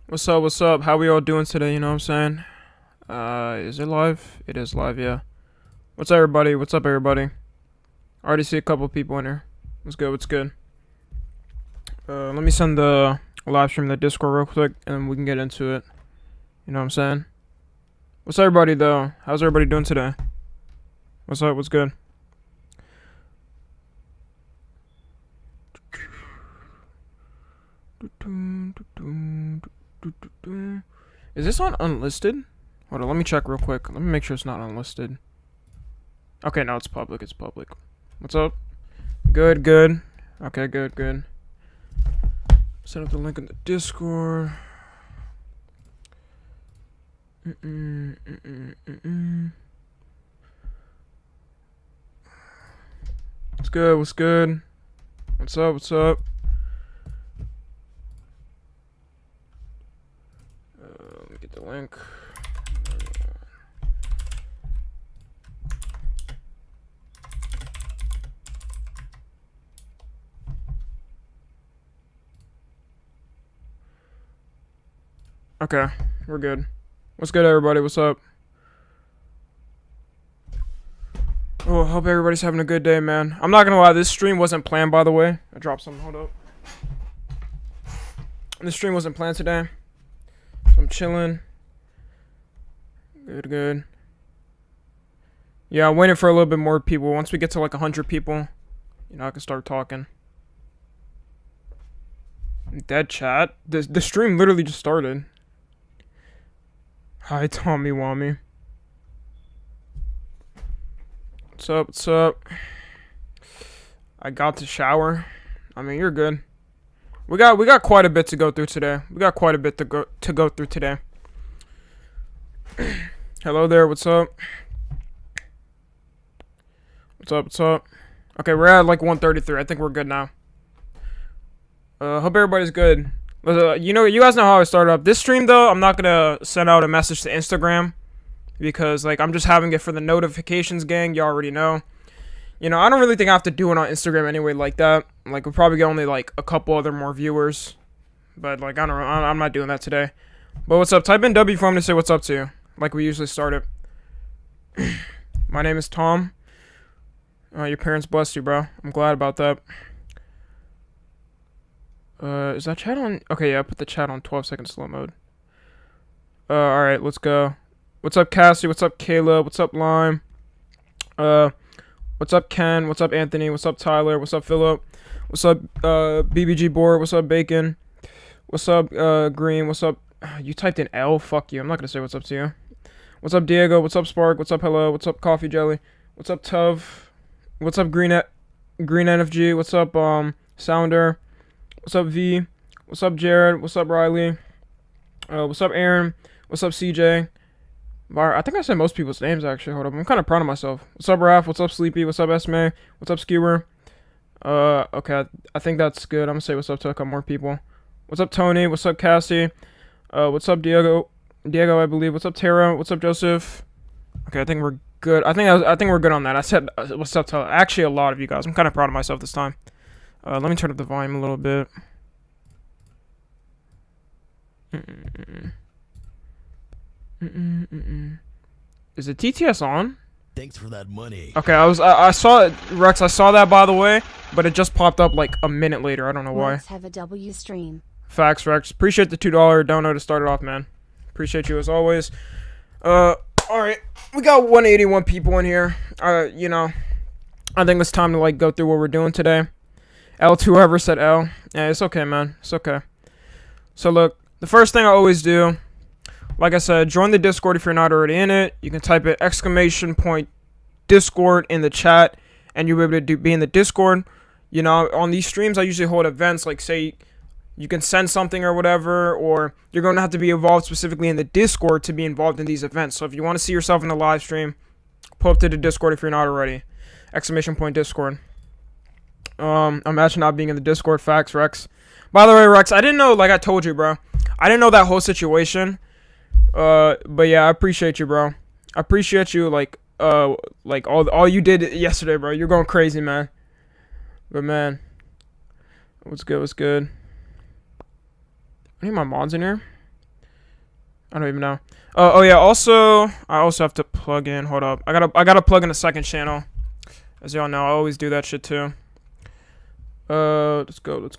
What's up? What's up? How we all doing today? You know what I'm saying? Is it live? It is live, yeah. What's up, everybody? What's up, everybody? I already see a couple people in here. What's good? What's good? Let me send the live stream to the Discord real quick, and we can get into it. You know what I'm saying? What's up, everybody, though? How's everybody doing today? What's up? What's good? Is this on unlisted? Hold on, let me check real quick. Let me make sure it's not unlisted. Okay, no, it's public. It's public. What's up? Good, good. Okay, good, good. Set up the link in the Discord. What's good? What's good? What's up? What's up? Let me get the link. Okay, we're good. What's good, everybody? What's up? Oh, hope everybody's having a good day, man. I'm not gonna lie, this stream wasn't planned, by the way. I dropped some. Hold up. This stream wasn't planned today. So I'm chilling. Good, good. Yeah, I'm waiting for a little bit more people. Once we get to like 100 people, you know, I can start talking. Dead chat? The stream literally just started. Hi, Tommy Wami. What's up? What's up? I got to shower. I mean, you're good. We got quite a bit to go through today. We got quite a bit to go through today. Hello there. What's up? What's up? What's up? Okay, we're at like 133. I think we're good now. Hope everybody's good. You know, you guys know how I started up this stream though. I'm not gonna send out a message to Instagram because like I'm just having it for the notifications, gang. You already know. You know, I don't really think I have to do it on Instagram anyway like that. Like we'll probably get only like a couple other more viewers, but like I don't know. I'm not doing that today. But what's up? Type in W for me to say what's up to you, like we usually start it. My name is Tom. Your parents blessed you, bro. I'm glad about that. Is that chat on? Okay, yeah, I put the chat on 12-second slow mode. Alright, let's go. What's up, Cassie? What's up, Kayla? What's up, Lime? What's up, Ken? What's up, Anthony? What's up, Tyler? What's up, Philip? What's up, BBG Board? What's up, Bacon? What's up, Green? What's up? You typed in L? Fuck you. I'm not gonna say what's up to you. What's up, Diego? What's up, Spark? What's up, Hello? What's up, Coffee Jelly? What's up, Tuv? What's up, Green NFG? What's up, Sounder? What's up, V? What's up, Jared? What's up, Riley? What's up, Aaron? What's up, CJ? I think I said most people's names, actually. Hold up. I'm kind of proud of myself. What's up, Raph? What's up, Sleepy? What's up, Esme? What's up, Skewer? Okay. I think that's good. I'm gonna say what's up to a couple more people. What's up, Tony? What's up, Cassie? What's up, Diego? Diego, I believe. What's up, Tara? What's up, Joseph? Okay, I think we're good. I think we're good on that. I said what's up to actually a lot of you guys. I'm kind of proud of myself this time. Let me turn up the volume a little bit. Is the TTS on? Thanks for that money. Okay, I saw it, Rex. I saw that, by the way, but it just popped up like a minute later. I don't know why. Let's have a W stream. Facts, Rex. Appreciate the $2 dono to start it off, man. Appreciate you as always. All right, we got 181 people in here. You know, I think it's time to like go through what we're doing today. L2, whoever said L. Yeah, it's okay, man. It's okay. So look, the first thing I always do, like I said, join the Discord if you're not already in it. You can type it !Discord in the chat, and you'll be able to be in the Discord. You know, on these streams, I usually hold events, like say, you can send something or whatever, or you're going to have to be involved specifically in the Discord to be involved in these events. So if you want to see yourself in the live stream, pull up to the Discord if you're not already. !Discord. Imagine not being in the Discord. Facts, Rex. By the way, Rex, I didn't know, like I told you, bro. I didn't know that whole situation. But yeah, I appreciate you, bro. I appreciate you, like all you did yesterday, bro. You're going crazy, man. But man, what's good? What's good? I need my mods in here. I don't even know. Oh yeah. Also, I also have to plug in. Hold up. I gotta plug in a second channel. As y'all know, I always do that shit too. Let's go.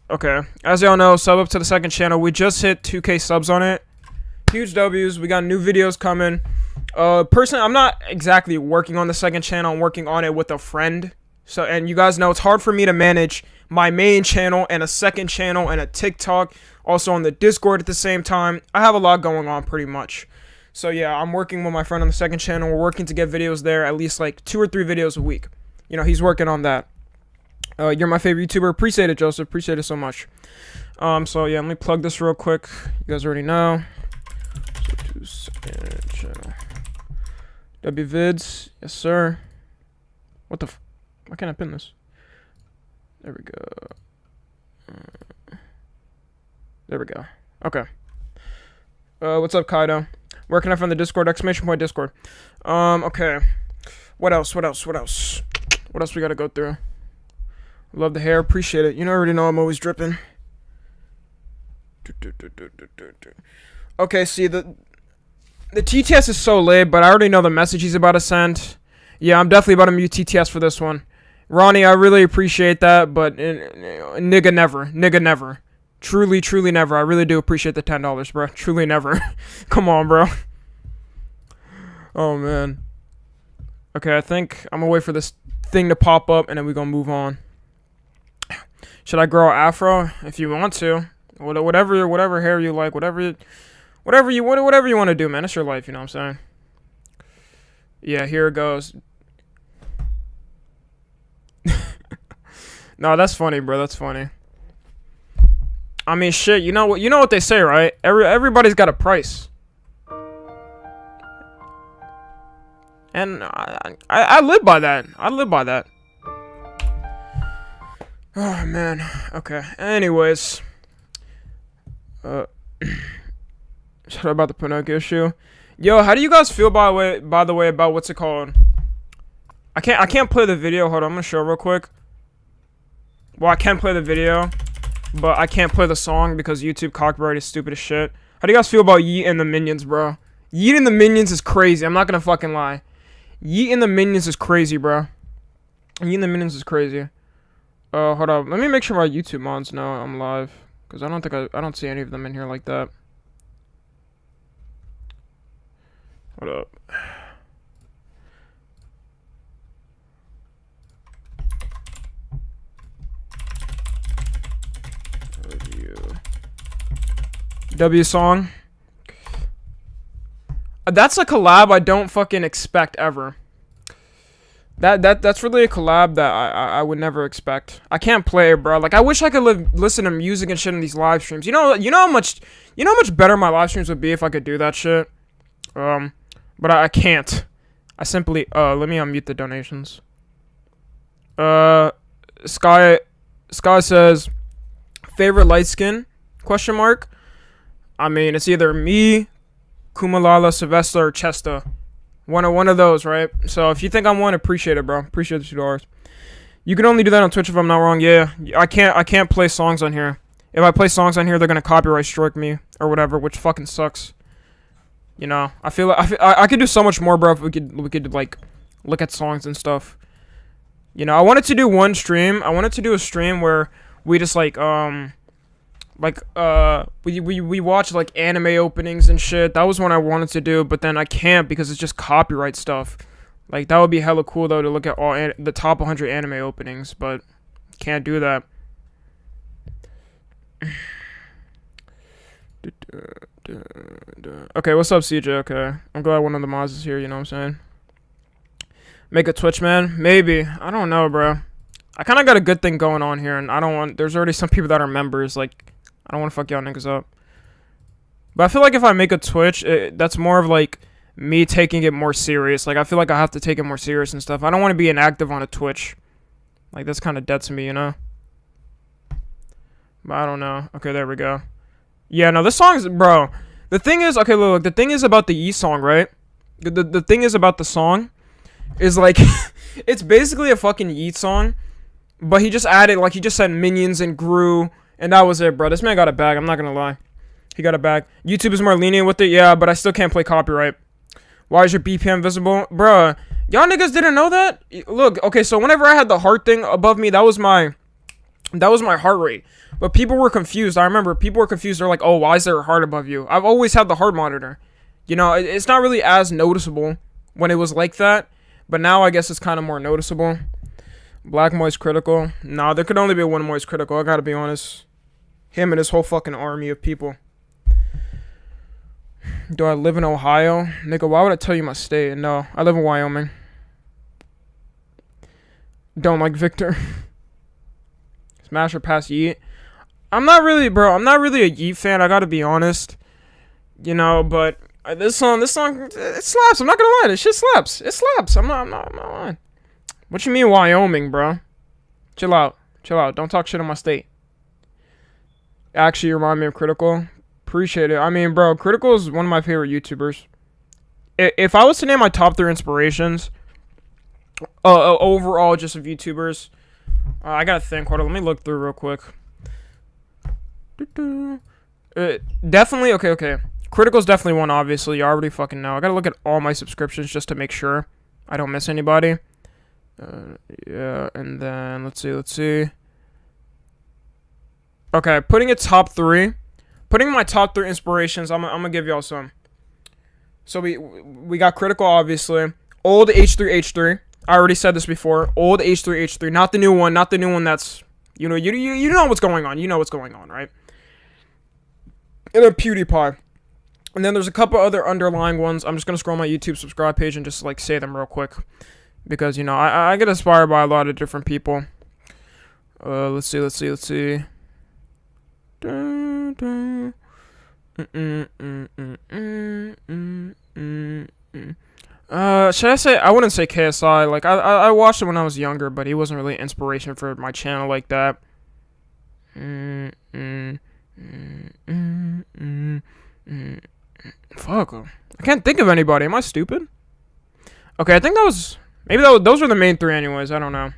Okay. As y'all know, sub up to the second channel. We just hit 2K subs on it. Huge W's. We got new videos coming. Personally, I'm not exactly working on the second channel. I'm working on it with a friend. So, and you guys know it's hard for me to manage my main channel and a second channel and a TikTok, also on the Discord at the same time. I have a lot going on pretty much. So yeah, I'm working with my friend on the second channel. We're working to get videos there, at least like 2 or 3 videos a week. You know, he's working on that. You're my favorite YouTuber. Appreciate it, Joseph. Appreciate it so much. So yeah, let me plug this real quick. You guys already know. So to second channel. WVids. Yes, sir. What the why can't I pin this? There we go. There we go. Okay. What's up, Kaido? Where can I find the Discord? Exclamation point Discord. Okay. What else we gotta go through? Love the hair. Appreciate it. You already know I'm always dripping. Okay, see, the TTS is so late, but I already know the message he's about to send. Yeah, I'm definitely about to mute TTS for this one. Ronnie, I really appreciate that, but nigga never. Truly never. I really do appreciate the $10, bro. Truly never. Come on, bro. Oh, man. Okay, I think I'm gonna wait for this thing to pop up, and then we're gonna move on. Should I grow afro? If you want to. Whatever hair you like, whatever you want to do, man. It's your life, you know what I'm saying? Yeah, here it goes. No, that's funny, bro. That's funny. I mean, shit. You know what they say, right? Everybody's got a price. And I live by that. I live by that. Oh man. Okay. Anyways. Shout out about the Pinocchio issue. Yo, how do you guys feel by the way about what's it called? I can't play the video. Hold on, I'm gonna show real quick. Well, I can play the video, but I can't play the song because YouTube copyright is stupid as shit. How do you guys feel about Yeet and the Minions, bro? Yeet and the Minions is crazy. I'm not gonna fucking lie. Yeet and the Minions is crazy, bro. Yeet and the Minions is crazy. Hold up. Let me make sure my YouTube mods know I'm live, because I don't see any of them in here like that. Hold up. W song. That's a collab I don't fucking expect ever. That's really a collab that I would never expect. I can't play it, bro. Like, I wish I could listen to music and shit in these live streams. You know how much better my live streams would be if I could do that shit. But I can't. I simply let me unmute the donations. Sky says favorite light skin ? I mean, it's either me, Kumalala, Sylvester, or Chesta. One of those, right? So if you think I'm one, appreciate it, bro. Appreciate the $2. You can only do that on Twitch if I'm not wrong. Yeah, I can't play songs on here. If I play songs on here, they're gonna copyright strike me or whatever, which fucking sucks. You know, I feel like I could do so much more, bro. If we could like look at songs and stuff. You know, I wanted to do one stream. I wanted to do a stream where we just we watch like anime openings and shit. That was one I wanted to do, but then I can't because it's just copyright stuff. Like, that would be hella cool though to look at all the top 100 anime openings, but can't do that. Okay, what's up, CJ? Okay, I'm glad one of the mods is here. You know what I'm saying? Make a Twitch, man? Maybe. I don't know, bro. I kind of got a good thing going on here, and I don't want. There's already some people that are members. Like, I don't want to fuck y'all niggas up. But I feel like if I make a Twitch, that's more of like me taking it more serious. Like, I feel like I have to take it more serious and stuff. I don't want to be inactive on a Twitch. Like, that's kind of dead to me, you know? But I don't know. Okay, there we go. Yeah, no, this song is, bro. The thing is, okay, look, the thing is about the E song, right? The thing is about the song is like, it's basically a fucking Yeet song, but he just added, like, he just said Minions and Gru, and that was it, bro. This man got a bag, I'm not gonna lie. He got it back. YouTube is more lenient with it, yeah, but I still can't play copyright. Why is your BPM visible? Bruh, y'all niggas didn't know that? Look, okay, so whenever I had the heart thing above me, that was my heart rate. But people were confused. I remember people were confused. They're like, oh, why is there a heart above you? I've always had the heart monitor. You know, it's not really as noticeable when it was like that. But now I guess it's kind of more noticeable. Black Moist Critical. Nah, there could only be one Moist Critical. I gotta be honest. Him and his whole fucking army of people. Do I live in Ohio? Nigga, why would I tell you my state? No, I live in Wyoming. Don't like Victor. Smash or pass Yeet? I'm not really a Yeet fan, I gotta be honest. You know, but this song, it slaps. I'm not gonna lie, this shit slaps. It slaps. I'm not lying. What you mean Wyoming, bro? Chill out. Don't talk shit on my state. Actually, you remind me of Critical. Appreciate it. I mean, bro, Critical is one of my favorite YouTubers. If I was to name my top 3 inspirations, overall, just of YouTubers, I gotta think. Hold on, let me look through real quick. Definitely, okay. Critical's definitely one, obviously. You already fucking know. I gotta look at all my subscriptions just to make sure I don't miss anybody. Yeah, and then, let's see. Okay, putting my top 3 inspirations, I'm gonna give y'all some. So we got Critical, obviously. Old H3H3. I already said this before. Old H3H3, not the new one that's, you know what's going on. You know what's going on, right? And then PewDiePie. And then there's a couple other underlying ones. I'm just gonna scroll my YouTube subscribe page and just like say them real quick. Because, you know, I get inspired by a lot of different people. Let's see. Should I say, I wouldn't say KSI. Like, I watched it when I was younger, but he wasn't really inspiration for my channel like that. Fuck. I can't think of anybody. Am I stupid? Okay, I think those were the main 3 anyways. I don't know.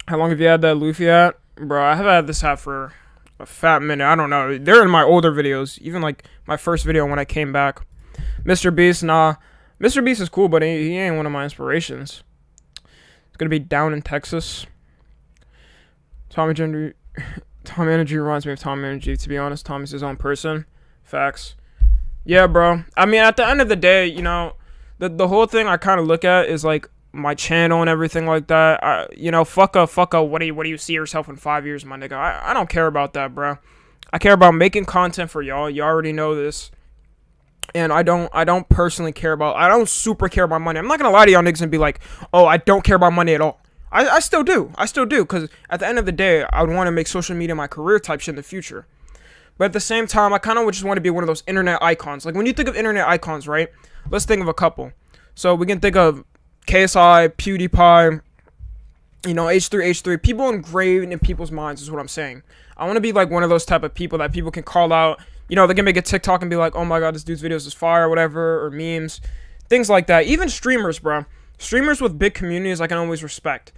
How long have you had that Luffy hat? Bro, I have had this hat for a fat minute. I don't know. They're in my older videos. Even like my first video when I came back. Mr. Beast, nah. Mr. Beast is cool, but he ain't one of my inspirations. It's gonna be down in Texas. TommyNFG reminds me of TommyNFG, to be honest. Tommy's his own person. Facts. Yeah, bro. I mean, at the end of the day, you know, the whole thing I kind of look at is like my channel and everything like that. You know, fuck up. What do you see yourself in 5 years, my nigga? I don't care about that, bro. I care about making content for y'all. You already know this. And I don't personally care about, I don't super care about money. I'm not gonna lie to y'all niggas and be like, oh, I don't care about money at all. I still do, because at the end of the day, I would want to make social media my career type shit in the future. But at the same time, I kind of just want to be one of those internet icons. Like, when you think of internet icons, right? Let's think of a couple. So we can think of KSI, PewDiePie, you know, H3H3. People engraved in people's minds is what I'm saying. I want to be like one of those type of people that people can call out. You know, they can make a TikTok and be like, oh my god, this dude's videos is fire or whatever, or memes. Things like that. Even streamers, bro. Streamers with big communities I can always respect.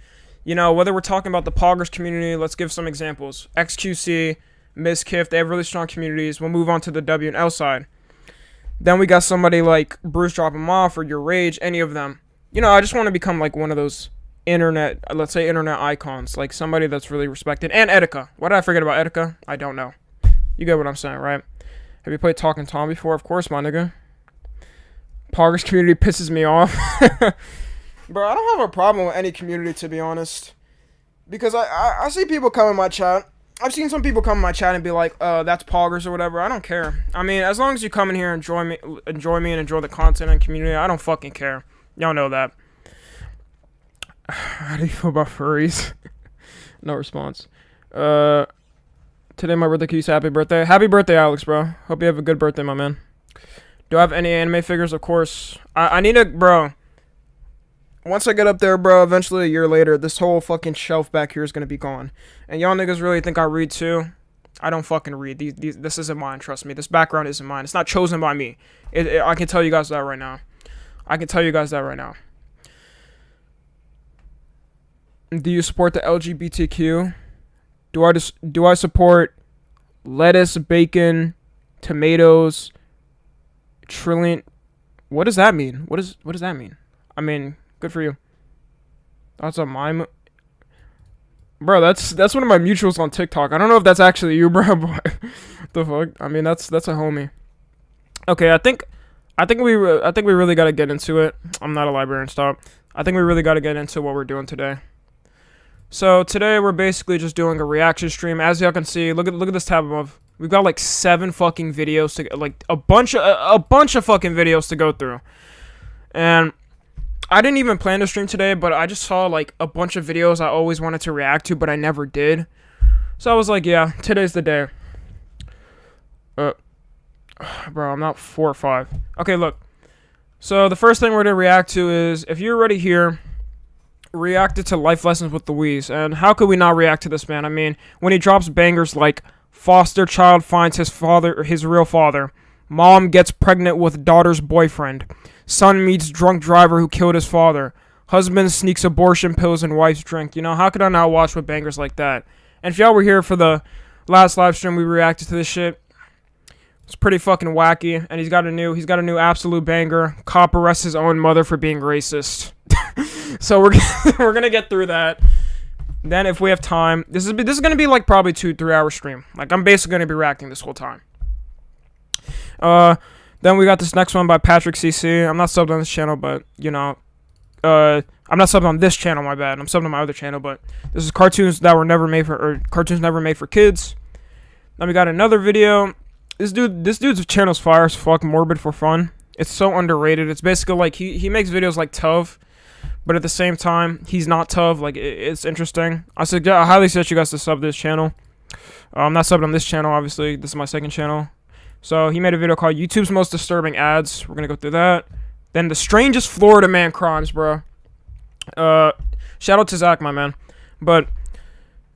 You know, whether we're talking about the Poggers community, let's give some examples. XQC, Miskiff, they have really strong communities. We'll move on to the W and L side. Then we got somebody like Bruce Drop 'Em Off or Your Rage, any of them. You know, I just want to become like one of those internet, let's say internet icons. Like somebody that's really respected. And Etika. Why did I forget about Etika? I don't know. You get what I'm saying, right? Have you played Talking Tom before? Of course, my nigga. Poggers community pisses me off. Bro, I don't have a problem with any community, to be honest. Because I see people come in my chat. I've seen some people come in my chat and be like, that's Poggers or whatever. I don't care. I mean, as long as you come in here and enjoy me and enjoy the content and community, I don't fucking care. Y'all know that. How do you feel about furries? No response. Today my birthday, can you say happy birthday? Happy birthday, Alex, bro. Hope you have a good birthday, my man. Do I have any anime figures? Of course. I need a, bro. Once I get up there, bro, eventually a year later, this whole fucking shelf back here is going to be gone. And y'all niggas really think I read too? I don't fucking read. This isn't mine, trust me. This background isn't mine. It's not chosen by me. I can tell you guys that right now. Do you support the LGBTQ? Do I support lettuce, bacon, tomatoes, trillion. What does that mean? What does that mean? I mean, good for you. That's a mime. Bro, that's one of my mutuals on TikTok. I don't know if that's actually you, bro, but the fuck? I mean, that's a homie. Okay, I think we really got to get into it. I'm not a librarian, stop. I think we really got to get into what we're doing today. So today we're basically just doing a reaction stream. As y'all can see, look at this tab above. We've got like 7 fucking videos to like a bunch of fucking videos to go through. And I didn't even plan to stream today, but I just saw like a bunch of videos I always wanted to react to, but I never did. So I was like, yeah, today's the day. Bro, I'm not 4 or 5. Okay, look. So the first thing we're gonna react to is, if you're already here, reacted to Life Lessons with Louise. And how could we not react to this man? I mean, when he drops bangers like foster child finds his real father, mom gets pregnant with daughter's boyfriend, son meets drunk driver who killed his father, husband sneaks abortion pills in wife's drink. You know, how could I not watch with bangers like that? And if y'all were here for the last live stream, we reacted to this shit. It's pretty fucking wacky, and he's got a new absolute banger. Cop arrests his own mother for being racist. So we're gonna get through that. Then if we have time, this is gonna be like probably 2-3 hour stream. Like, I'm basically gonna be reacting this whole time. Then we got this next one by Patrick CC. I'm not subbed on this channel, but you know, I'm not subbed on this channel. My bad. I'm subbed on my other channel, but this is cartoons that were never made for kids. Then we got another video. This dude's channel's fire as fuck. Morbid for Fun. It's so underrated. It's basically like he makes videos like Tov, but at the same time he's not Tov. Like, it's interesting. I highly suggest you guys to sub this channel. I'm not subbed on this channel, obviously. This is my second channel. So he made a video called YouTube's Most Disturbing Ads. We're gonna go through that. Then the Strangest Florida Man Crimes, bro. Shout out to Zach, my man. But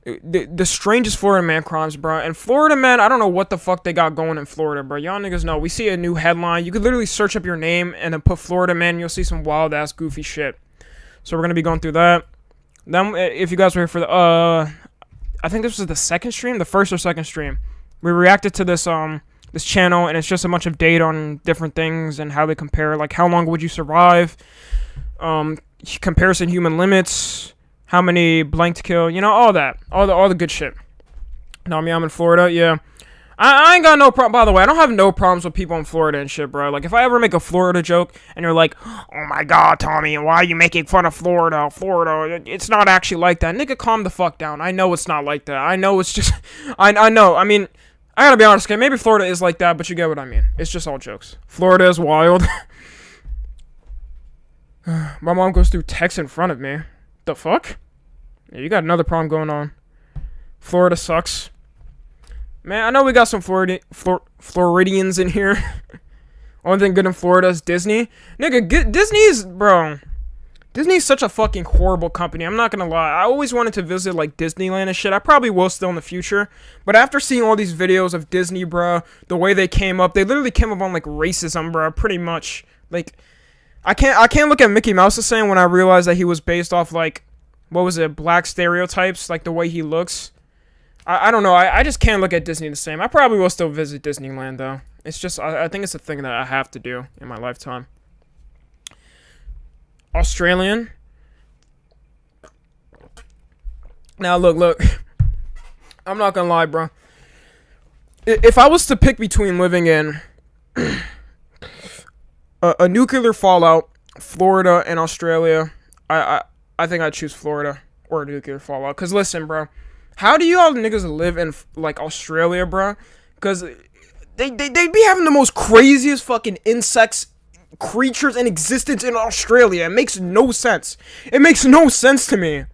the Strangest Florida Man Crimes, bro. And Florida Man, I don't know what the fuck they got going in Florida, bro. Y'all niggas know. We see a new headline. You could literally search up your name and then put Florida Man, and you'll see some wild ass goofy shit. So we're gonna be going through that. Then, if you guys were here for the I think this was the first or second stream. We reacted to this this channel, and it's just a bunch of data on different things and how they compare. Like, how long would you survive? Comparison human limits. How many blank to kill? You know, all that. All the good shit. Now, I'm in Florida, yeah. I ain't got no problem. By the way, I don't have no problems with people in Florida and shit, bro. Like, if I ever make a Florida joke and you're like, oh my god, Tommy, why are you making fun of Florida? Florida, it's not actually like that. Nigga, calm the fuck down. I know it's not like that. I know it's just... I know. I mean, I gotta be honest, okay? Maybe Florida is like that, but you get what I mean. It's just all jokes. Florida is wild. My mom goes through text in front of me. The fuck? Yeah, you got another problem going on. Florida sucks. Man, I know we got some Floridians in here. Only thing good in Florida is Disney. Nigga, Disney's such a fucking horrible company. I'm not gonna lie. I always wanted to visit, like, Disneyland and shit. I probably will still in the future. But after seeing all these videos of Disney, bro, the way they came up, they literally came up on, like, racism, bro, pretty much. Like, I can't look at Mickey Mouse the same when I realized that he was based off, like, what was it, black stereotypes, like the way he looks. I don't know, I just can't look at Disney the same. I probably will still visit Disneyland, though. It's just, I think it's a thing that I have to do in my lifetime. Australian. Now, look. I'm not gonna lie, bro. If I was to pick between living in a nuclear fallout, Florida, and Australia, I think I'd choose Florida or a nuclear fallout. Because listen, bro, how do you all niggas live in, like, Australia, bro? Because they'd be having the most craziest fucking creatures in existence in Australia. It makes no sense. It makes no sense to me.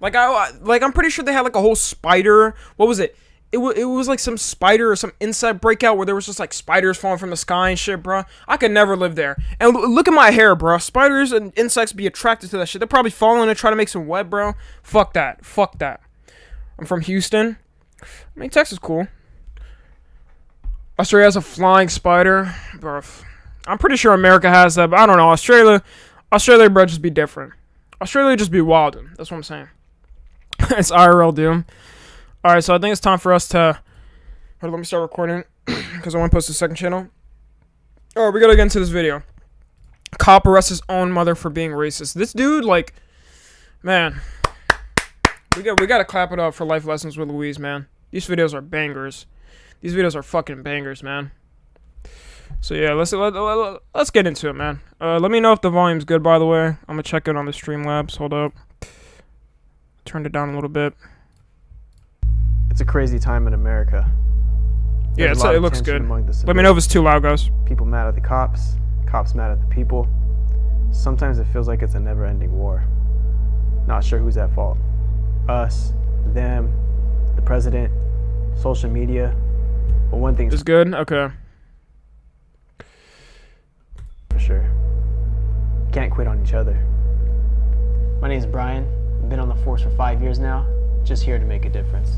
Like, I'm pretty sure they had, like, a whole spider. What was it? It was like some spider or some insect breakout where there was just, like, spiders falling from the sky and shit, bro. I could never live there. And look at my hair, bro. Spiders and insects be attracted to that shit. They're probably falling and try to make some web, bro. Fuck that. Fuck that. I'm from Houston. I mean, Texas is cool. Australia has a flying spider. Bro, I'm pretty sure America has that, but I don't know. Australia, bro, just be different. Australia just be wildin'. That's what I'm saying. It's IRL doom. Alright, so I think it's time for us to Hold on, let me start recording because I want to post the second channel. Oh, we gotta get into this video. Cop arrests his own mother for being racist. This dude, like, man, we gotta clap it up for Life Lessons with Louise, man. These videos are bangers. These videos are fucking bangers, man. So yeah, let's get into it, man. Let me know if the volume's good, by the way. I'm gonna check it on the Streamlabs. Hold up. Turned it down a little bit. It's a crazy time in America. Yeah, it looks good. Let me know if it's too loud, guys. People mad at the cops, cops mad at the people. Sometimes it feels like it's a never-ending war. Not sure who's at fault. Us, them, the president, social media. But one thing's it's good? Okay. for sure. Can't quit on each other. My name is Brian. I've been on the force for 5 years now. Just here to make a difference.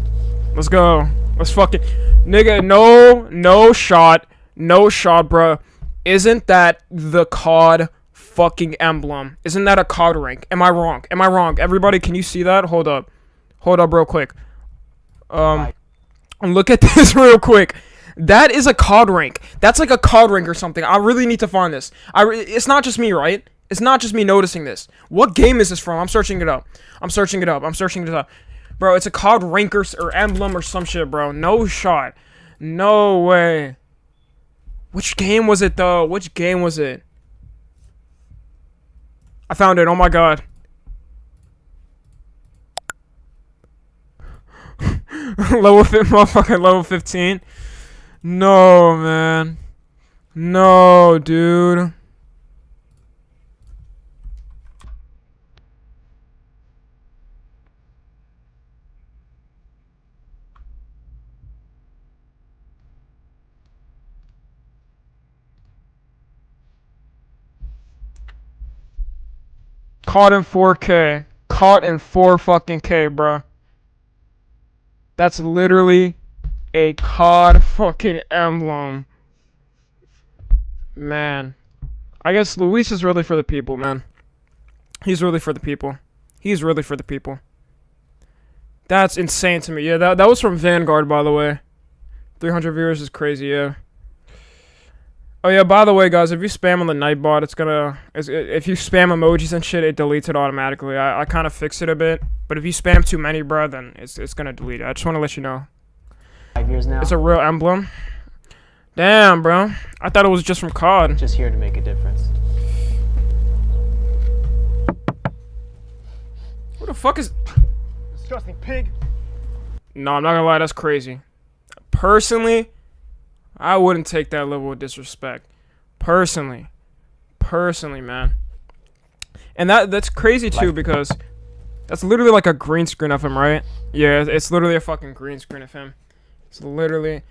Let's go. Let's fucking... Nigga, no shot, bruh. Isn't that the COD fucking emblem? Isn't that a COD rank? Am I wrong? Am I wrong? Everybody, can you see that? Hold up. Hold up real quick. Look at this real quick. That is a COD rank. That's like a COD rank or something. I really need to find this. It's not just me, right? It's not just me noticing this. What game is this from? I'm searching it up. I'm searching it up. Bro, it's a COD rank or emblem or some shit, bro. No shot. No way. Which game was it, though? Which game was it? I found it. Oh, my God. Motherfucker, level 15. No, man. No, dude. Caught in 4K. Caught in 4 fucking K, bro. That's literally a COD fucking emblem. Man. I guess Luis is really for the people, man. He's really for the people. He's really for the people. That's insane to me. Yeah, that was from Vanguard, by the way. 300 viewers is crazy, yeah. Oh yeah, by the way, guys, if you spam on the Nightbot, if you spam emojis and shit, it deletes it automatically. I kind of fixed it a bit, but if you spam too many, bro, then it's gonna delete it. I just want to let you know. 5 years now. It's a real emblem. Damn, bro. I thought it was just from COD. Just here to make a difference. Who the fuck is... Disgusting pig. No, I'm not gonna lie, that's crazy. Personally, I wouldn't take that level of disrespect. Personally, man. And that's crazy too, because that's literally like a green screen of him, right? Yeah, it's literally a fucking green screen of him. It's literally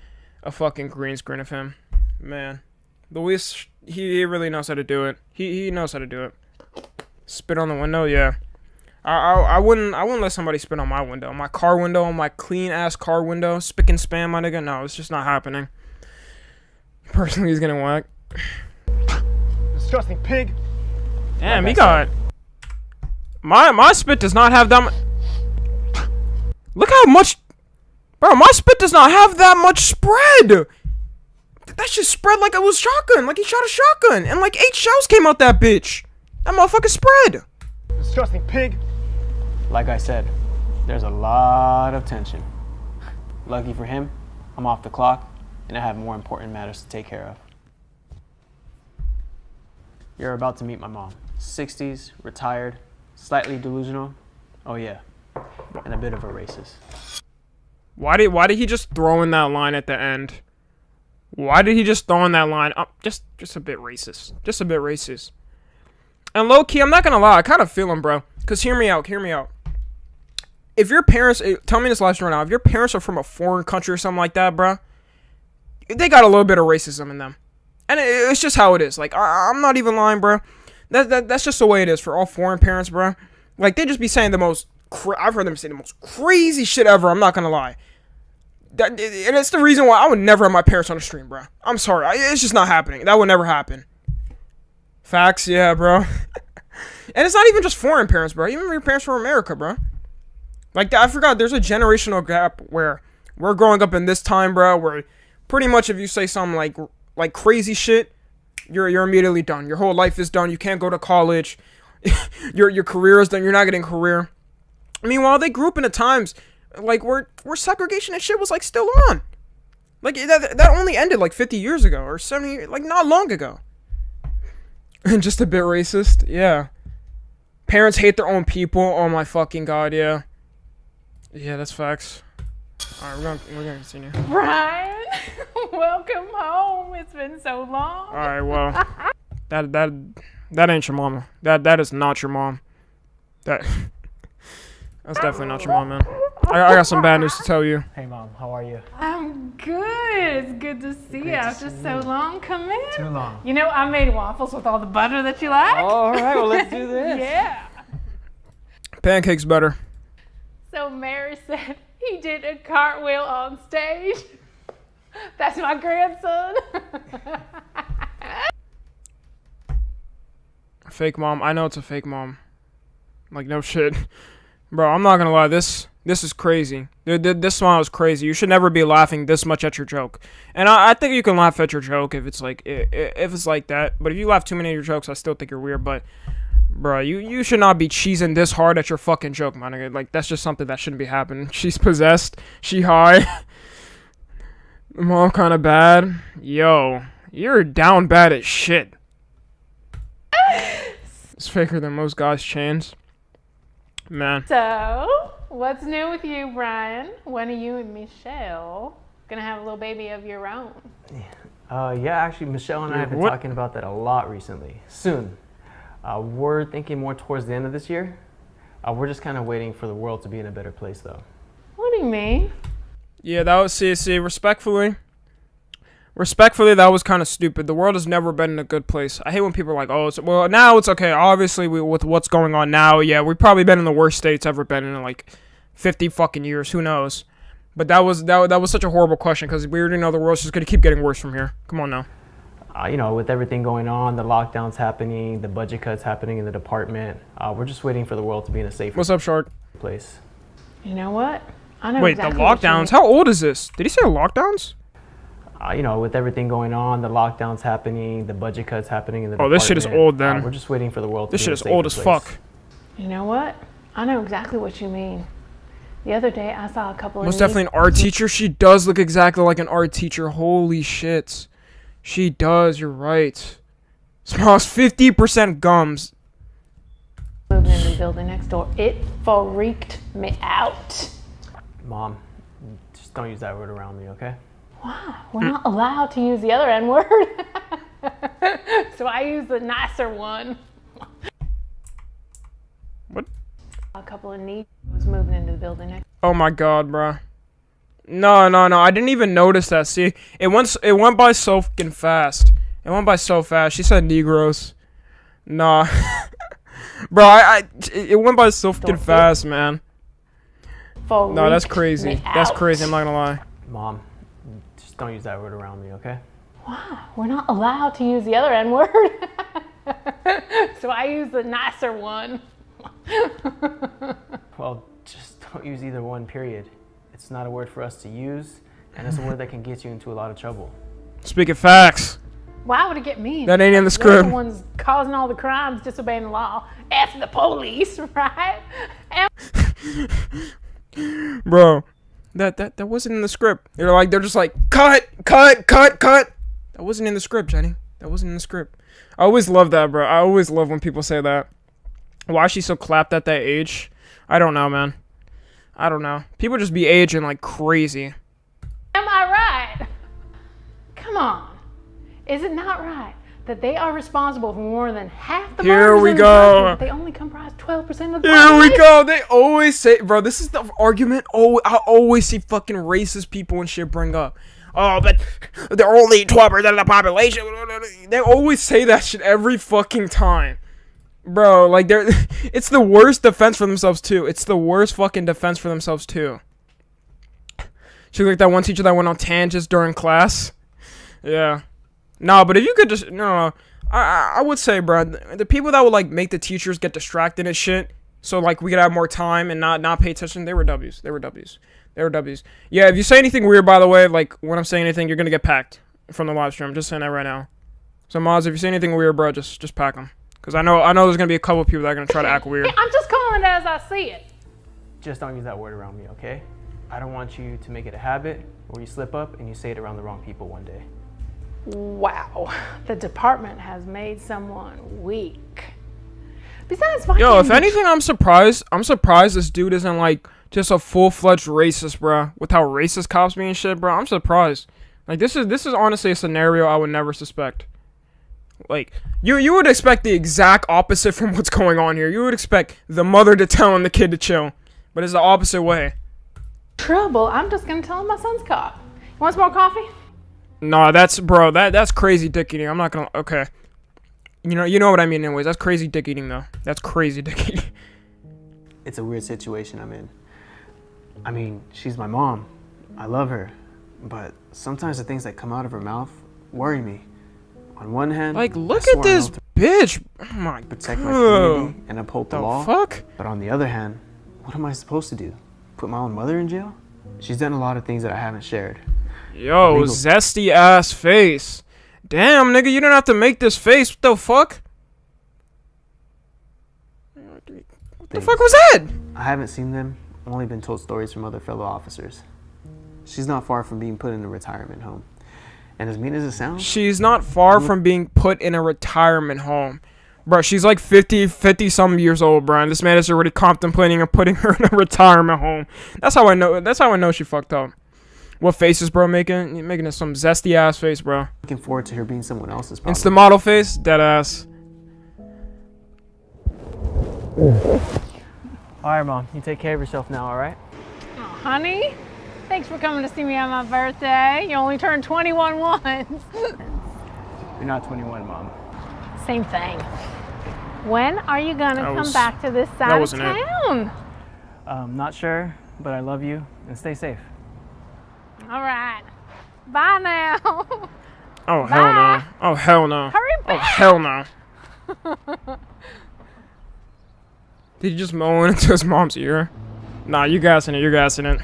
a fucking green screen of him. Man, Luis, he really knows how to do it. He knows how to do it. Spit on the window, yeah. I wouldn't let somebody spit on my window, my car window, on my clean ass car window. Spick and spam, my nigga. No, it's just not happening. Personally, he's getting whacked. Disgusting pig. Damn, he got... My spit does not have that much... Look how much... Bro, my spit does not have that much spread. That shit spread like it was shotgun. Like he shot a shotgun. And like 8 shells came out that bitch. That motherfucker spread. Disgusting pig. Like I said, there's a lot of tension. Lucky for him, I'm off the clock. And I have more important matters to take care of. You're about to meet my mom. 60s, retired, slightly delusional. Oh yeah, and a bit of a racist. Why did he just throw in that line at the end? Why did he just throw in that line? Just a bit racist. Just a bit racist. And low key, I'm not gonna lie, I kind of feel him, bro. Cause hear me out. If your parents, tell me this last right now, if your parents are from a foreign country or something like that, bro, they got a little bit of racism in them. And it's just how it is. Like, I'm not even lying, bro. That's just the way it is for all foreign parents, bro. Like, they just be saying the most... I've heard them say the most crazy shit ever. I'm not gonna lie. And it's the reason why I would never have my parents on the stream, bro. I'm sorry. It's just not happening. That would never happen. Facts, yeah, bro. And it's not even just foreign parents, bro. Even your parents from America, bro. Like, I forgot. There's a generational gap where We're growing up in this time, bro, where pretty much if you say something like crazy shit, you're immediately done. Your whole life is done. You can't go to college. your career is done. You're not getting a career. Meanwhile, they grew up in the times like where segregation and shit was like still on. Like that only ended like 50 years ago or 70 years, like not long ago. And just a bit racist. Yeah. Parents hate their own people. Oh my fucking god, yeah. Yeah, that's facts. Alright, we're gonna continue. Brian, welcome home. It's been so long. Alright, well. That ain't your mama. That is not your mom. That's definitely not your mom, man. I got some bad news to tell you. Hey, Mom. How are you? I'm good. It's good to see you after so long. Come in. Too long. You know, I made waffles with all the butter that you like. All right. Well, let's do this. Yeah. Pancakes better. So Mary said he did a cartwheel on stage. That's my grandson. Fake mom. I know it's a fake mom. Like, no shit. Bro, I'm not gonna lie. This is crazy. This smile is crazy. You should never be laughing this much at your joke. And I think you can laugh at your joke if it's like that. But if you laugh too many at your jokes, I still think you're weird. But, bro, you should not be cheesing this hard at your fucking joke, my nigga. Like, that's just something that shouldn't be happening. She's possessed. She high. Mom kind of bad. Yo, you're down bad as shit. It's faker than most guys' chains. Man. So, what's new with you, Brian? When are you and Michelle gonna have a little baby of your own? Yeah, actually, Michelle and I have been talking about that a lot recently. Soon. We're thinking more towards the end of this year. We're just kind of waiting for the world to be in a better place, though. What do you mean? Yeah, that was, see, respectfully, that was kind of stupid. The world has never been in a good place. I hate when people are like, oh, well, now it's okay. Obviously, with what's going on now, yeah, we've probably been in the worst state it's ever been in like 50 fucking years. Who knows? But that was such a horrible question because we already know the world's just going to keep getting worse from here. Come on now. You know, with everything going on, the lockdowns happening, the budget cuts happening in the department, we're just waiting for the world to be in a safer What's up, Shark? place. You know what? I know Wait, exactly the what you lockdowns? mean. How old is this? Did he say lockdowns? You know, with everything going on, the lockdowns happening, the budget cuts happening in the department. Oh, this shit is old then. We're just waiting for the world to This be shit in a is safer old as place. fuck. You know what? I know exactly what you mean. The other day, I saw a couple of Most definitely an art teacher. She does look exactly like an art teacher. Holy shit. She does, you're right. Smiles 50% gums. moving into the building next door. It freaked me out. Mom, just don't use that word around me, okay? Wow, we're not allowed to use the other N word. So I use the nicer one. What? A couple of neat was moving into the building next. Oh my god, bruh. No. I didn't even notice that. See, it went by so fucking fast. It went by so fast. She said Negroes. Nah. Bro, it went by so fucking fast, man. No, that's crazy. That's crazy. I'm not gonna lie. Mom, just don't use that word around me, okay? Wow, we're not allowed to use the other N word. So I use the nicer one. Well, just don't use either one, period. It's not a word for us to use, and it's a word that can get you into a lot of trouble. Speaking facts. Why would it get me? That ain't in the They're script. the ones causing all the crimes, disobeying the law. F the police, right? Bro, that wasn't in the script. They're just like, cut. That wasn't in the script, Jenny. That wasn't in the script. I always love that, bro. I always love when people say that. Why is she so clapped at that age? I don't know, man. I don't know. People just be aging like crazy. Am I right? Come on. Is it not right that they are responsible for more than half the Here murders we in the go. country, but they only comprise 12% of the Here population? we go. They always say, bro, this is the argument. Oh, I always see fucking racist people and shit bring up. Oh, but they're only 12% of the population. They always say that shit every fucking time. Bro, like, it's the worst defense for themselves, too. It's the worst fucking defense for themselves, too. She's like that one teacher that went on tangents during class. Yeah. No, but if you could just, no, I would say, bro, the people that would, like, make the teachers get distracted and shit, so like we could have more time and not pay attention. They were W's. They were W's. They were W's. Yeah, if you say anything weird, by the way, like when I'm saying anything, you're gonna get packed from the live stream. I'm just saying that right now. So mods, if you say anything weird, bro, just pack them. Cause I know there's gonna be a couple of people that are gonna try to act weird. I'm just calling it as I see it. Just don't use that word around me, okay? I don't want you to make it a habit where you slip up and you say it around the wrong people one day. Wow, the department has made someone weak. Besides, yo, if anything, I'm surprised this dude isn't like just a full-fledged racist, bro. With how racist cops be and shit, bro. I'm surprised. Like this is honestly a scenario I would never suspect. Like you would expect the exact opposite from what's going on here. You would expect the mother to tell the kid to chill, but it's the opposite way. Trouble. I'm just gonna tell him my son's caught. You want some more coffee? Nah, that's crazy dick eating. I'm not gonna. Okay. You know what I mean. Anyways, that's crazy dick eating though. That's crazy dick eating. It's a weird situation I'm in. I mean, she's my mom. I love her, but sometimes the things that come out of her mouth worry me. On one hand, like look at this bitch. Oh my god. Protect my community and uphold the law. Fuck. But on the other hand, what am I supposed to do? Put my own mother in jail? She's done a lot of things that I haven't shared. Yo, zesty ass face. Damn, nigga, you don't have to make this face. What the fuck? What the fuck was that? I haven't seen them. Only been told stories from other fellow officers. She's not far from being put in a retirement home. And as mean as it sounds, she's not far from being put in a retirement home. Bro, she's like 50 some years old, bro. And this man is already contemplating of putting her in a retirement home. That's how I know she fucked up. What faces, bro, making? You're making some zesty ass face, bro. Looking forward to her being someone else's problem. Insta model face, dead ass. Alright, Mom, you take care of yourself now, alright? Oh, honey, thanks for coming to see me on my birthday. You only turned 21 once. You're not 21, Mom. Same thing. When are you gonna come back to this side of town? Not sure, but I love you and stay safe. All right. Bye now. Oh, hell no. Oh, hell no. Hurry back. Oh, hell no. Did you just moan into his mom's ear? Nah, you gassing it. You're gassing it.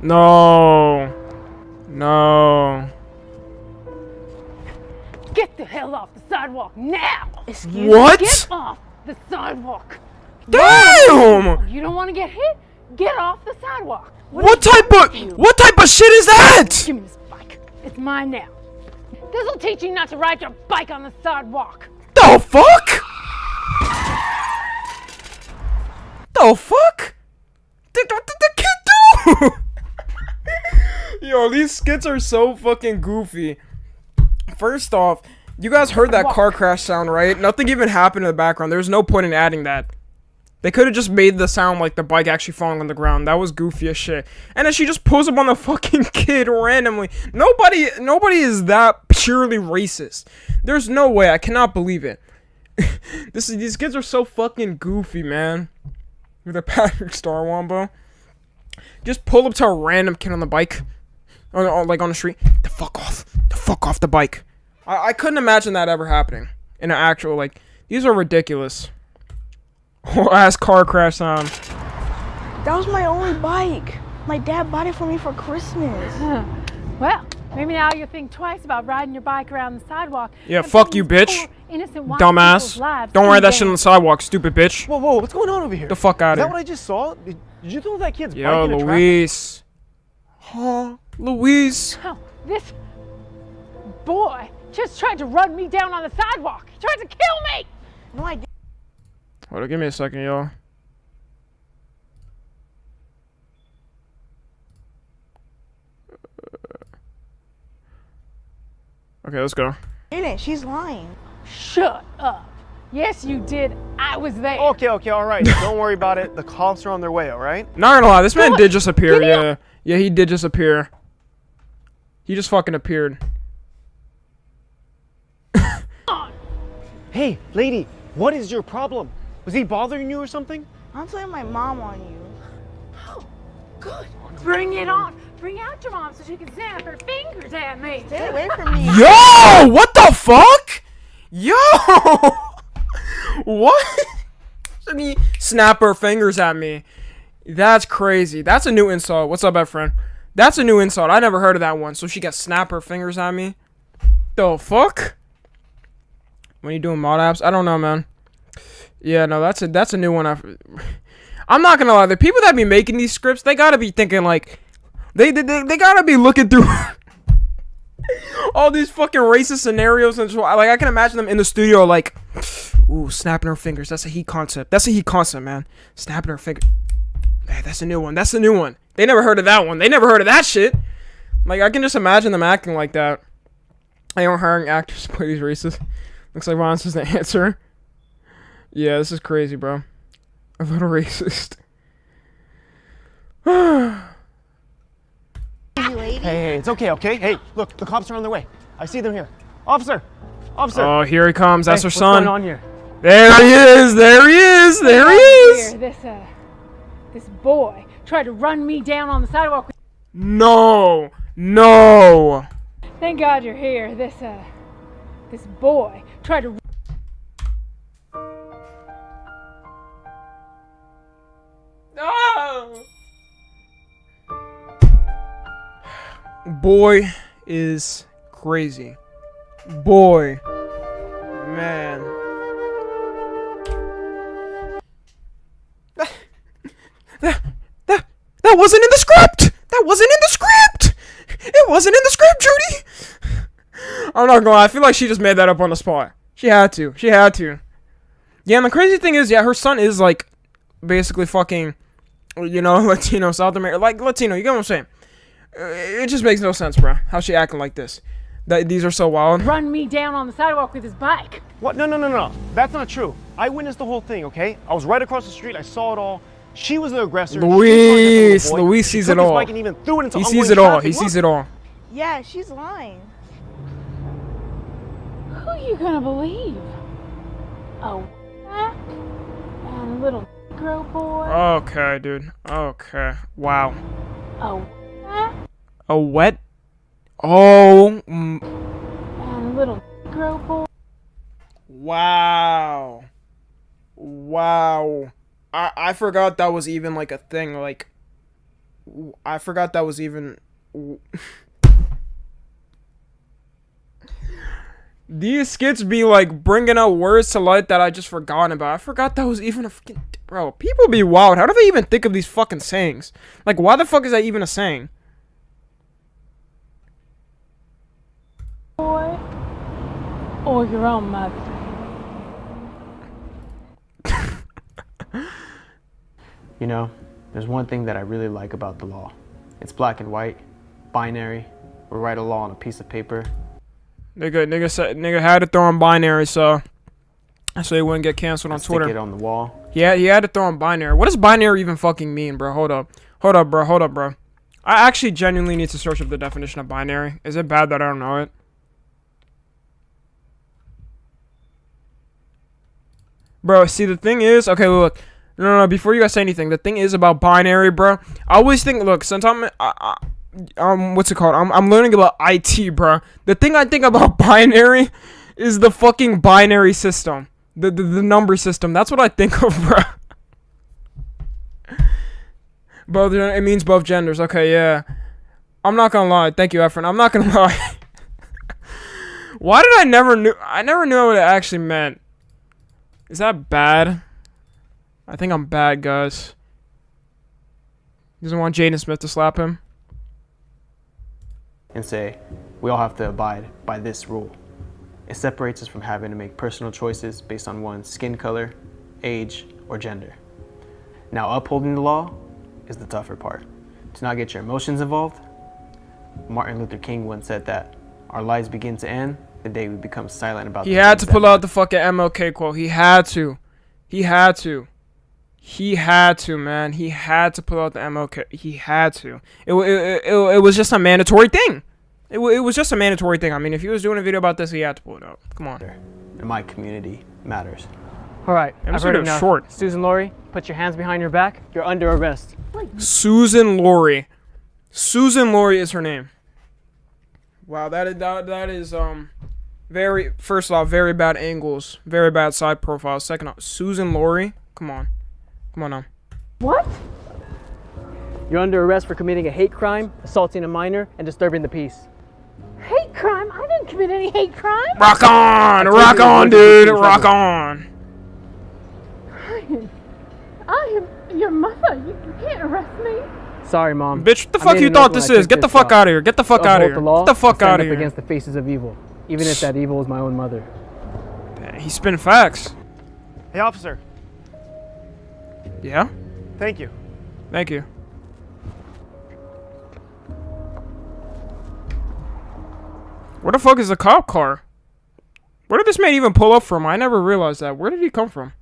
No. No. Get the hell off the sidewalk now. Excuse what? Get off the sidewalk. Damn. You don't want to get hit? Get off the sidewalk. What type of shit is that? Give me this bike. It's mine now. This'll teach you not to ride your bike on the sidewalk. The fuck? The fuck? What did the kid do? Yo, these skits are so fucking goofy. First off, you guys heard that car crash sound, right? Nothing even happened in the background. There's no point in adding that. They could have just made the sound like the bike actually falling on the ground. That was goofy as shit. And then she just pulls up on the fucking kid randomly. Nobody is that purely racist. There's no way. I cannot believe it. These kids are so fucking goofy, man. With a Patrick Star Wombo. Just pull up to a random kid on the bike. Like on the street. The fuck off. The fuck off the bike. I couldn't imagine that ever happening. In an actual, like, these are ridiculous. Ass car crash sound. That was my only bike. My dad bought it for me for Christmas. Well, maybe now you think twice about riding your bike around the sidewalk. Yeah, fuck you, bitch. Dumbass. Don't ride that shit on the sidewalk, stupid bitch. Whoa, what's going on over here? The fuck out of here. Is that what I just saw? Did you throw that kid's bike Yo, in a traffic? Luis. Huh? Luis. Oh, this boy just tried to run me down on the sidewalk. He tried to kill me. No, I didn't. Hold on, give me a second, y'all. Okay, let's go. She's lying. Shut up. Yes, you did. I was there. Okay, all right. Don't worry about it. The cops are on their way, all right? Not gonna lie, this man did just appear. Yeah, he did just appear. He just fucking appeared. Hey, lady, what is your problem? Was he bothering you or something? I'm telling my mom on you. Oh, good. Bring it on. Bring out your mom so she can snap her fingers at me. Stay away from me. Yo, what the fuck? Yo, what? And he snap her fingers at me. That's crazy. That's a new insult. What's up, my friend? That's a new insult. I never heard of that one. So she got snap her fingers at me. The fuck? When you doing mod apps? I don't know, man. Yeah, no, that's a new one. I'm not gonna lie. The people that be making these scripts, they gotta be thinking like, they gotta be looking through all these fucking racist scenarios and like I can imagine them in the studio like, ooh, snapping her fingers. That's a heat concept. That's a heat concept, man. Snapping her fingers. Hey, that's a new one. That's a new one. They never heard of that one. They never heard of that shit. Like I can just imagine them acting like that. They aren't hiring actors to play these racists. Looks like Ron says the answer. Yeah, this is crazy, bro. A little racist. Hey, it's okay, okay? Hey, look, the cops are on their way. I see them here. Officer! Officer! Oh, here he comes. That's her what's son. going on here? There he is. There he is. There he is. Here, this boy tried to run me down on the sidewalk. No. No. Thank God you're here. This boy tried to. No. Boy is crazy. Boy. Man. That wasn't in the script! That wasn't in the script! It wasn't in the script, Judy! I'm not gonna lie, I feel like she just made that up on the spot. She had to. She had to. Yeah, and the crazy thing is, yeah, her son is like basically fucking, you know, Latino, South America, like Latino, you get what I'm saying? It just makes no sense, bro. How she acting like this? These are so wild. Run me down on the sidewalk with his bike. What? No. That's not true. I witnessed the whole thing, okay? I was right across the street. I saw it all. She was the aggressor. Luis sees it all. And even threw it into He sees it all. traffic. He sees it all. Yeah, she's lying. Who are you gonna believe? A whack and a little Negro boy. Okay, dude. Okay. Wow. A whack A wet? Oh. and a little Negro boy. Wow. Wow. I forgot that was even like a thing. Like, I forgot that was even. These skits be like bringing out words to light that I just forgotten about. I forgot that was even a fucking. Bro, people be wild. How do they even think of these fucking sayings? Like, why the fuck is that even a saying? Boy or your own mother. You know, there's one thing that I really like about the law. It's black and white, binary. We write a law on a piece of paper. Nigga had to throw in binary so he wouldn't get canceled on Twitter. Stick it on the wall. Yeah, he had to throw in binary. What does binary even fucking mean, bro? Hold up, bro. I actually genuinely need to search up the definition of binary. Is it bad that I don't know it? Bro, see, the thing is, okay, look. No, before you guys say anything, the thing is about binary, bro. I always think, look, since what's it called? I'm learning about IT, bro. The thing I think about binary is the fucking binary system. The number system. That's what I think of, bro. Both, it means both genders. Okay, yeah. I'm not gonna lie. Thank you, Efren. I'm not gonna lie. Why did I never knew what it actually meant. Is that bad? I think I'm bad, guys. He doesn't want Jaden Smith to slap him. And say, we all have to abide by this rule. It separates us from having to make personal choices based on one's skin color, age, or gender. Now, upholding the law is the tougher part. To not get your emotions involved, Martin Luther King once said that our lives begin to end the day we become silent about. He had to pull out the fucking MLK quote. He had to, man. He had to pull out the MLK. He had to. It was just a mandatory thing. It was just a mandatory thing. I mean, if he was doing a video about this, he had to pull it out. Come on. And my community matters. All right, I've heard enough. Short. Susan Laurie, put your hands behind your back. You're under arrest. Susan Laurie. Susan Laurie is her name. Wow, that is very, first off, very bad angles, very bad side profiles. Second off, Susan Laurie. Come on. Come on now. What? You're under arrest for committing a hate crime, assaulting a minor, and disturbing the peace. Hate crime? I didn't commit any hate crime. Rock on! Rock on, dude! Rock on! I am your mother. You can't arrest me. Sorry, Mom. Bitch, what the I fuck made you an thought oath when this I is? took Get the this fuck job. out of here. Get the fuck To out of uphold here. the law Get the fuck and stand out of up here. against the faces of evil, even if that evil is my own mother. He's spinning facts. Hey, officer. Yeah? Thank you. Thank you. Where the fuck is the cop car? Where did this man even pull up from? I never realized that. Where did he come from?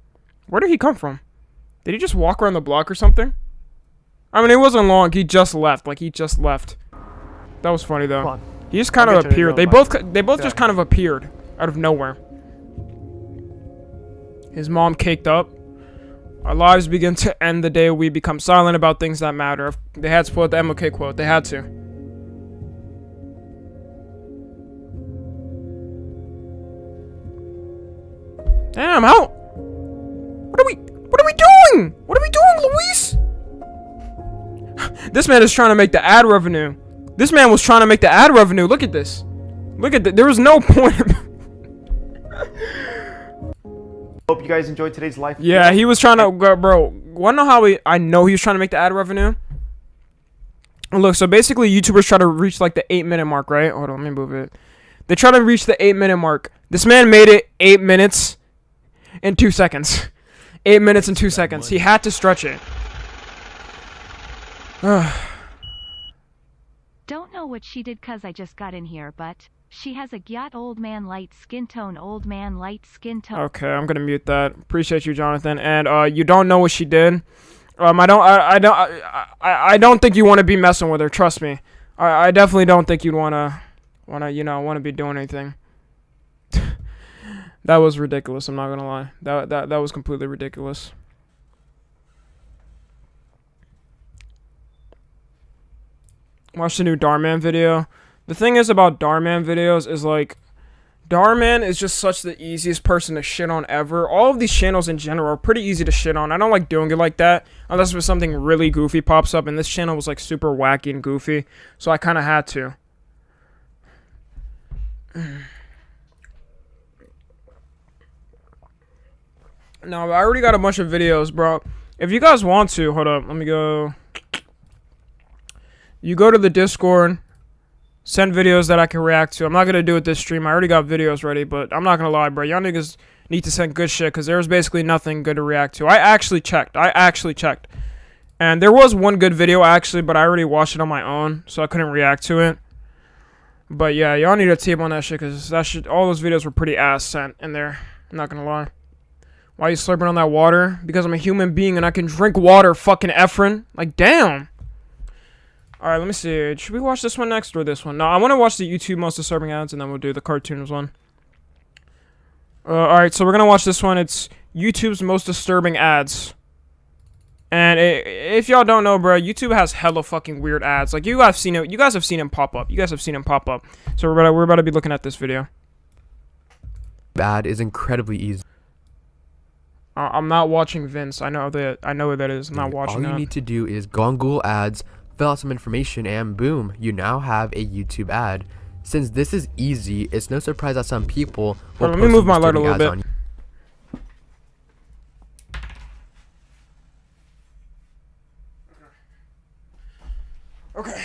Where did he come from? Did he just walk around the block or something? I mean, it wasn't long. He just left. Like, he just left. That was funny, though. Come on. He just kind I'll of get you in appeared. real They both Go just ahead. kind of appeared out of nowhere. His mom caked up. Our lives begin to end the day we become silent about things that matter. They had to put the MLK quote. They had to. Damn, how? What are we doing? What are we doing, Luis? This man is trying to make the ad revenue. This man was trying to make the ad revenue. Look at this. Look at that. There was no point. Hope you guys enjoyed today's life. Yeah, he was trying to, bro. Wanna know how I know he was trying to make the ad revenue? Look, so basically, YouTubers try to reach like the 8-minute mark, right? Hold on, let me move it. They try to reach the 8-minute mark. This man made it 8 minutes and 2 seconds. 8 minutes and 2 seconds. He had to stretch it. Don't know what she did 'cause I just got in here, but she has a gyat old man light skin tone, old man light skin tone. Okay, I'm gonna mute that. Appreciate you, Jonathan. And you don't know what she did. I don't think you want to be messing with her. Trust me. I definitely don't think you'd wanna be doing anything. That was ridiculous. I'm not gonna lie. That was completely ridiculous. Watch the new Darman video. The thing is about Darman videos is like, Darman is just such the easiest person to shit on ever. All of these channels in general are pretty easy to shit on. I don't like doing it like that unless if something really goofy pops up, and this channel was like super wacky and goofy, so I kind of had to. No, I already got a bunch of videos, bro. If you guys want to, hold up, let me go. You go to the Discord, send videos that I can react to. I'm not going to do it this stream. I already got videos ready, but I'm not going to lie, bro. Y'all niggas need to send good shit because there was basically nothing good to react to. I actually checked. And there was one good video, actually, but I already watched it on my own, so I couldn't react to it. But yeah, y'all need a team on that shit because all those videos were pretty ass sent in there. I'm not going to lie. Why are you slurping on that water? Because I'm a human being and I can drink water, fucking Efren. Like, damn. Alright, let me see. Should we watch this one next or this one? No, I want to watch the YouTube most disturbing ads and then we'll do the cartoons one. Alright, so we're going to watch this one. It's YouTube's most disturbing ads. And if y'all don't know, bro, YouTube has hella fucking weird ads. Like, you guys have seen it. You guys have seen him pop up. So we're about to be looking at this video. Ad is incredibly easy. I'm not watching Vince. I know what that is. I'm not watching that. All you need to do is go on Google Ads, fill out some information, and boom, you now have a YouTube ad. Since this is easy, it's no surprise that some people will Let me move my light a little bit. on Okay.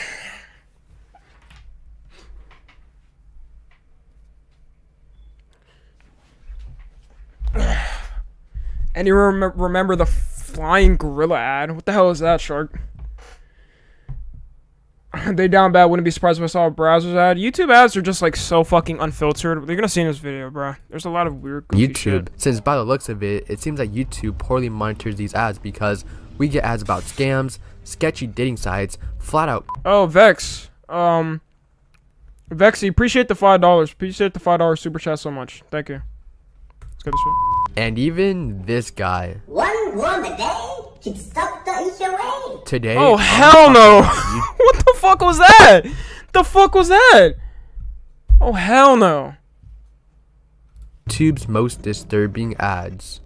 And you remember the flying gorilla ad? What the hell is that, Shark? They down bad. Wouldn't be surprised if I saw a browser's ad. YouTube ads are just like so fucking unfiltered. You're gonna see in this video, bro. There's a lot of weird goofy YouTube. shit. Since by the looks of it, it seems like YouTube poorly monitors these ads because we get ads about scams, sketchy dating sites, flat out. Oh, Vex. Vexy, appreciate the $5. Appreciate the $5 super chat so much. Thank you. Let's get this one. And even this guy. One worm a day keeps stuck the HOA. Today. Oh, I'm hell no. talking about What the fuck was that? The fuck was that? Oh, hell no. YouTube's most disturbing ads.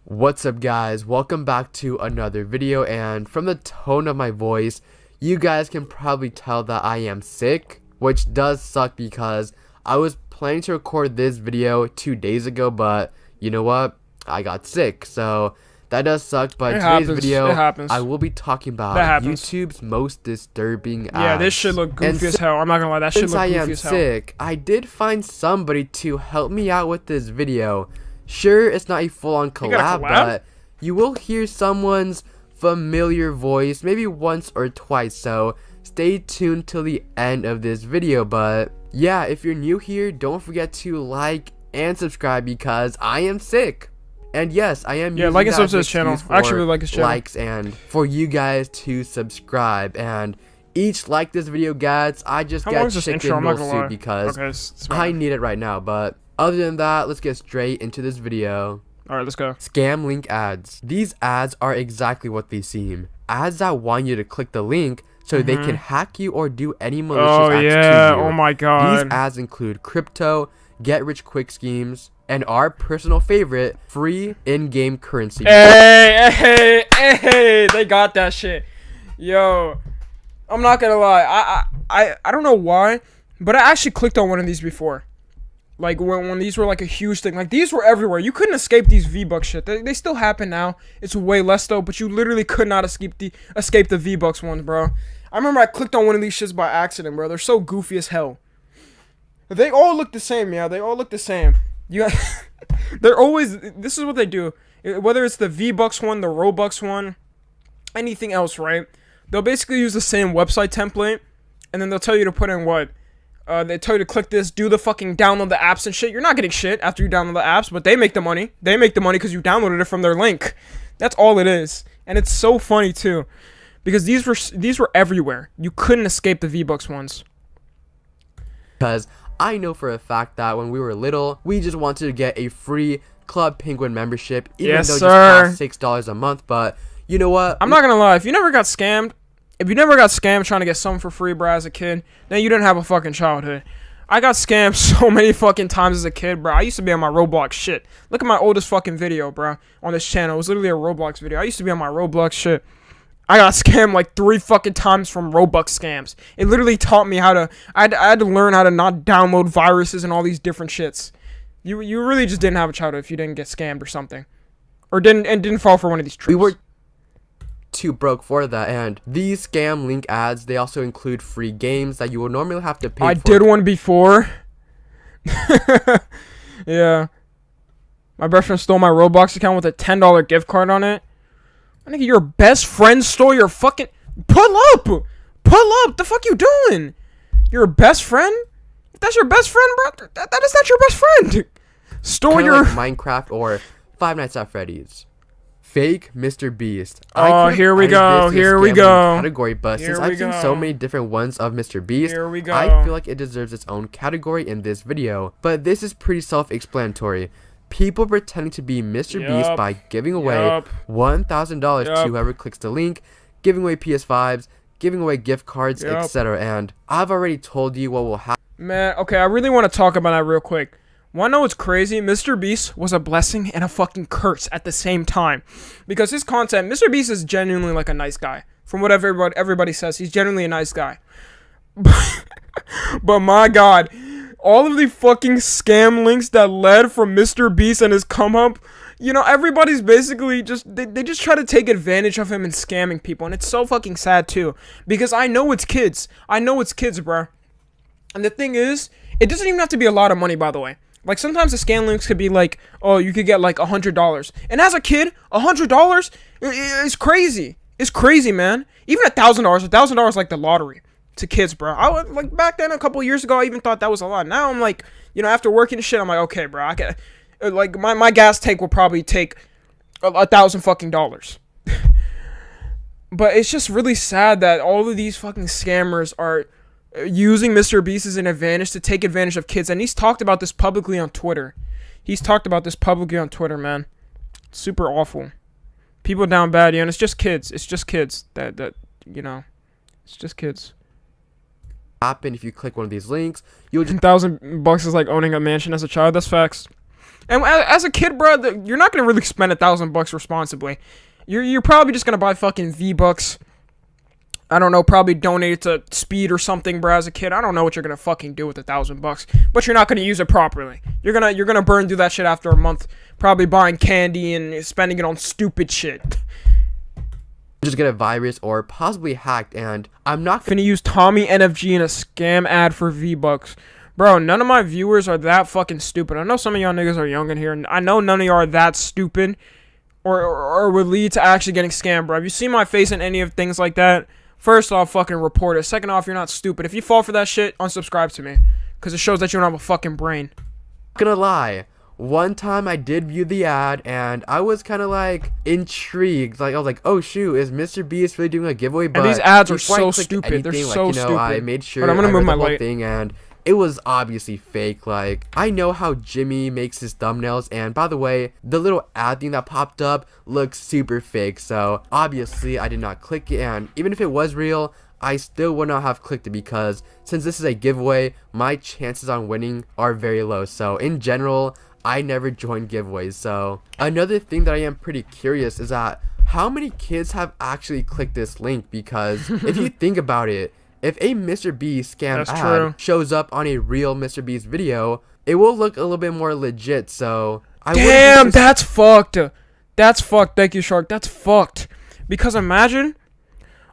What's up guys, welcome back to another video, and from the tone of my voice, you guys can probably tell that I am sick, which does suck because I was planning to record this video 2 days ago, but you know what, I got sick, so that does suck. But in today's video, I will be talking about YouTube's most disturbing ads. Yeah, this shit look goofy as hell. I'm not gonna lie, that shit look goofy as hell. Since I am sick, I did find somebody to help me out with this video. Sure, it's not a full-on collab, but you will hear someone's familiar voice maybe once or twice, so stay tuned till the end of this video. But yeah, if you're new here, don't forget to like and subscribe because I am sick. And yes, I am using like and sub to this his channel. I actually really like his channel. Likes and for you guys to subscribe, and each like this video gets, I just get chicken noodle soup because I need it right now. But other than that, let's get straight into this video. Alright, let's go. Scam link ads. These ads are exactly what they seem. Ads that want you to click the link so they can hack you or do any malicious acts to you. Oh my god. These ads include crypto, get rich quick schemes, and our personal favorite, free in-game currency. Hey, they got that shit. Yo, I'm not gonna lie. I don't know why, but I actually clicked on one of these before. Like when these were like a huge thing. Like these were everywhere. You couldn't escape these V-Bucks shit. They still happen now. It's way less though, but you literally could not escape the V-Bucks ones, bro. I remember I clicked on one of these shits by accident, bro. They're so goofy as hell. They all look the same, yeah. They all look the same. They're always, this is what they do. Whether it's the V-Bucks one, the Robux one, anything else, right? They'll basically use the same website template, and then they'll tell you to put in what? They tell you to click this, do the fucking download the apps and shit. You're not getting shit after you download the apps, but they make the money. They make the money because you downloaded it from their link. That's all it is. And it's so funny too, because these were everywhere. You couldn't escape the V-Bucks ones. Because I know for a fact that when we were little, we just wanted to get a free Club Penguin membership, even though it just cost $6 a month. But you know what? I'm not gonna lie. If you never got scammed trying to get something for free, bro, as a kid, then you didn't have a fucking childhood. I got scammed so many fucking times as a kid, bro. I used to be on my Roblox shit. Look at my oldest fucking video, bro, on this channel. It was literally a Roblox video. I used to be on my Roblox shit. I got scammed like 3 fucking times from Robux scams. It literally taught me how to, I had to learn how to not download viruses and all these different shits. You really just didn't have a childhood if you didn't get scammed or something. Or didn't fall for one of these tricks. We were too broke for that, and these scam link ads, they also include free games that you would normally have to pay for. I did one before. Yeah. My best friend stole my Roblox account with a $10 gift card on it. I think your best friend stole your fucking... Pull up! Pull up! The fuck you doing? Your best friend? If that's your best friend, bro, that is not your best friend. Stole your... Like Minecraft or Five Nights at Freddy's. Fake Mr. Beast. Oh, here we go. Here we go. Category, but since I've seen so many different ones of Mr. Beast, I feel like it deserves its own category in this video. But this is pretty self-explanatory. People pretending to be Mr. Beast by giving away $1,000 to whoever clicks the link, giving away PS5s, giving away gift cards, etc. And I've already told you what will happen. Man, okay, I really want to talk about that real quick. Wanna know what's crazy? Mr. Beast was a blessing and a fucking curse at the same time. Because his content, Mr. Beast is genuinely like a nice guy. From what everybody says, he's genuinely a nice guy. But my god, all of the fucking scam links that led from Mr. Beast and his come up, you know, everybody's basically just, they just try to take advantage of him and scamming people. And it's so fucking sad too. Because I know it's kids. I know it's kids, bro. And the thing is, it doesn't even have to be a lot of money, by the way. Like, sometimes the scam links could be like, oh, you could get like $100. And as a kid, $100 is crazy. It's crazy, man. Even $1,000. $1,000 like the lottery to kids, bro. I was like, back then, a couple years ago, I even thought that was a lot. Now I'm like, you know, after working and shit, I'm like, okay, bro, I can, like, my gas tank will probably take $1,000 fucking dollars. But it's just really sad that all of these fucking scammers are using Mr. Beast as an advantage to take advantage of kids. And he's talked about this publicly on Twitter. Man. Super awful. People down bad, and it's just kids. It's just kids that you know. It's just kids. Happen if you click one of these links, you'll just $1,000 is like owning a mansion as a child. That's facts. And as a kid, bro, you're not gonna really spend $1,000 responsibly. You're probably just gonna buy fucking V-Bucks. I don't know, probably donate it to Speed or something, bro. As a kid, I don't know what you're gonna fucking do with $1,000, but you're not gonna use it properly. You're gonna burn through that shit after a month, probably buying candy and spending it on stupid shit. Just get a virus or possibly hacked, and I'm not Finna use TommyNFG in a scam ad for V-Bucks. Bro, none of my viewers are that fucking stupid. I know some of y'all niggas are young in here, and I know none of y'all are that stupid or would lead to actually getting scammed, bro. If you see my face in any of things like that, first off, fucking report it. Second off, you're not stupid. If you fall for that shit, unsubscribe to me. Because it shows that you don't have a fucking brain. gonna lie. One time I did view the ad and I was kind of like intrigued. Like I was like, oh shoot, is Mr. Beast really doing a giveaway? But and these ads are before I so clicked stupid. They're anything, so like, stupid. I made sure But I'm gonna I move read my the whole light. thing, and it was obviously fake. Like, I know how Jimmy makes his thumbnails, and by the way, the little ad thing that popped up looks super fake, so obviously I did not click it, and even if it was real, I still would not have clicked it because since this is a giveaway, my chances on winning are very low. So in general, I never join giveaways. So another thing that I am pretty curious is that how many kids have actually clicked this link, because if you think about it, if a Mr. Beast scam ad shows up on a real Mr. Beast video, it will look a little bit more legit. So damn, that's fucked. That's fucked. Thank you, Shark. That's fucked. Because imagine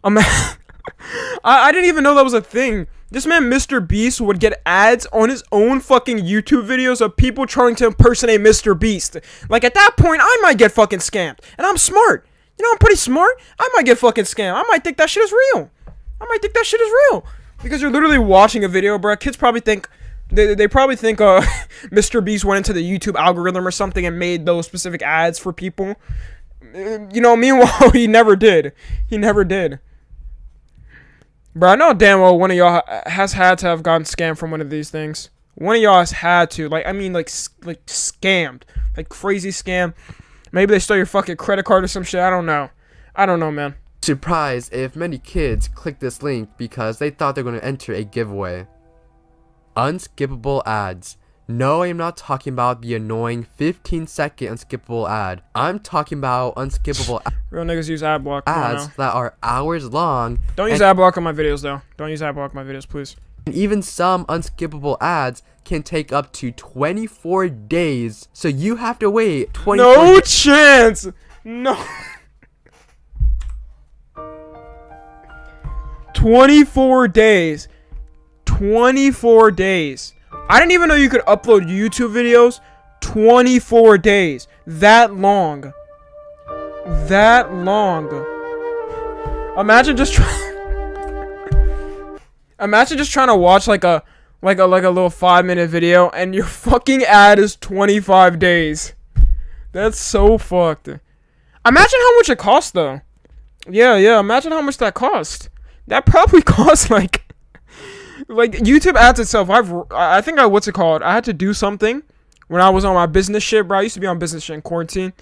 I didn't even know that was a thing. This man, Mr. Beast, would get ads on his own fucking YouTube videos of people trying to impersonate Mr. Beast. Like, at that point, I might get fucking scammed. And I'm smart. You know, I'm pretty smart. I might get fucking scammed. I might think that shit is real. Because you're literally watching a video, bro. Kids probably think... They probably think Mr. Beast went into the YouTube algorithm or something and made those specific ads for people. You know, meanwhile, he never did. Bro, I know damn well one of y'all has had to have gotten scammed from one of these things. One of y'all has had to. Like, I mean, like scammed. Like, crazy scam. Maybe they stole your fucking credit card or some shit. I don't know, man. Surprised if many kids click this link because they thought they're going to enter a giveaway. Unskippable ads. No, I'm not talking about the annoying 15-second unskippable ad. I'm talking about unskippable real niggas use ad block ads that are hours long. Don't use ad block on my videos, though. Don't use ad block on my videos, please. And even some unskippable ads can take up to 24 days. So you have to wait 24 days. No chance! No. 24 days. 24 days. I didn't even know you could upload YouTube videos 24 days. That long. Imagine just trying to watch like a little 5-minute video and your fucking ad is 25 days. That's so fucked. Imagine how much it costs though. Yeah, imagine how much that cost. That probably cost like YouTube ads itself. I think what's it called? I had to do something when I was on my business shit, bro. I used to be on business shit in quarantine,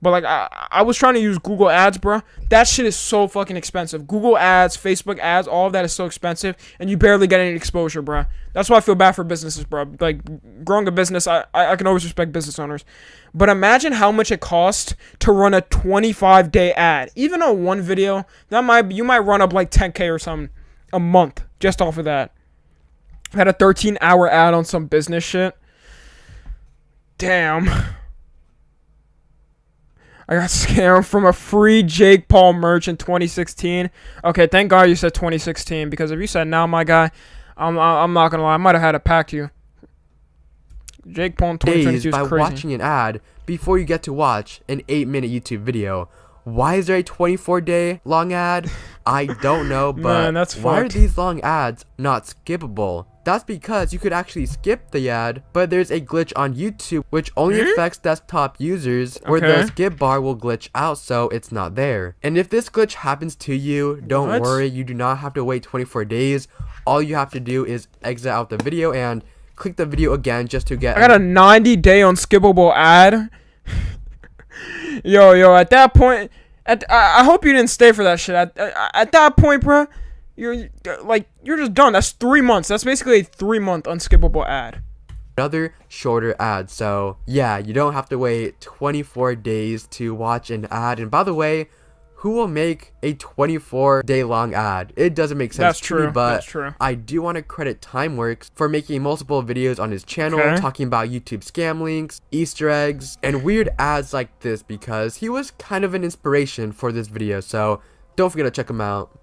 but like I was trying to use Google Ads, bro. That shit is so fucking expensive. Google Ads, Facebook ads, all of that is so expensive, and you barely get any exposure, bro. That's why I feel bad for businesses, bro. Like, growing a business, I can always respect business owners, but imagine how much it costs to run a 25-day ad. Even on one video, you might run up like 10K or something a month just off of that. Had a 13-hour ad on some business shit. Damn. I got scammed from a free Jake Paul merch in 2016. Okay, thank God you said 2016, because if you said now, my guy, I'm not gonna lie, I might have had to pack you. Jake Paul in 2022 is by crazy. Watching an ad before you get to watch an 8-minute YouTube video. Why is there a 24-day long ad? I don't know, but man, that's why fucked. are these long ads not skippable? That's because you could actually skip the ad, but there's a glitch on YouTube which only affects desktop users, where the skip bar will glitch out, so it's not there. And if this glitch happens to you, don't worry, you do not have to wait 24 days. All you have to do is exit out the video and click the video again just to get... I got a 90-day unskippable ad. Yo, at that point, I hope you didn't stay for that shit. At that point, bro, you're just done. That's 3 months. That's basically a 3-month unskippable ad. other shorter ads. So yeah, you don't have to wait 24 days to watch an ad. And by the way, who will make a 24-day long ad? It doesn't make sense to me, but that's true. I do want to credit Timeworks for making multiple videos on his channel talking about YouTube scam links, Easter eggs, and weird ads like this, because he was kind of an inspiration for this video. So don't forget to check him out.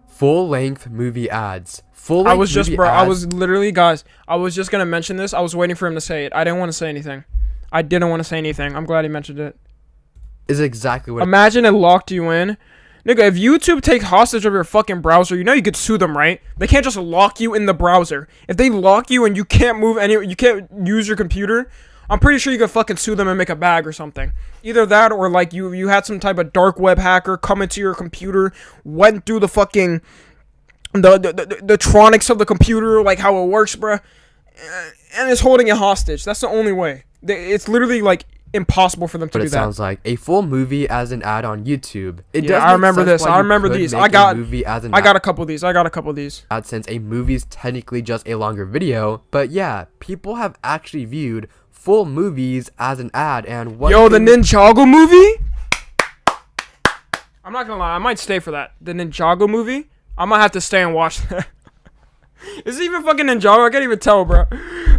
Full-length movie ads. I was literally, guys, I was just gonna mention this. I was waiting for him to say it. I didn't want to say anything. I'm glad he mentioned it. Is exactly what. Imagine it locked you in. Nigga, if YouTube takes hostage of your fucking browser, you know you could sue them, right? They can't just lock you in the browser. If they lock you and you can't move you can't use your computer, I'm pretty sure you could fucking sue them and make a bag or something. Either that or like you had some type of dark web hacker come into your computer, went through the fucking the tronics of the computer, like how it works, bruh, and is holding it hostage. That's the only way. It's literally like impossible for them to do that. It sounds like a full movie as an ad on YouTube. I remember this. I remember these. I got a couple of these. Since a movie's technically just a longer video, but yeah, people have actually viewed full movies as an ad. And the Ninjago movie. I'm not gonna lie, I might stay for that. The Ninjago movie. I might have to stay and watch that. Is it even fucking Ninjago? I can't even tell, bro.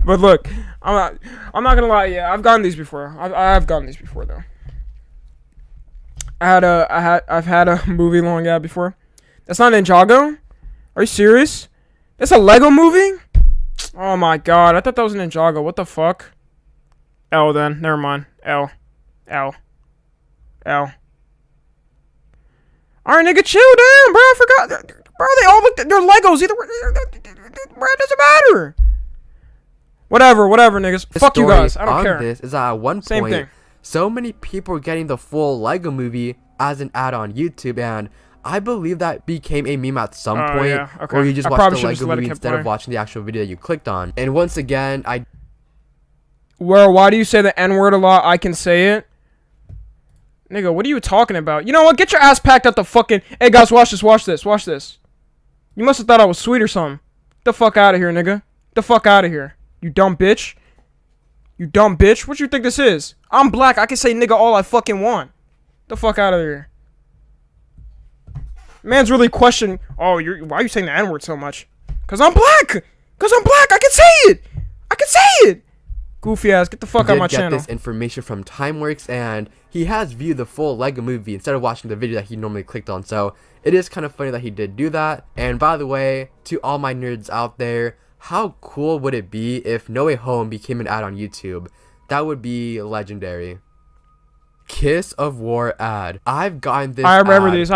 But look, I'm not gonna lie. Yeah, I've gotten these before. I've gotten these before though. I've had a movie long ad before. That's not Ninjago. Are you serious? That's a Lego movie. Oh my god, I thought that was Ninjago. What the fuck? L then. Never mind. L. Alright, nigga, chill down, bro. I forgot. Bro, they all look. They're Legos. Either way, bro, it doesn't matter. Whatever, niggas. Fuck you guys. I don't care. This is that at one point, so many people were getting the full Lego movie as an ad on YouTube, and I believe that became a meme at some point, yeah, okay. where you just watched the Lego movie instead of watching the actual video that you clicked on. And once again, why do you say the N-word a lot? I can say it. Nigga, what are you talking about? You know what? Get your ass packed at the fucking... Hey, guys, watch this. You must have thought I was sweet or something. Get the fuck out of here, nigga. Get the fuck out of here. You dumb bitch. What you think this is? I'm black. I can say nigga all I fucking want. Get the fuck out of here. Man's really questioning... Oh, why are you saying the N-word so much? Because I'm black. I can say it. Goofy ass, get the fuck out of my channel. Get this information from Timeworks, and he has viewed the full Lego movie instead of watching the video that he normally clicked on. So it is kind of funny that he did do that. And by the way, to all my nerds out there, how cool would it be if No Way Home became an ad on YouTube? That would be legendary. Kiss of War ad. I've gotten this I remember these.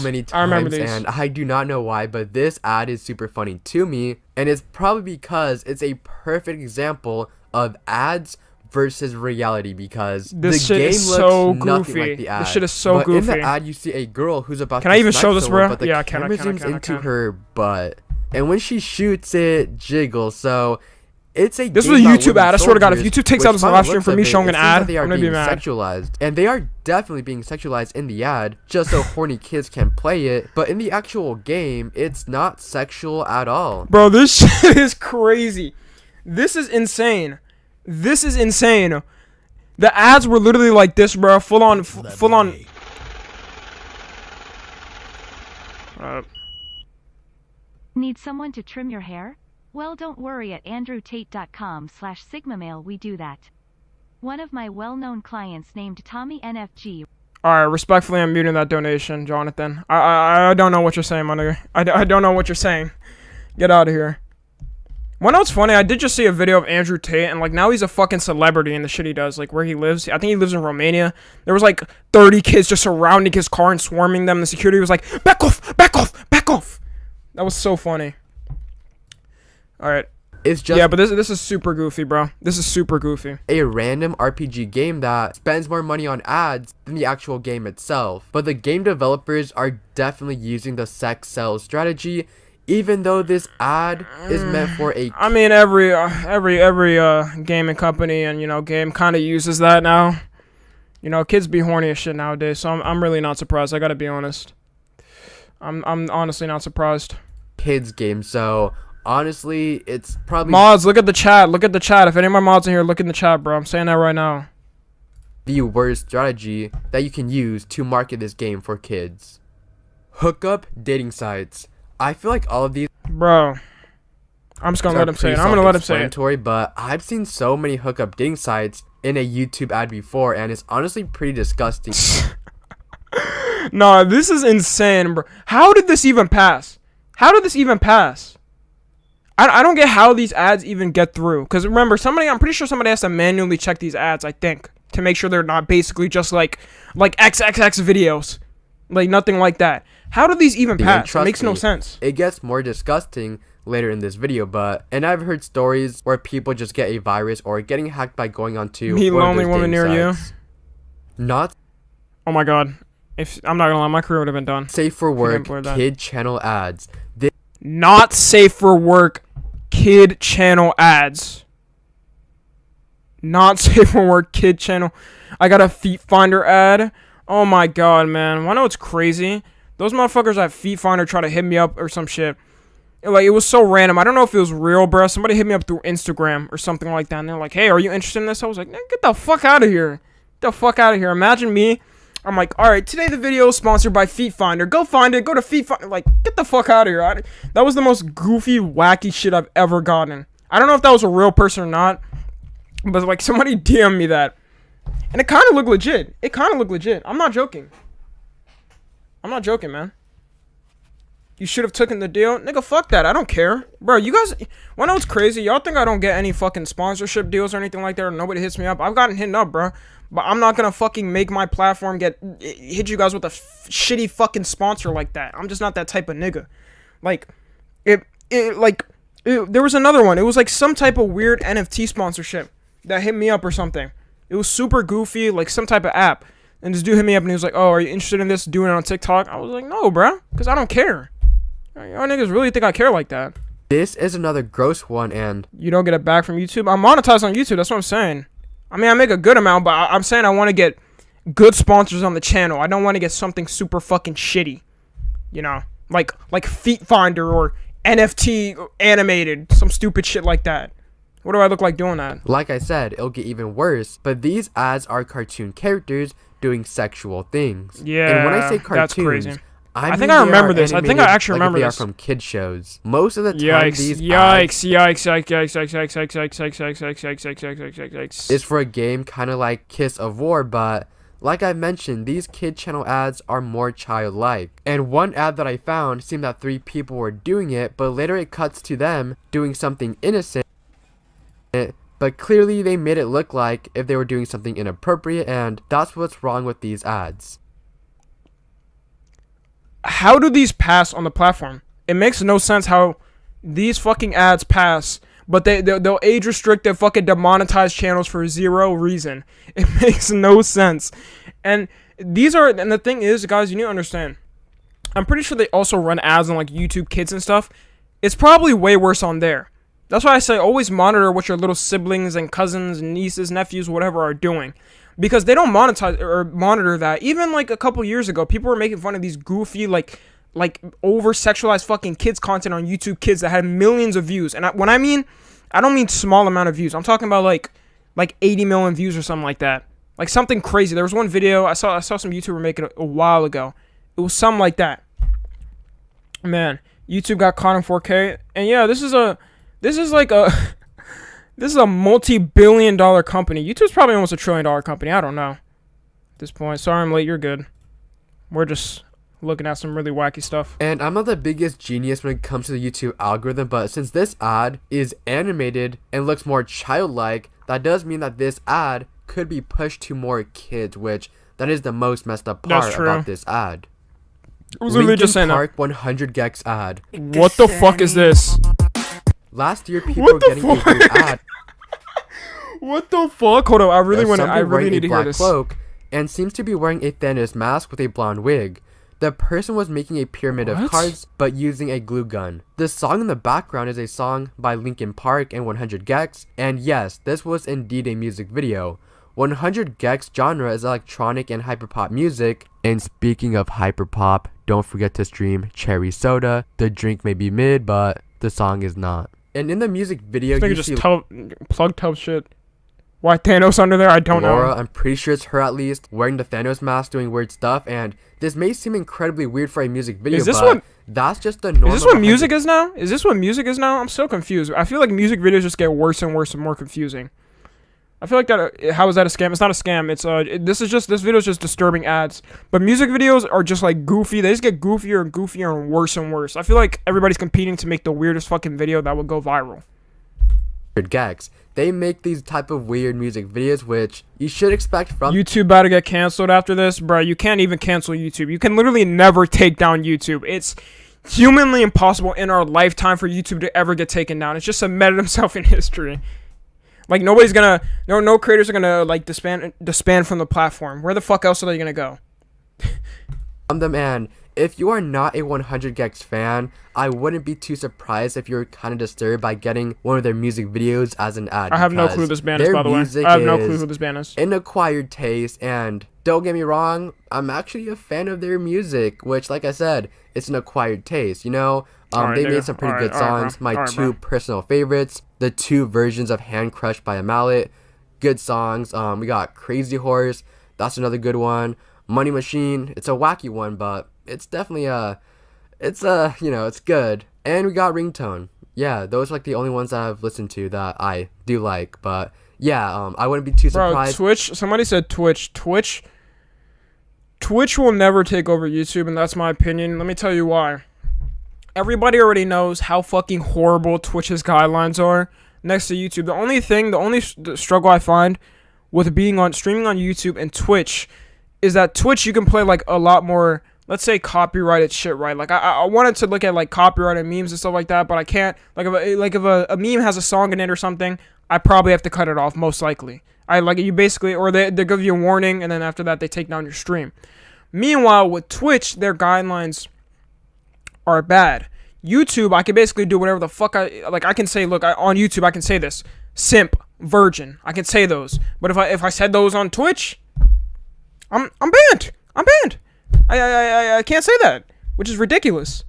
Many times, and I do not know why, but this ad is super funny to me, and it's probably because it's a perfect example of ads versus reality, because this the shit game is looks so nothing goofy. like the ad. This shit is so but goofy. In the ad, you see a girl who's about Can to I even snipe show this, someone, bro? but the Yeah, camera zooms into her butt, and when she shoots, it jiggles. So it's a. This was a YouTube ad. I swear to God, if YouTube takes out this live stream for me showing an ad, I'm gonna be mad. Sexualized, and they are definitely being sexualized in the ad, just so horny kids can play it. But in the actual game, it's not sexual at all. Bro, this shit is crazy. This is insane. The ads were literally like this, bro. Full on. Need someone to trim your hair? Well, don't worry, at andrewtate.com/sigmamail we do that. One of my well-known clients named TommyNFG. Alright, respectfully, I'm muting that donation, Jonathan. I don't know what you're saying, my nigga. I don't know what you're saying. Get out of here. Well, no, it's funny. I did just see a video of Andrew Tate, and like now he's a fucking celebrity in the shit he does, like where he lives. I think he lives in Romania. There was like 30 kids just surrounding his car and swarming them. The security was like, back off, back off, back off. That was so funny. All right. It's just, yeah, but this is super goofy, bro. This is super goofy. A random RPG game that spends more money on ads than the actual game itself. But the game developers are definitely using the sex sell strategy, even though this ad is meant for a... I mean, every gaming company and, game kind of uses that now. Kids be horny as shit nowadays, so I'm really not surprised. I gotta be honest. I'm honestly not surprised. Kids game, so honestly, it's probably Mods, look at the chat. Look at the chat. If any of my mods in here, look in the chat, bro. I'm saying that right now. the worst strategy that you can use to market this game for kids. Hookup dating sites. I feel like all of these Bro. I'm just gonna let him say it. I'm gonna let him say it. But I've seen so many hookup dating sites in a YouTube ad before, and it's honestly pretty disgusting. Nah, this is insane, bro. How did this even pass? How did this even pass? I don't get how these ads even get through. Because remember, I'm pretty sure somebody has to manually check these ads, I think, to make sure they're not basically just like XXX videos. Like, nothing like that. How do these even pass? It makes no sense. It gets more disgusting later in this video, and I've heard stories where people just get a virus or getting hacked by going onto Meet lonely woman near you. Not. Oh my god. If I'm not gonna lie, my career would have been done. Safe for work kid channel ads. Not safe for work kid channel ads. Not safe for work kid channel. I got a Feet Finder ad. Oh my god, man. Wanna know what's crazy? Those motherfuckers at Feet Finder try to hit me up or some shit. Like, it was so random. I don't know if it was real, bro. Somebody hit me up through Instagram or something like that, and they're like, hey, are you interested in this? I was like, get the fuck out of here. Get the fuck out of here. Imagine me. I'm like, all right, today the video is sponsored by Feet Finder. Go find it. Go to Feet Finder. Like, get the fuck out of here. That was the most goofy, wacky shit I've ever gotten. I don't know if that was a real person or not, but, like, somebody DM'd me that. And it kind of looked legit. It kind of looked legit. I'm not joking. I'm not joking, man. You should have taken the deal. Nigga, fuck that. I don't care. Bro, you guys... Wanna know what's crazy? Y'all think I don't get any fucking sponsorship deals or anything like that, or nobody hits me up? I've gotten hit up, bro. But I'm not gonna fucking make my platform hit you guys with a shitty fucking sponsor like that. I'm just not that type of nigga. Like, there was another one. It was like some type of weird NFT sponsorship that hit me up or something. It was super goofy, like some type of app. And this dude hit me up and he was like, oh, are you interested in this? Doing it on TikTok? I was like, no, bro. Because I don't care. Y'all niggas really think I care like that. This is another gross one, and you don't get it back from YouTube? I'm monetized on YouTube. That's what I'm saying. I mean, I make a good amount, but I'm saying I want to get good sponsors on the channel. I don't want to get something super fucking shitty. You know? Like Feet Finder or NFT animated. Some stupid shit like that. What do I look like doing that? Like I said, it'll get even worse. But these ads are cartoon characters doing sexual things. Yeah, and when I say cartoons, that's crazy. I think I remember this. I think I actually remember this. They are from kid shows. Most of the time, these ads is for a game kind of like Kiss of War, but like I mentioned, these kid channel ads are more childlike. And one ad that I found seemed that 3 people were doing it, but later it cuts to them doing something innocent. But clearly they made it look like if they were doing something inappropriate, and that's what's wrong with these ads. How do these pass on the platform? It makes no sense how these fucking ads pass, but they'll age restrict their fucking demonetized channels for 0 reason. It makes no sense. And the thing is, guys, you need to understand. I'm pretty sure they also run ads on like YouTube Kids and stuff. It's probably way worse on there. That's why I say always monitor what your little siblings and cousins and nieces, nephews, whatever are doing. Because they don't monetize or monitor that. Even like a couple years ago, people were making fun of these goofy, like over-sexualized fucking kids content on YouTube Kids that had millions of views. And when I mean, I don't mean small amount of views. I'm talking about like 80 million views or something like that. Like something crazy. There was one video I saw some YouTuber make it a while ago. It was something like that. Man, YouTube got caught in 4K. And yeah, this is a multi-billion-dollar company. YouTube's probably almost $1 trillion company. I don't know. At this point. Sorry I'm late. You're good. We're just looking at some really wacky stuff. And I'm not the biggest genius when it comes to the YouTube algorithm, but since this ad is animated and looks more childlike, that does mean that this ad could be pushed to more kids, which that is the most messed up part about this ad. It was literally just saying Park 100 gex ad. What the fuck is this? Last year, people were getting a good ad. What the fuck? Hold on, I really need to hear this. Cloak and seems to be wearing a Thanos mask with a blonde wig. The person was making a pyramid of cards, but using a glue gun. The song in the background is a song by Linkin Park and 100 gex, and yes, this was indeed a music video. 100 gex genre is electronic and hyperpop music. And speaking of hyperpop, don't forget to stream Cherry Soda. The drink may be mid, but the song is not. And in the music video, This you nigga see just plug tub shit. Why Thanos under there? I don't Laura, know. I'm pretty sure it's her at least, wearing the Thanos mask doing weird stuff, and this may seem incredibly weird for a music video, Is this but what- that's just the norm. Is this what music is now? Is this what music is now? I'm so confused. I feel like music videos just get worse and worse and more confusing. I feel like that. How is that a scam? It's not a scam. It's this video is just disturbing ads. But music videos are just like goofy. They just get goofier and goofier and worse. I feel like everybody's competing to make the weirdest fucking video that would go viral. Gags. They make these type of weird music videos, which you should expect from YouTube about to get canceled after this, bro. You can't even cancel YouTube. You can literally never take down YouTube. It's humanly impossible in our lifetime for YouTube to ever get taken down. It's just cemented himself in history. Like nobody's gonna, no creators are gonna like disband from the platform. Where the fuck else are they gonna go? them, and if you are not a 100 Gex fan, I wouldn't be too surprised if you're kind of disturbed by getting one of their music videos as an ad. I have no clue who this band is, by the way. I have no clue who this band is. An acquired taste, and don't get me wrong, I'm actually a fan of their music, which, like I said, it's an acquired taste, you know? They made some pretty good songs. My two personal favorites, the two versions of Hand Crushed by a Mallet, good songs. We got Crazy Horse, that's another good one. Money Machine, it's a wacky one, but it's definitely it's good. And we got Ringtone. Yeah, those are like the only ones that I've listened to that I do like. But yeah, I wouldn't be too surprised. Bro, Twitch, somebody said Twitch will never take over YouTube, and that's my opinion. Let me tell you why. Everybody already knows how fucking horrible Twitch's guidelines are next to YouTube. The only struggle I find with streaming on YouTube and Twitch is that Twitch you can play like a lot more, let's say, copyrighted shit, right? Like I wanted to look at like copyrighted memes and stuff like that, but I can't. Like if a meme has a song in it or something, I probably have to cut it off most likely. You basically, or they give you a warning, and then after that they take down your stream. Meanwhile, with Twitch, their guidelines are bad. YouTube, I can basically do whatever the fuck I can say. Look, on YouTube, I can say this: simp, virgin. I can say those. But if I said those on Twitch, I'm banned. I'm banned. I can't say that, which is ridiculous.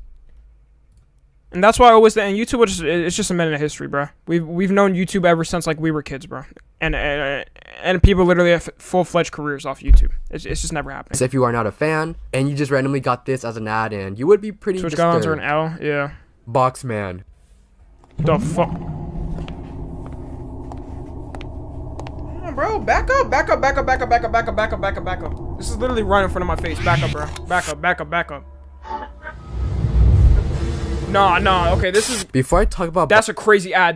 And that's why I always and YouTube it's just a minute of history, bro. We've known YouTube ever since like we were kids, bro. And people literally have full-fledged careers off YouTube. It's just never happening. So if you are not a fan and you just randomly got this as an ad, and you would be pretty Twitch disturbed. guidelines are an L, yeah. Boxman. The fuck. Bro, back up. This is literally right in front of my face. Back up, bro. Back up. Nah, okay, this is... Before I talk about... That's a crazy ad,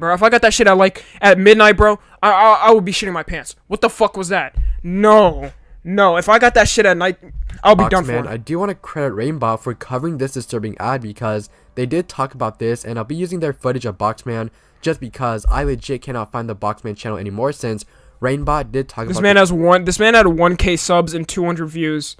bro. If I got that shit at midnight, bro, I would be shitting my pants. What the fuck was that? No, if I got that shit at night, I'll be done for. I do want to credit Rainbow for covering this disturbing ad, because they did talk about this, and I'll be using their footage of Boxman just because I legit cannot find the Boxman channel anymore, since Rainbow did talk about this man had 1K subs and 200 views.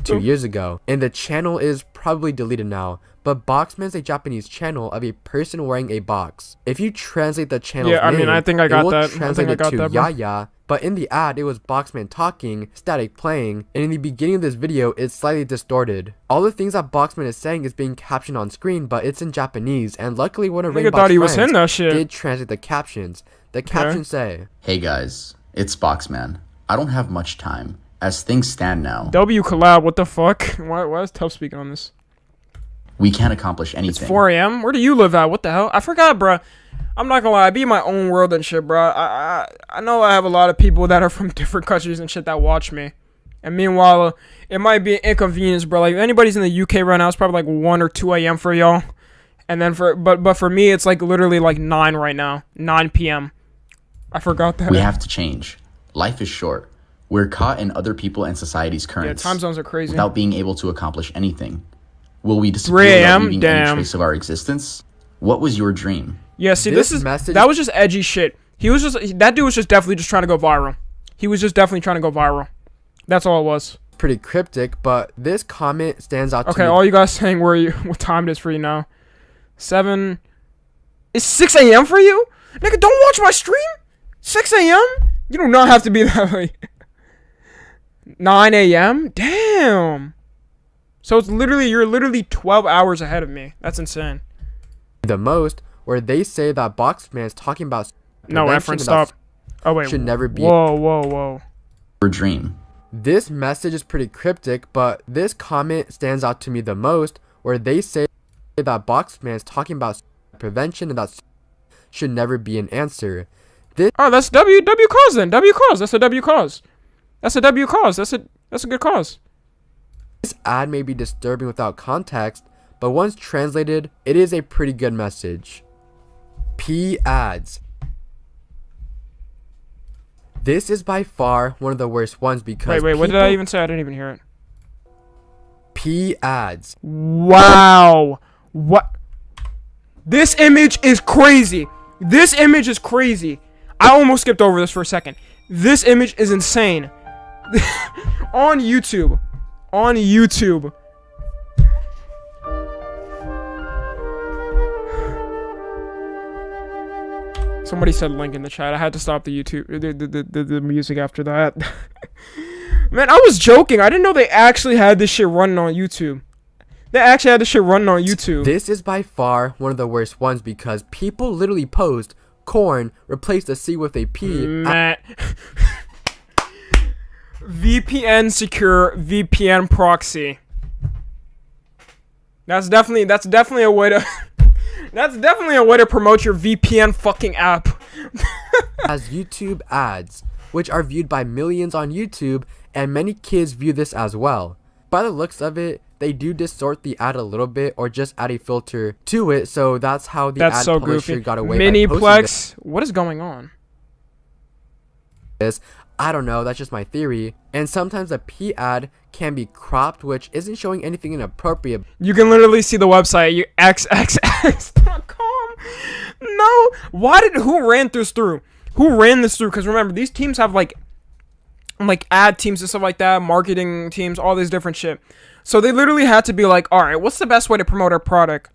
2 years ago, and the channel is probably deleted now. But Boxman's a Japanese channel of a person wearing a box. If you translate the channel's name, I think I got that. Translate it to Yaya. But in the ad, it was Boxman talking, static playing, and in the beginning of this video, it's slightly distorted. All the things that Boxman is saying is being captioned on screen, but it's in Japanese, and luckily one of Rainbow's friends did translate the captions. The captions say, "Hey guys, it's Boxman. I don't have much time. As things stand now, W collab, what the fuck? Why is Tough speaking on this? We can't accomplish anything. It's 4 a.m. Where do you live at? What the hell? I forgot, bro. I'm not gonna lie, I be in my own world and shit, bro. I know I have a lot of people that are from different countries and shit that watch me. And meanwhile, it might be an inconvenience, bro. Like, if anybody's in the UK right now, it's probably like 1 or 2 a.m. for y'all. And then but for me, it's like literally like 9 right now. 9 p.m. I forgot that. We have to change. Life is short. We're caught in other people and society's currents. Yeah, time zones are crazy. Without being able to accomplish anything. Will we disappear 3 without a.m.? leaving any trace of our existence? What was your dream? Yeah, see, that was just edgy shit. That dude was just definitely just trying to go viral. He was just definitely trying to go viral. That's all it was. Pretty cryptic, but this comment stands out to me. Okay, all you guys saying what time it is for you now. 7... It's 6 a.m. for you? Nigga, don't watch my stream? 6 a.m.? You do not have to be that late. 9 a.m.? Damn. So it's literally, you're literally 12 hours ahead of me. That's insane. The most, where they say that Boxman is talking about No, reference, stop. Oh, wait. Should never be. Whoa. Or dream. This message is pretty cryptic, but this comment stands out to me the most, where they say that Boxman is talking about prevention and that should never be an answer. Oh, that's W cause then. W cause. That's a W cause. That's a W cause. That's a good cause. This ad may be disturbing without context, but once translated, it is a pretty good message. P ads. This is by far one of the worst ones because wait, what did I even say? I didn't even hear it. P ads. Wow. What? This image is crazy. This image is crazy. I almost skipped over this for a second. This image is insane. On YouTube. On YouTube. Somebody said link in the chat. I had to stop the YouTube, the music after that. Man, I was joking. I didn't know they actually had this shit running on YouTube. They actually had this shit running on YouTube. This is by far one of the worst ones because people literally post corn, replace the C with a P. Matt. VPN secure, VPN proxy. That's definitely a way to that's definitely a way to promote your VPN fucking app. As YouTube ads, which are viewed by millions on YouTube, and many kids view this as well. By the looks of it, they do distort the ad a little bit or just add a filter to it, so that's how the ad publisher got away by posting Miniplex. What is going on? This. I don't know, that's just my theory. And sometimes a P ad can be cropped, which isn't showing anything inappropriate. You can literally see the website, xxx.com. No, who ran this through? Who ran this through? Because remember, these teams have like ad teams and stuff like that, marketing teams, all this different shit. So they literally had to be like, all right, what's the best way to promote our product?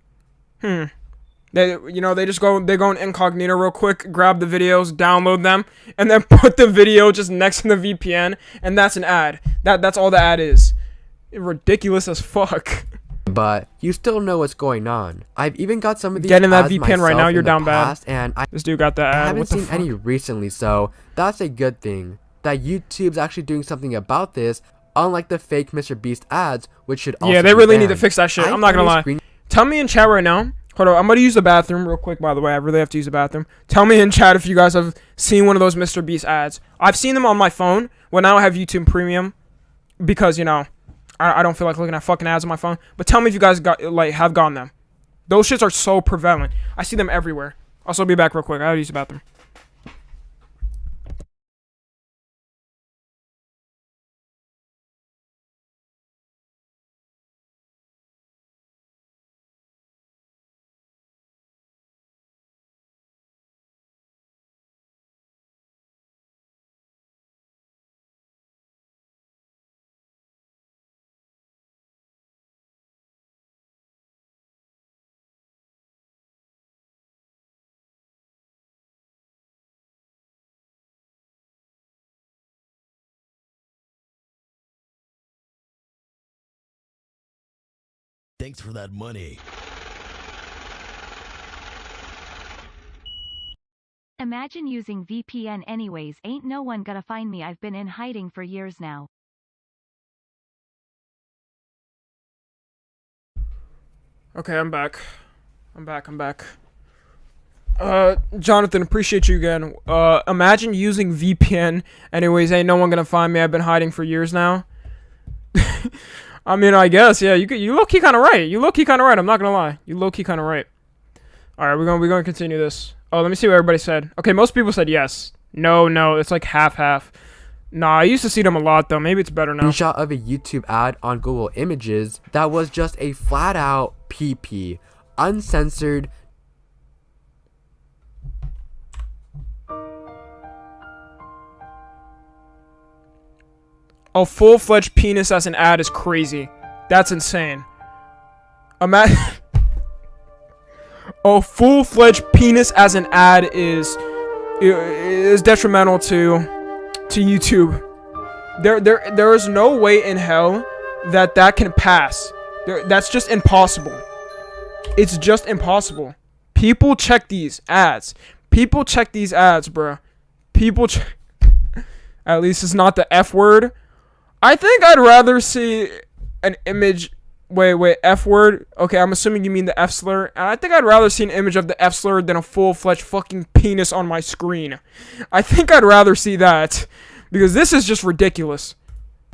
They just go in incognito real quick, grab the videos, download them, and then put the video just next to the VPN, and that's an ad. That's all the ad is. Ridiculous as fuck. But you still know what's going on. I've even got some of these Get in that ads VPN right now, you're down past, bad. And this dude got that ad. haven't seen any recently, so that's a good thing. That YouTube's actually doing something about this, unlike the fake MrBeast ads, which should also they be really need banned. to fix that shit. I'm not gonna lie. Tell me in chat right now. Hold on, I'm gonna use the bathroom real quick, by the way. I really have to use the bathroom. Tell me in chat if you guys have seen one of those MrBeast ads. I've seen them on my phone. Well, now I have YouTube Premium because, I don't feel like looking at fucking ads on my phone. But tell me if you guys have gotten them. Those shits are so prevalent. I see them everywhere. Also, be back real quick. I gotta use the bathroom. Thanks for that money. Imagine using VPN anyways. Ain't no one gonna find me. I've been in hiding for years now. Okay, I'm back. Jonathan, appreciate you again. Imagine using VPN anyways. Ain't no one gonna find me. I've been hiding for years now. I mean, I guess, yeah, you low-key kind of right. I'm not gonna lie. You low-key kind of right. All right, we're gonna continue this. Oh, let me see what everybody said. Okay, most people said yes. No, it's like half. Nah, I used to see them a lot though. Maybe it's better now. Screenshot of a YouTube ad on Google Images that was just a flat-out PP, uncensored. A full-fledged penis as an ad is crazy. That's insane. Imagine a full-fledged penis as an ad is detrimental to YouTube. There is no way in hell that can pass. That's just impossible. It's just impossible. People check these ads. People check these ads, bruh. People check. At least it's not the F word. I think I'd rather see an image. Wait, F word? Okay, I'm assuming you mean the F slur. And I think I'd rather see an image of the F slur than a full-fledged fucking penis on my screen. I think I'd rather see that. Because this is just ridiculous.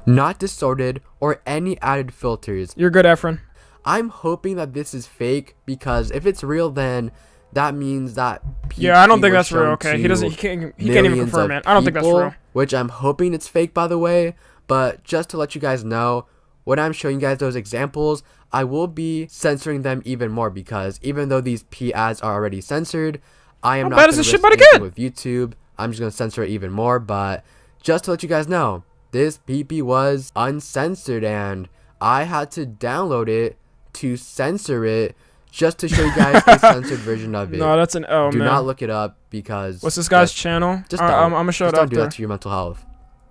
Not distorted or any added filters. You're good, Efren. I'm hoping that this is fake, because if it's real, then that means that I don't think that's real. Okay, he can't even confirm it. I don't think that's real. Which I'm hoping it's fake, by the way. But just to let you guys know, when I'm showing you guys those examples, I will be censoring them even more, because even though these P ads are already censored, I am not going to risk anything with YouTube. I'm just going to censor it even more. But just to let you guys know, this PP was uncensored, and I had to download it to censor it just to show you guys a censored version of it. No, that's an L, Do man. not look it up, because... What's this guy's channel? I'm going to show it up don't do that to your mental health.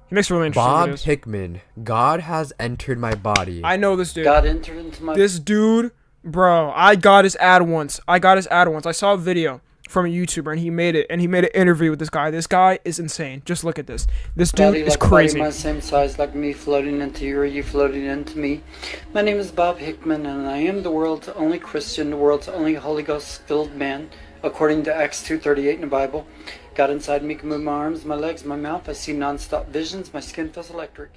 He makes really interesting Bob videos. Hickman. God has entered my body. I know this dude. God entered into my... This dude, bro, I got his ad once. I saw a video from a YouTuber, and he made an interview with this guy. This guy is insane. Just look at this. This dude is crazy. My same size like me, floating into you, or you floating into me. My name is Bob Hickman, and I am the world's only Christian, the world's only Holy Ghost-filled man, according to Acts 2:38 in the Bible. God inside me can move my arms, my legs, my mouth. I see non-stop visions. My skin feels electric.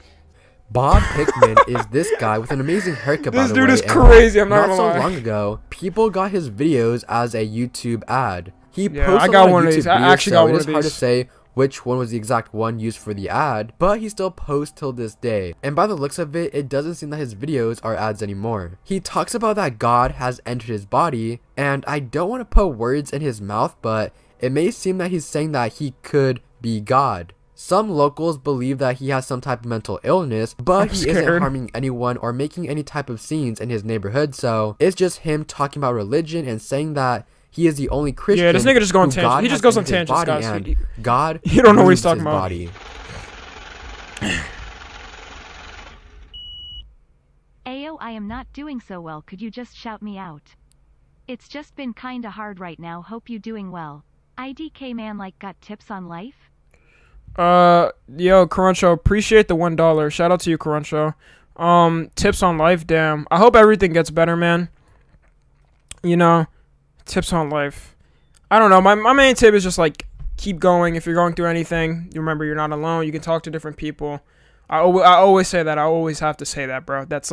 Bob Hickman is this guy with an amazing haircut, by the way. This dude is crazy, I'm not gonna lie. Not so long ago, people got his videos as a YouTube ad. He Yeah, posts I a got lot of one of YouTube these. videos, I actually got so one it of is hard to these. say which one was the exact one used for the ad, but he still posts till this day. And by the looks of it, it doesn't seem that his videos are ads anymore. He talks about that God has entered his body, and I don't want to put words in his mouth, but it may seem that he's saying that he could be God. Some locals believe that he has some type of mental illness, but he isn't harming anyone or making any type of scenes in his neighborhood, so it's just him talking about religion and saying that he is the only Christian. Yeah, this nigga just goes on tangents. He just goes on tangents, guys. And God, you don't know what he's talking about. Body. Ayo, I am not doing so well. Could you just shout me out? It's just been kinda hard right now. Hope you doing well. IDK man, like, got tips on life? Yo, Cruncho, appreciate the $1. Shout out to you, Cruncho. Tips on life, damn. I hope everything gets better, man. You know, tips on life. I don't know, my main tip is just, like, keep going. If you're going through anything, you remember you're not alone. You can talk to different people. I always say that. I always have to say that, bro. That's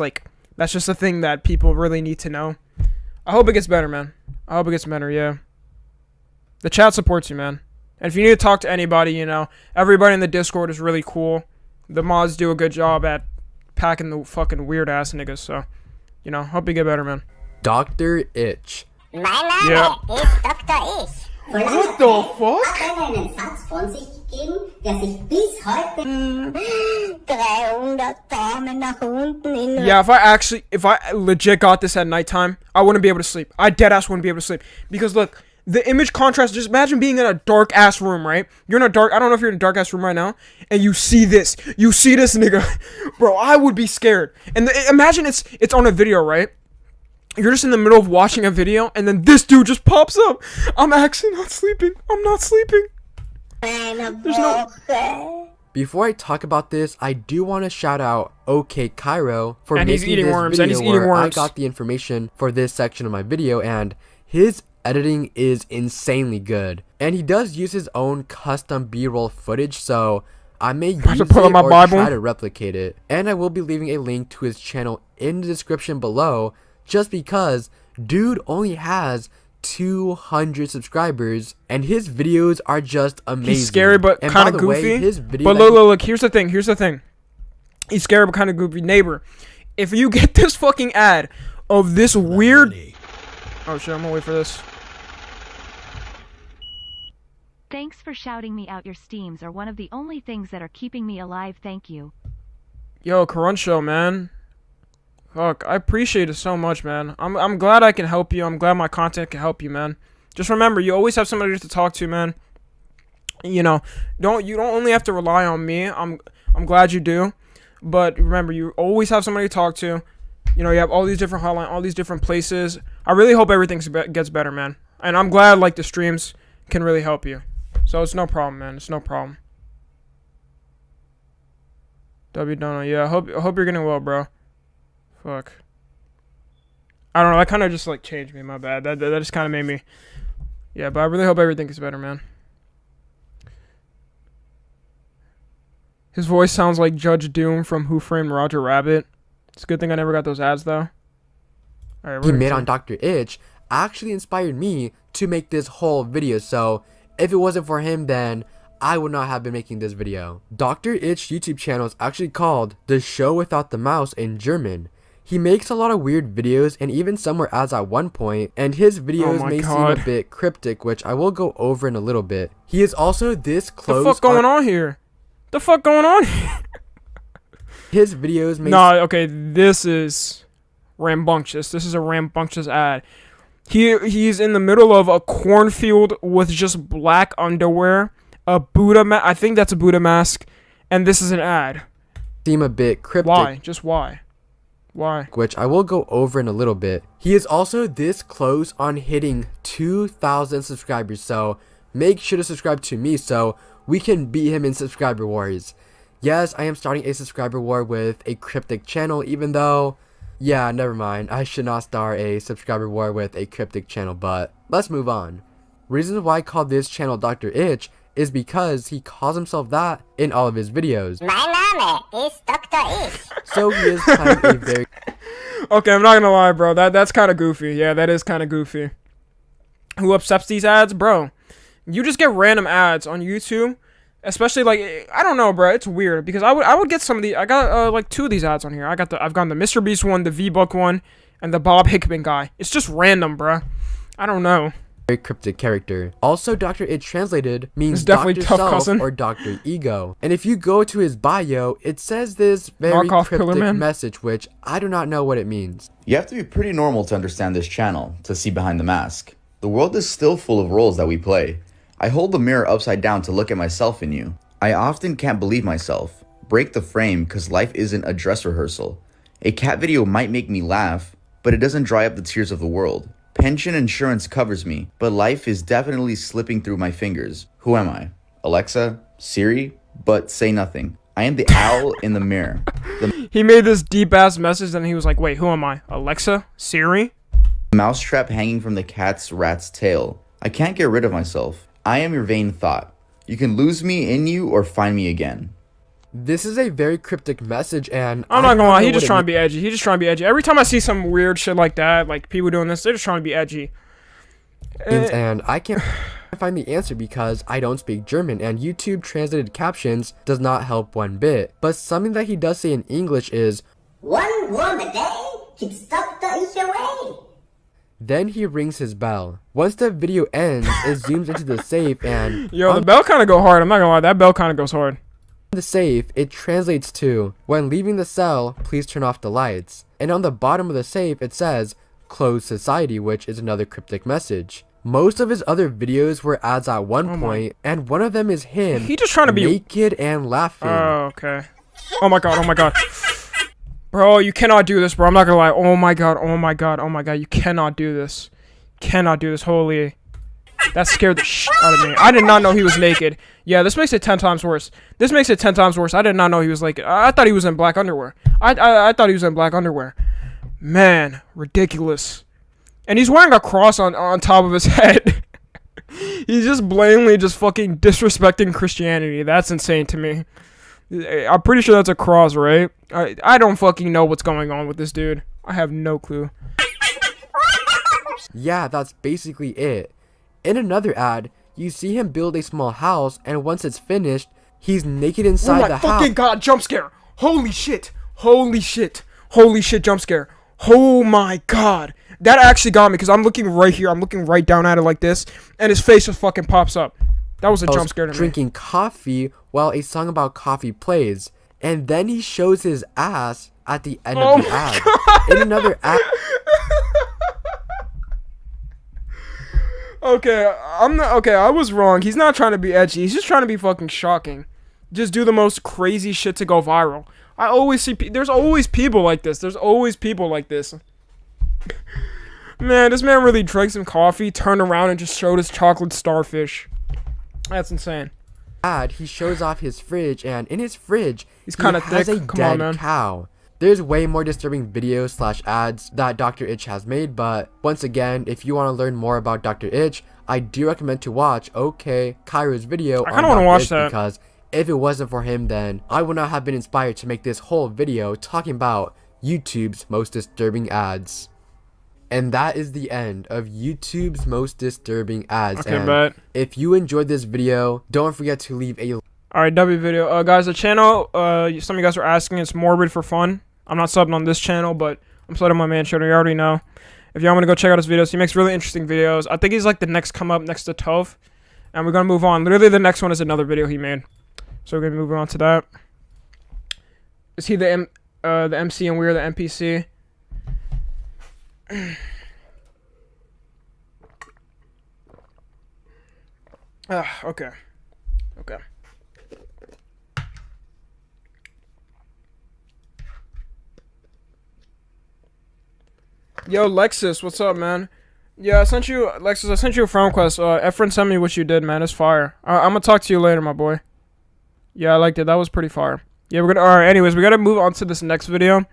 just a thing that people really need to know. I hope it gets better, man. I hope it gets better, yeah. The chat supports you, man. And if you need to talk to anybody, you know, everybody in the Discord is really cool. The mods do a good job at packing the fucking weird ass niggas, so, you know, hope you get better, man. Dr. Itch. Mein Name ist Dr. Ich. What the fuck? Hat einen Satz von sich gegeben, der sich bis heute 300 Daumen nach unten in... Yeah, if I legit got this at nighttime, I wouldn't be able to sleep. I deadass wouldn't be able to sleep. Because look, the image contrast, just imagine being in a dark ass room, right? You're in a dark, I don't know if you're in a dark ass room right now, and you see this nigga. Bro, I would be scared. And imagine it's on a video, right? You're just in the middle of watching a video, and then this dude just pops up. I'm actually not sleeping. I'm not sleeping. There's no... Before I talk about this, I do want to shout out OK Cairo for making this video where I got the information for this section of my video, and his editing is insanely good. And he does use his own custom B-roll footage, so I may use it or try to replicate it. And I will be leaving a link to his channel in the description below, just because dude only has 200 subscribers and his videos are just amazing. He's scary but kind of goofy. But look, here's the thing. He's scary but kind of goofy. Neighbor, if you get this fucking ad of this weird... Oh shit, I'm gonna wait for this. Thanks for shouting me out. Your steams are one of the only things that are keeping me alive. Thank you. Yo, Cruncho, man. Fuck, I appreciate it so much, man. I'm glad I can help you. I'm glad my content can help you, man. Just remember, you always have somebody to talk to, man. You know, you don't only have to rely on me. I'm glad you do. But remember, you always have somebody to talk to. You know, you have all these different hotline, all these different places. I really hope everything gets better, man. And I'm glad like the streams can really help you. So it's no problem, man. It's no problem. W Dono, yeah. I hope you're getting well, bro. Fuck. I don't know. That kind of just like changed me. My bad. That just kind of made me. Yeah, but I really hope everything gets better, man. His voice sounds like Judge Doom from Who Framed Roger Rabbit. It's a good thing I never got those ads though. All right, he made on Dr. Itch actually inspired me to make this whole video. So if it wasn't for him, then I would not have been making this video. Dr. Itch YouTube channel is actually called The Show Without the Mouse in German. He makes a lot of weird videos and even some were ads at one point, and his videos may seem a bit cryptic, which I will go over in a little bit. He is also this close. The fuck going on here? The fuck going on here? His videos may okay, this is rambunctious. This is a rambunctious ad. He's in the middle of a cornfield with just black underwear, a Buddha I think that's a Buddha mask, and this is an ad. Seem a bit cryptic. Why? Just why? Why? Which I will go over in a little bit. He is also this close on hitting 2,000 subscribers, so make sure to subscribe to me so we can beat him in subscriber wars. Yes, I am starting a subscriber war with a cryptic channel, even though, yeah, never mind. I should not start a subscriber war with a cryptic channel, but let's move on. Reasons why I call this channel Dr. Itch is because he calls himself that in all of his videos. My name is Dr. Itch. So he is kind of a very... Okay, I'm not gonna lie, bro. That's kind of goofy. Yeah, that is kind of goofy. Who accepts these ads? Bro, you just get random ads on YouTube. Especially like, I don't know, bro. It's weird because I would get some of the. I got like 2 of these ads on here. I've gotten the Mr. Beast one, the V-Buck one, and the Bob Hickman guy. It's just random, bro. I don't know. Very cryptic character. Also, Dr. Itch translated means it's definitely Dr. tough Self cousin. or Dr. Ego. And if you go to his bio, it says this very cryptic message, which I do not know what it means. You have to be pretty normal to understand this channel, to see behind the mask. The world is still full of roles that we play. I hold the mirror upside down to look at myself in you. I often can't believe myself. Break the frame because life isn't a dress rehearsal. A cat video might make me laugh, but it doesn't dry up the tears of the world. Pension insurance covers me, but life is definitely slipping through my fingers. Who am I? Alexa? Siri? But say nothing. I am the owl in the mirror. He made this deep ass message and he was like, wait, who am I? Alexa? Siri? Mousetrap hanging from the rat's tail. I can't get rid of myself. I am your vain thought. You can lose me in you or find me again. This is a very cryptic message, and I'm not gonna lie, he's just trying to be edgy. He's just trying to be edgy. Every time I see some weird shit like that, like people doing this, they're just trying to be edgy. And I can't find the answer because I don't speak German, and YouTube translated captions does not help one bit. But something that he does say in English is, "One worm a day keeps Dr. Itch away." Then he rings his bell. Once the video ends, it zooms into the safe and... Yo, the bell kind of go hard. I'm not gonna lie, that bell kind of goes hard. On the safe, it translates to, when leaving the cell, please turn off the lights. And on the bottom of the safe, it says, closed society, which is another cryptic message. Most of his other videos were ads at one point, and one of them is him he just trying to be naked and laughing. Oh, okay. Oh my god, oh my god. Bro, you cannot do this, bro. I'm not gonna lie. Oh my god, oh my god, oh my god. You cannot do this. Cannot do this. Holy. That scared the shit out of me. I did not know he was naked. Yeah, this makes it 10 times worse. This makes it 10 times worse. I did not know he was naked. I thought he was in black underwear. I thought he was in black underwear. Man, ridiculous. And he's wearing a cross on top of his head. He's just blatantly just fucking disrespecting Christianity. That's insane to me. I'm pretty sure that's a cross, right? I don't fucking know what's going on with this dude. I have no clue. Yeah, that's basically it. In another ad, you see him build a small house, and once it's finished, he's naked inside the house. Oh my fucking god, jump scare! Holy shit! Holy shit! Holy shit, jump scare! Oh my god! That actually got me, because I'm looking right here, I'm looking right down at it like this, and his face just fucking pops up. That was a jump scare to me. Drinking coffee while a song about coffee plays, and then he shows his ass at the end of the ad. In another ad... Okay, I was wrong. He's not trying to be edgy. He's just trying to be fucking shocking. Just do the most crazy shit to go viral. I always see, there's always people like this. There's always people like this. Man, this man really drank some coffee, turned around, and just showed his chocolate starfish. That's insane. He shows off his fridge, and in his fridge, he's kind of thick. has a dead cow. There's way more disturbing videos / ads that Dr. Itch has made, but once again, if you want to learn more about Dr. Itch, I do recommend to watch OK Cairo's video. I kind of want to watch that, because if it wasn't for him, then I would not have been inspired to make this whole video talking about YouTube's most disturbing ads. And that is the end of YouTube's most disturbing ads. Okay, and if you enjoyed this video, don't forget to leave a... Alright, W video. Guys, the channel, some of you guys were asking, it's Morbid for Fun. I'm not subbing on this channel, but I'm subbing on my man channel. You already know. If y'all want to go check out his videos, he makes really interesting videos. I think he's like the next come up next to Tove. And we're going to move on. Literally, the next one is another video he made. So we're going to move on to that. Is he the MC and we're the NPC? Okay. Okay. Yo, Lexus, what's up, man? Yeah, I sent you, Lexus, I sent you a friend request. Efren sent me what you did, man. It's fire. I'm gonna talk to you later, my boy. Yeah, I liked it. That was pretty fire. Yeah, we're gonna, alright, anyways, we gotta move on to this next video.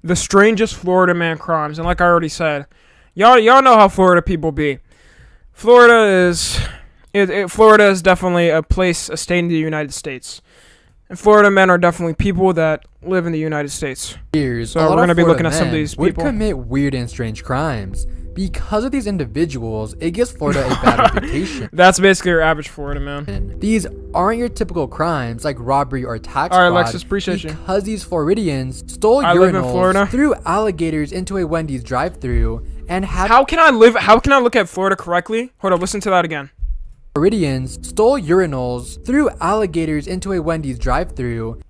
The strangest Florida man crimes. And like I already said, y'all know how Florida people be. Florida is definitely a state in the United States. And Florida men are definitely people that live in the United States. So we're going to be looking at some of these people. Would commit weird and strange crimes. Because of these individuals, it gives Florida a bad reputation. That's basically your average Florida man. These aren't your typical crimes like robbery or tax fraud. Alright, Alexis, appreciate you. Because these Floridians stole urinals, threw alligators into a Wendy's drive-thru, and had... How can I look at Florida correctly? Hold on, listen to that again. Floridians stole urinals, threw alligators into a Wendy's drive-thru.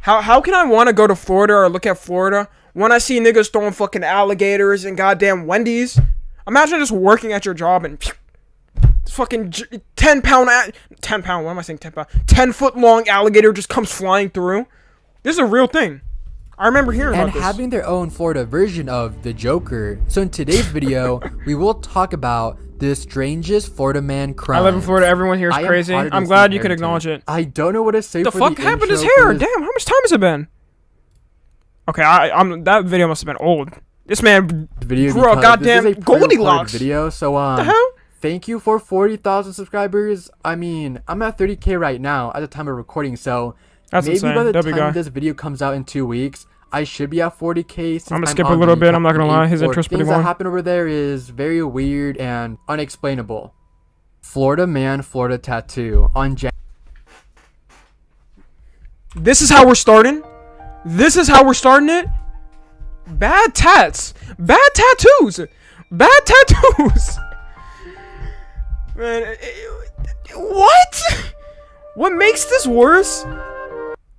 How can I want to go to Florida or look at Florida when I see niggas throwing fucking alligators and goddamn Wendy's? Imagine just working at your job and fucking 10 pound, what am I saying 10 pound? 10 foot long alligator just comes flying through. This is a real thing. I remember hearing about this. And having their own Florida version of the Joker. So in today's video, we will talk about the strangest Florida man crime. I live in Florida. Everyone here is crazy. I'm glad you could acknowledge it. I don't know what to say. The fuck happened to his hair? Damn, how much time has it been? Okay, that video must have been old. This man grew a goddamn Goldilocks video. So the hell? Thank you for 40,000 subscribers. I mean, I'm at 30K right now at the time of recording. So that's maybe insane. by the time this video comes out in 2 weeks, I should be at 40K. I'm gonna skip a little bit. I'm not gonna lie. His intro's pretty long. Things that happen over there is very weird and unexplainable. Florida man, Florida tattoo on This is how we're starting. This is how we're starting it. Bad tats. Bad tattoos. Bad tattoos. Man, what? What makes this worse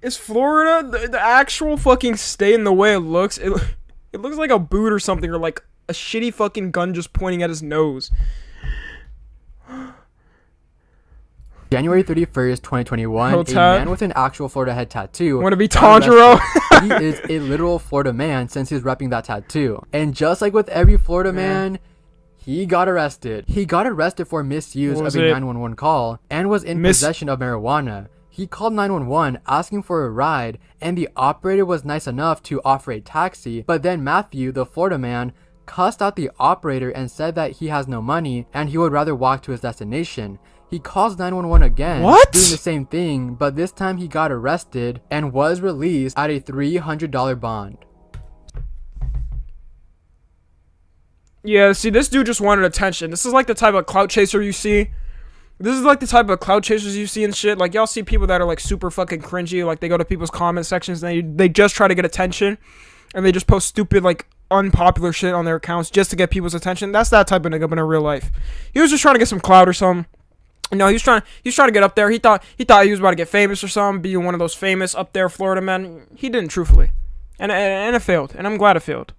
is Florida, the actual fucking state, and the way it looks. It looks like a boot or something, or like a shitty fucking gun just pointing at his nose. January 31st, 2021, a man with an actual Florida head tattoo. Want to be Tanjiro? He is a literal Florida man since he's repping that tattoo. And just like with every Florida man, he got arrested. He got arrested for misuse of a 911 call and was in possession of marijuana. He called 911 asking for a ride, and the operator was nice enough to offer a taxi, but then Matthew, the Florida man, cussed out the operator and said that he has no money and he would rather walk to his destination. He calls 911 again, doing the same thing, but this time he got arrested and was released at a $300 bond. Yeah, see, this dude just wanted attention. This is like the type of clout chaser you see. This is like the type of clout chasers you see and shit. Like, y'all see people that are like super fucking cringy. Like, they go to people's comment sections and they just try to get attention. And they just post stupid, like, unpopular shit on their accounts just to get people's attention. That's that type of nigga, but in real life. He was just trying to get some clout or something. No, he was trying to get up there. He thought he was about to get famous or something, being one of those famous up there Florida men. He didn't, truthfully. And it failed. And I'm glad it failed.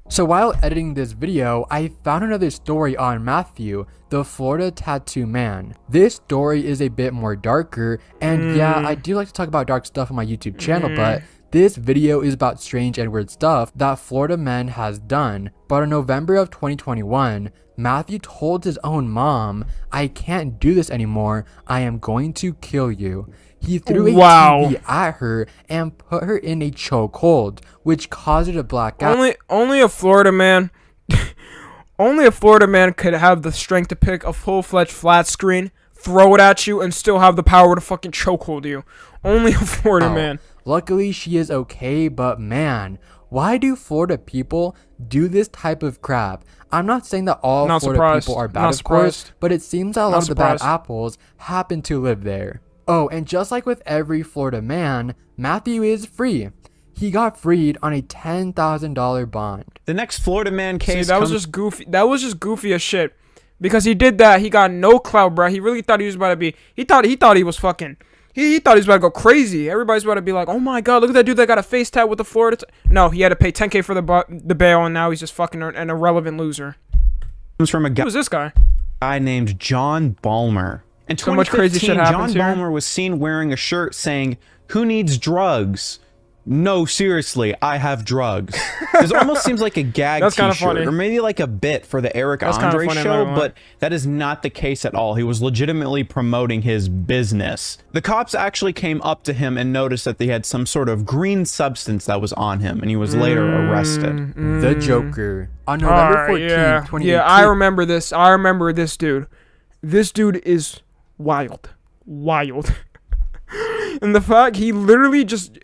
So while editing this video, I found another story on Matthew, the Florida tattoo man. This story is a bit more darker, and yeah, I do like to talk about dark stuff on my YouTube channel, but This video is about strange and weird stuff that Florida man has done, but in November of 2021, Matthew told his own mom, "I can't do this anymore, I am going to kill you." He threw a TV at her and put her in a chokehold, which caused her to black out. Only a Florida man only a Florida man could have the strength to pick a full-fledged flat screen, throw it at you, and still have the power to fucking chokehold you. Only a Florida man. Luckily, she is okay, but man, why do Florida people do this type of crap? I'm not saying that all Florida people are bad, of course, but it seems that a lot of the bad apples happen to live there. Oh, and just like with every Florida man, Matthew is free. He got freed on a $10,000 bond. The next Florida man case. See, that was just goofy. That was just goofy as shit. Because he did that, he got no clout, bro. He really thought he was about to be. He thought he was fucking. He thought he was about to go crazy. Everybody's about to be like, "Oh my god, look at that dude that got a face tat with the Florida." No, he had to pay $10K for the bail, and now he's just fucking an irrelevant loser. Comes from a guy. Who was this guy? Guy named John Balmer. In 2015, so much crazy shit happens John Balmer was seen wearing a shirt saying, "Who needs drugs? No, seriously, I have drugs." This almost seems like a gag t-shirt, or maybe like a bit for the Eric Andre show, but that is not the case at all. He was legitimately promoting his business. The cops actually came up to him and noticed that they had some sort of green substance that was on him, and he was later arrested. The Joker. On November 14, 2018. Yeah, I remember this. I remember this dude. This dude is wild. Wild. And the fact he literally just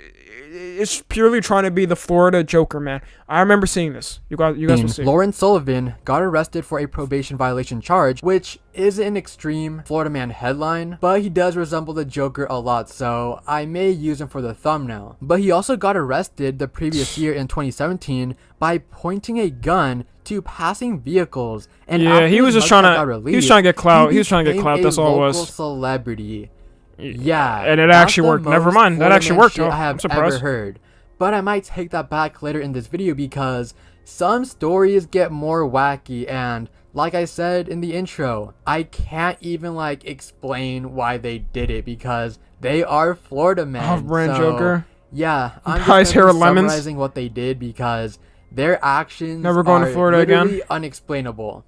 is purely trying to be the Florida Joker, man. I remember seeing this. You guys will see. Lauren Sullivan got arrested for a probation violation charge, which is an extreme Florida man headline, but he does resemble the Joker a lot, so I may use him for the thumbnail. But he also got arrested the previous year in 2017 by pointing a gun to passing vehicles. And yeah, he was just trying to get clout. He was trying to get clout. That's all it was. Celebrity. Yeah, and it actually worked. Never mind, that actually worked. I have ever heard, but I might take that back later in this video because some stories get more wacky, and like I said in the intro, I can't even like explain why they did it because they are Florida men. Off-brand Joker. Yeah, I'm just summarizing what they did because their actions never going to Florida again. Unexplainable.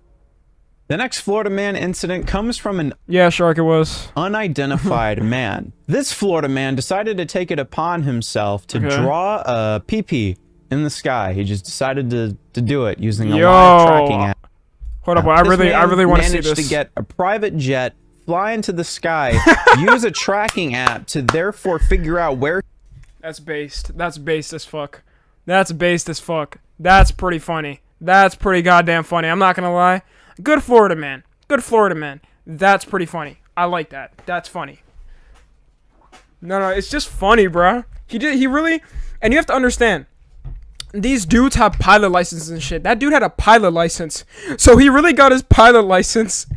The next Florida man incident comes from an Shark it was unidentified man. This Florida man decided to take it upon himself to draw a pee-pee in the sky. He just decided to do it using a live tracking app. Hold up, I really want to see this. Managed to get a private jet, fly into the sky, use a tracking app to therefore figure out where. That's based. That's based as fuck. That's based as fuck. That's pretty funny. That's pretty goddamn funny. I'm not gonna lie. Good Florida man. Good Florida man. That's pretty funny. I like that. That's funny. No, it's just funny, bro. He really, and you have to understand, these dudes have pilot licenses and shit. That dude had a pilot license. So he really got his pilot license,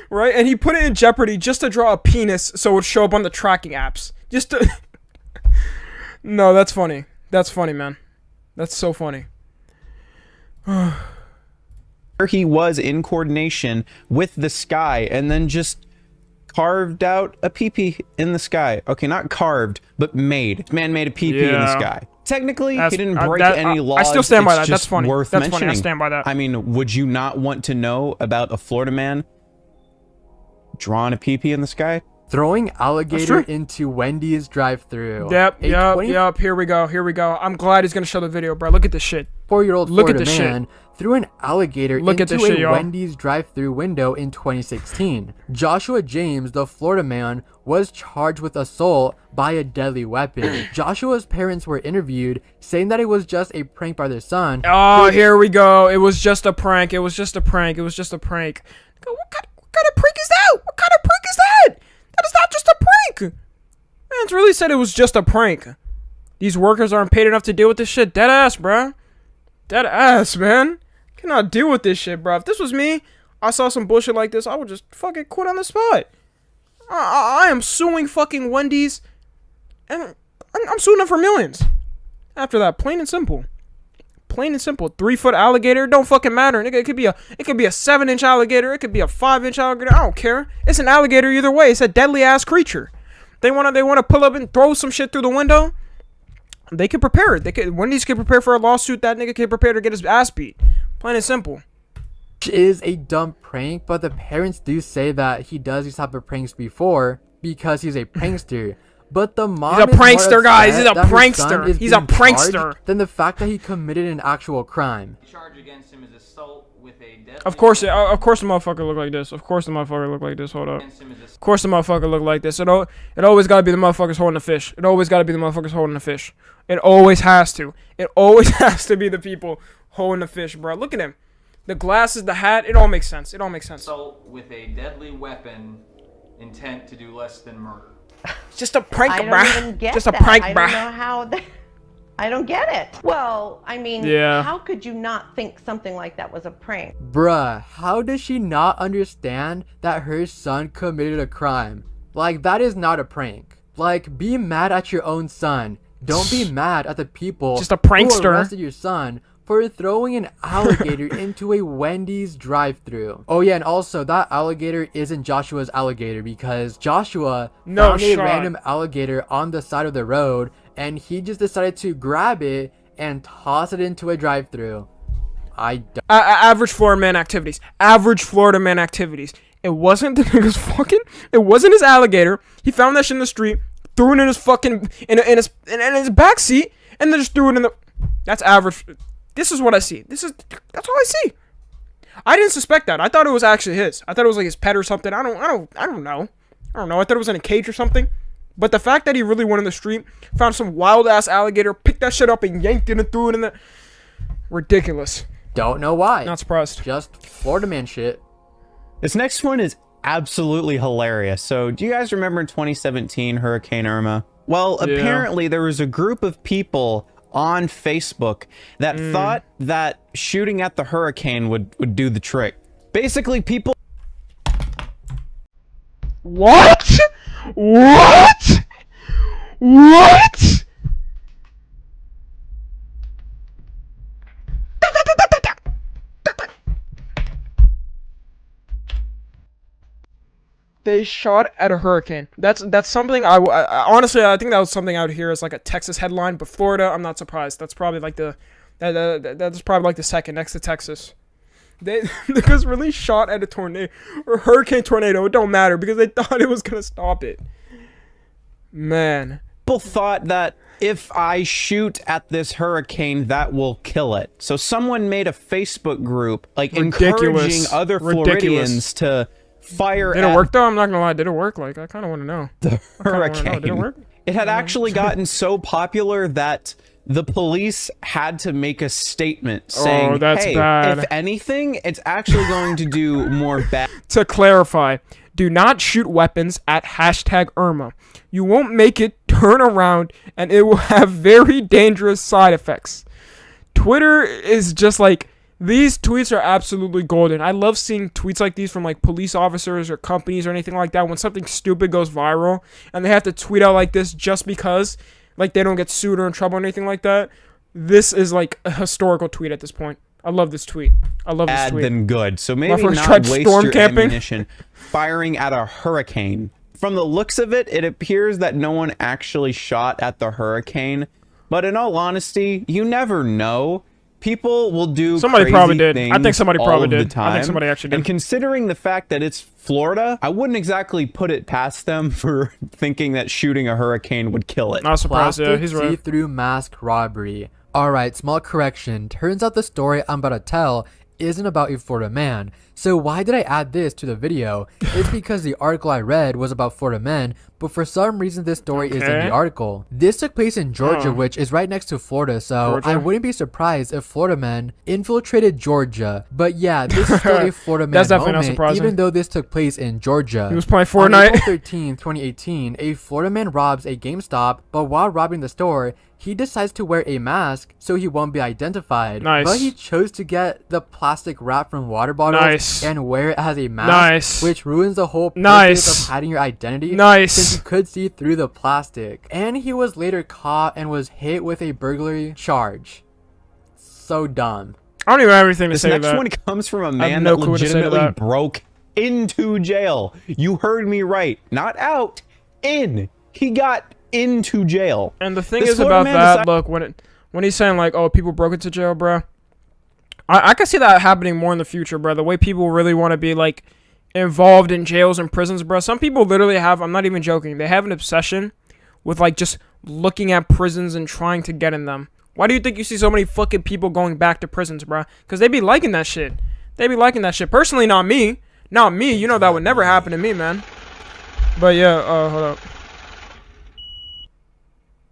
right? And he put it in jeopardy just to draw a penis so it would show up on the tracking apps. Just to... No, that's funny. That's funny, man. That's so funny. He was in coordination with the sky and then just carved out a pee-pee in the sky. Okay, not carved, but made. This man made a pee-pee in the sky. Technically, he didn't break any laws. I still stand by that. That's funny. Worth That's mentioning. funny. I stand by that. I mean, would you not want to know about a Florida man drawing a pee-pee in the sky? Throwing alligator into Wendy's drive-thru. Yep. Here we go. I'm glad he's gonna show the video, bro. Look at this shit. 4-year-old Florida man threw an alligator into a Wendy's drive-thru window in 2016. Joshua James, the Florida man, was charged with assault by a deadly weapon. Joshua's parents were interviewed, saying that it was just a prank by their son. Oh, here we go. It was just a prank. It was just a prank. What kind of prank is that? What kind of prank is that? That is not just a prank. Man's really said it was just a prank. These workers aren't paid enough to deal with this shit. Dead ass, bro. Dead ass, man. Cannot deal with this shit, bro. If this was me, I saw some bullshit like this, I would just fucking quit on the spot. I am suing fucking Wendy's, and I'm suing them for millions. After that, plain and simple. Plain and simple. 3-foot alligator don't fucking matter. It could be a 7-inch alligator. It could be a 5-inch alligator. I don't care. It's an alligator either way. It's a deadly ass creature. They wanna pull up and throw some shit through the window. They can prepare. Wendy's can prepare for a lawsuit. That nigga can prepare to get his ass beat. Plain and simple. Which is a dumb prank, but the parents do say that he does these type of pranks before because he's a prankster. But the mom he's a prankster, guys. He's a prankster. He's a prankster. Than the fact that he committed an actual crime. The charge against him is assault with a deadly Of course the motherfucker look like this. Of course the motherfucker look like this. Hold up. Of course the motherfucker look like this. It always gotta be the motherfuckers holding the fish. It always gotta be the motherfuckers holding the fish. It always has to. It always has to be the people holding the fish, bro. Look at him. The glasses, the hat. It all makes sense. It all makes sense. Assault with a deadly weapon, intent to do less than murder. It's just a prank, bruh. I don't even get just a that. prank, I bruh. don't know how. I don't get it. Well, I mean, how could you not think something like that was a prank? Bruh, how does she not understand that her son committed a crime? Like, that is not a prank. Like, be mad at your own son. Don't be mad at the people just a prankster who arrested your son for throwing an alligator into a Wendy's drive-thru. Oh yeah, and also that alligator isn't Joshua's alligator because Joshua found a random alligator on the side of the road and he just decided to grab it and toss it into a drive-thru. Average Florida man activities. Average Florida man activities. It wasn't the nigga's fucking. It wasn't his alligator. He found that shit in the street, threw it in his fucking in his back seat, and then just threw it in the. That's average. This is what I see. That's all I see. I didn't suspect that. I thought it was actually his. I thought it was like his pet or something. I don't know. I don't know. I thought it was in a cage or something. But the fact that he really went in the street, found some wild ass alligator, picked that shit up and yanked it and threw it in the. Ridiculous. Don't know why. Not surprised. Just Florida man shit. This next one is absolutely hilarious. So, do you guys remember in 2017 Hurricane Irma? Well, apparently there was a group of people on Facebook that thought that shooting at the hurricane would do the trick. Basically, people. What? What? What? They shot at a hurricane. That's something I honestly I think that was something out here as like a Texas headline, but Florida I'm not surprised. That's probably like that's probably like the second next to Texas. They was really shot at a tornado or hurricane tornado. It don't matter because they thought it was gonna stop it. Man, people thought that if I shoot at this hurricane, that will kill it. So someone made a Facebook group like encouraging other Floridians to fire. Did it work though? I'm not gonna lie. Did it work? Like I kind of want to know. The hurricane. Did it work? It had actually gotten so popular that the police had to make a statement saying, "Hey, if anything, it's actually going to do more bad." To clarify, do not shoot weapons at #Irma. You won't make it turn around, and it will have very dangerous side effects. Twitter is just like. These tweets are absolutely golden. I love seeing tweets like these from like police officers or companies or anything like that when something stupid goes viral and they have to tweet out like this just because like they don't get sued or in trouble or anything like that. This is like a historical tweet at this point. I love this tweet. I love this tweet. Than good. So maybe not waste your ammunition firing at a hurricane. From the looks of it, it appears that no one actually shot at the hurricane. But in all honesty, you never know. People will do somebody probably did. I think somebody probably did. I think somebody actually did. And considering the fact that it's Florida, I wouldn't exactly put it past them for thinking that shooting a hurricane would kill it. Not surprised. Yeah, he's right. See-through mask robbery. Alright, small correction. Turns out the story I'm about to tell isn't about a Florida man. So why did I add this to the video? It's because the article I read was about Florida men, but for some reason this story is in the article. This took place in Georgia, which is right next to Florida, so I wouldn't be surprised if Florida men infiltrated Georgia. But yeah, this is still a Florida man That's definitely moment, not surprising. even though this took place in Georgia. He was playing Fortnite. On April 13, 2018, a Florida man robs a GameStop, but while robbing the store, he decides to wear a mask so he won't be identified. Nice. But he chose to get the plastic wrap from water bottles and wear it as a mask, which ruins the whole purpose of hiding your identity since you could see through the plastic. And he was later caught and was hit with a burglary charge. So dumb. I don't even have anything to say to that. This next one comes from a man that legitimately broke into jail. You heard me right. Not out. In. He got into jail. And the thing is about that, look, when he's saying like, oh, people broke into jail, bro. I can see that happening more in the future, bro. The way people really want to be like involved in jails and prisons, bro. Some people literally have, I'm not even joking, they have an obsession with like just looking at prisons and trying to get in them. Why do you think you see so many fucking people going back to prisons, bro? Because they be liking that shit. They be liking that shit. Personally, not me. Not me. You know that would never happen to me, man. But yeah, hold up.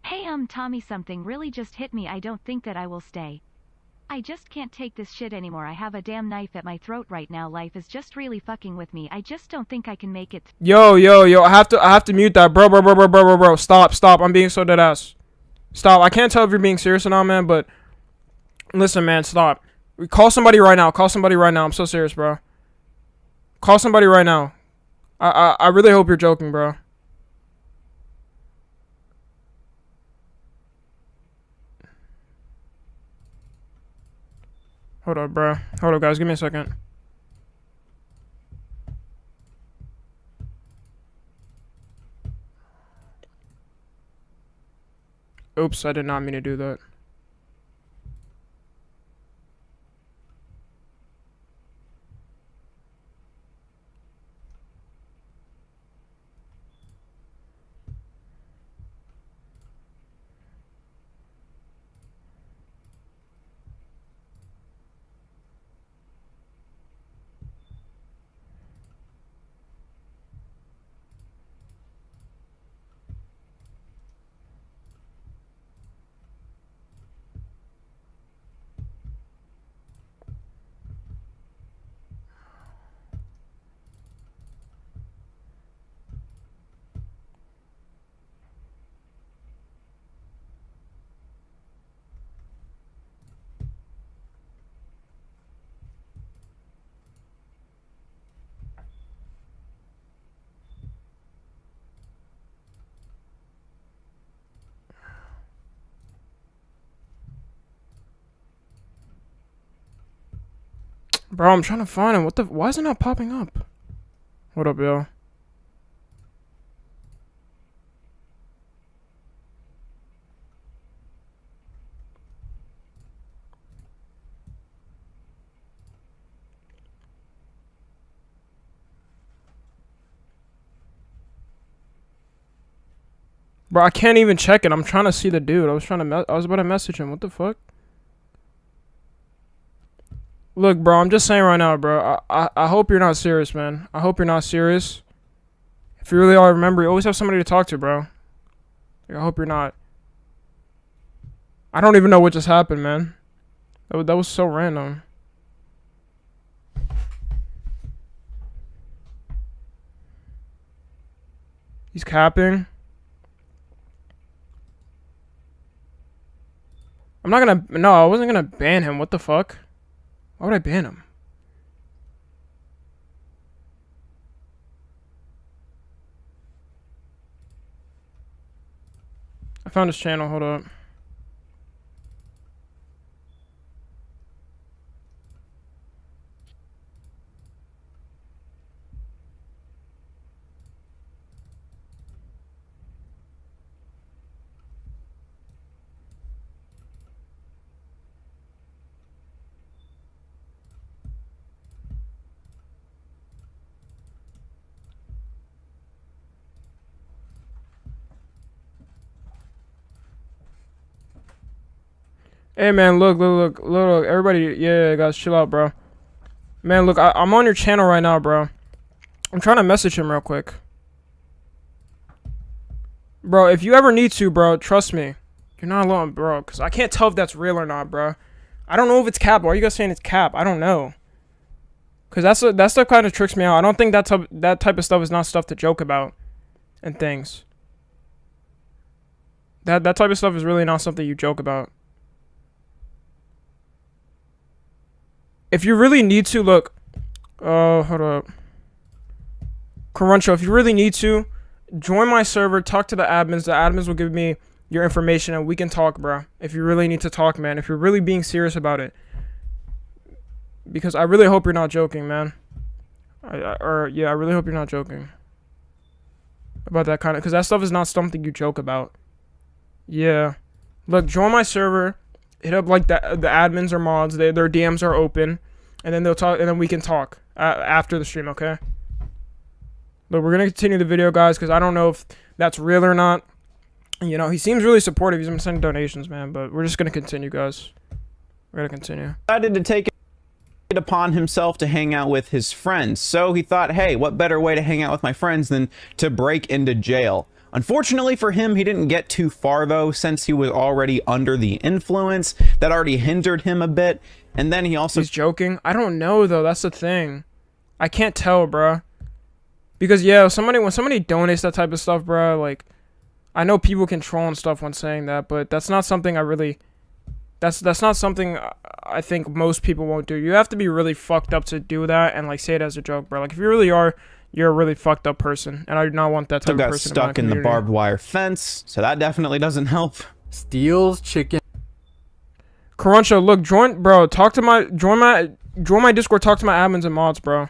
Hey, Tommy, something really just hit me. I don't think that I will stay. I just can't take this shit anymore. I have a damn knife at my throat right now. Life is just really fucking with me. I just don't think I can make it. Yo, I have to mute that, bro. Stop. I'm being so dead ass. Stop. I can't tell if you're being serious or not, man, but listen, man, stop. Call somebody right now. I'm so serious, bro. Call somebody right now. I really hope you're joking, bro. Hold up, bro. Hold up, guys. Give me a second. Oops, I did not mean to do that. Bro, I'm trying to find him. Why is it not popping up? What up, yo? Bro, I can't even check it. I'm trying to see the dude. I was about to message him. What the fuck? Look, bro, I'm just saying right now, bro. I hope you're not serious, man. I hope you're not serious. If you really are, remember, you always have somebody to talk to, bro. I hope you're not. I don't even know what just happened, man. That was so random. He's capping. I'm not gonna... No, I wasn't gonna ban him. What the fuck? Why would I ban him? I found his channel. Hold up. Hey man, look, everybody, yeah, guys, chill out, bro. Man, look, I'm on your channel right now, bro. I'm trying to message him real quick. Bro, if you ever need to, bro, trust me. You're not alone, bro, because I can't tell if that's real or not, bro. I don't know if it's cap. Why are you guys saying it's cap? I don't know. Because that stuff kind of tricks me out. I don't think that type of stuff is not stuff to joke about and things. That type of stuff is really not something you joke about. If you really need to, look. Hold up. Cruncho, if you really need to, join my server, talk to the admins. The admins will give me your information and we can talk, bro. If you really need to talk, man. If you're really being serious about it. Because I really hope you're not joking, man. Yeah, I really hope you're not joking. about that kind of, because that stuff is not something you joke about. Yeah. Look, join my server. Hit up like the admins or mods. Their DMs are open, and then they'll talk, and then we can talk after the stream. Okay. Look, we're gonna continue the video, guys, because I don't know if that's real or not. You know, he seems really supportive. He's been sending donations, man. But we're just gonna continue, guys. We're gonna continue. Decided to take it upon himself to hang out with his friends. So he thought, hey, what better way to hang out with my friends than to break into jail? Unfortunately for him, he didn't get too far, though, since he was already under the influence. That already hindered him a bit. And then he also... He's joking? I don't know, though. That's the thing. I can't tell, bruh. Because, yeah, when somebody donates that type of stuff, bruh, like... I know people can troll and stuff when saying that, but that's not something I really... That's not something I think most people won't do. You have to be really fucked up to do that and, like, say it as a joke, bro. Like, if you really are... You're a really fucked up person, and I do not want that type of person. Got stuck in the barbed wire fence, so that definitely doesn't help. Steals chicken. Cruncho, look, join my Discord. Talk to my admins and mods, bro.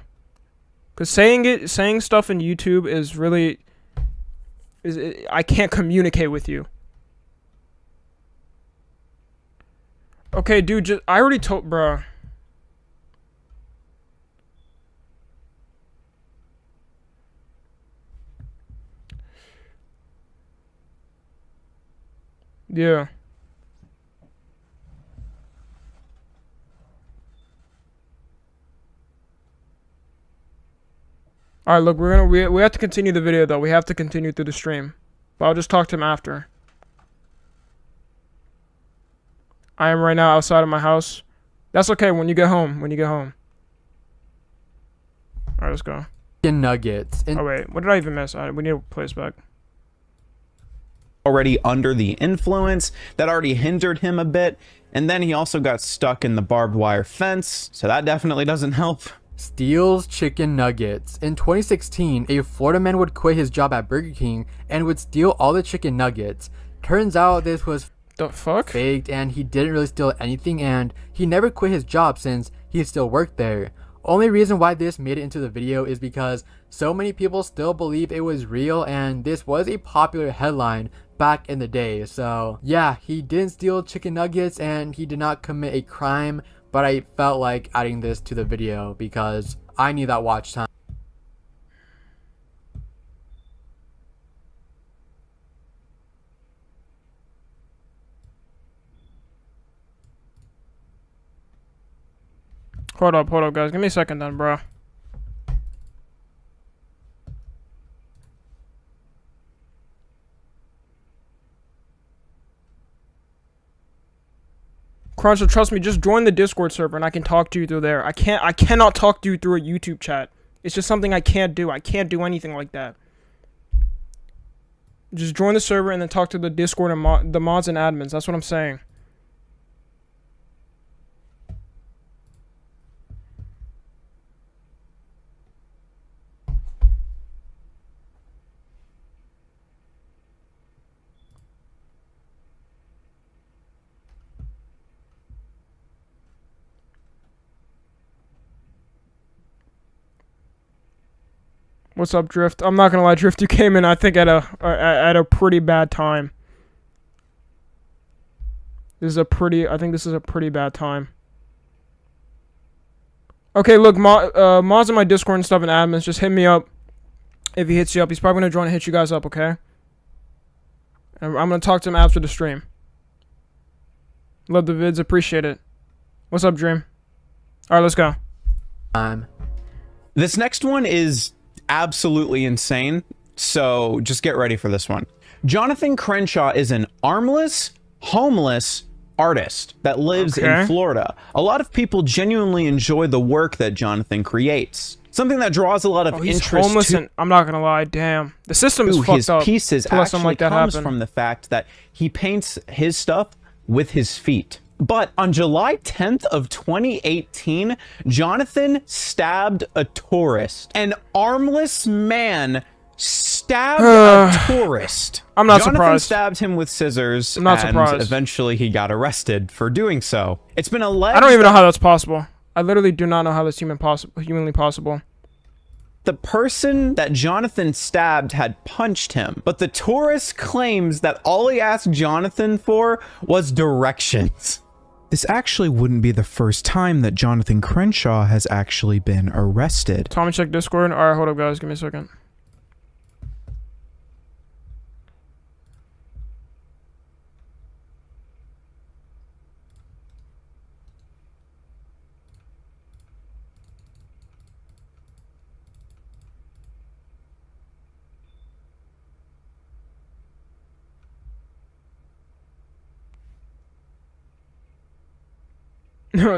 Cause saying stuff in YouTube is really I can't communicate with you. Okay, dude, I already told, bro. Yeah. Alright, look, we have to continue the video, though. We have to continue through the stream. But I'll just talk to him after. I am right now outside of my house. That's okay when you get home. Alright, let's go. Nuggets. Oh, wait. What did I even miss? We need to play this back. Already under the influence. That already hindered him a bit. And then he also got stuck in the barbed wire fence. So that definitely doesn't help. Steals chicken nuggets. In 2016, a Florida man would quit his job at Burger King and would steal all the chicken nuggets. Turns out this was faked, and he didn't really steal anything, and he never quit his job since he still worked there. Only reason why this made it into the video is because so many people still believe it was real, and this was a popular headline back in the day. So yeah, he didn't steal chicken nuggets and he did not commit a crime, but I felt like adding this to the video because I need that watch time. Hold up, guys. Give me a second then, bro. Cruncher, trust me, just join the Discord server and I can talk to you through there. I cannot talk to you through a YouTube chat. It's just something I can't do. I can't do anything like that. Just join the server and then talk to the Discord and the mods and admins. That's what I'm saying. What's up, Drift? I'm not gonna lie, Drift, you came in, I think, at a pretty bad time. I think this is a pretty bad time. Okay, look, mods in my Discord and stuff and admins, just hit me up. If he hits you up, he's probably gonna join and hit you guys up, okay? And I'm gonna talk to him after the stream. Love the vids, appreciate it. What's up, Dream? Alright, let's go. This next one is absolutely insane, so just get ready for this one. Jonathan Crenshaw is an armless, homeless artist that lives in Florida. A lot of people genuinely enjoy the work that Jonathan creates. Something that draws a lot of interest. Homeless and I'm not gonna lie, damn. The system is fucked up. His pieces actually comes from the fact that he paints his stuff with his feet. But on July 10th of 2018, Jonathan stabbed a tourist. An armless man stabbed a tourist. I'm not Jonathan surprised. Stabbed him with scissors, I'm not and surprised. Eventually he got arrested for doing so. It's been alleged. I don't even know how that's possible. I literally do not know how that's humanly possible. the person that Jonathan stabbed had punched him, but the tourist claims that all he asked Jonathan for was directions. This actually wouldn't be the first time that Jonathan Crenshaw has actually been arrested. Tommy, check Discord. Alright, hold up, guys. Give me a second.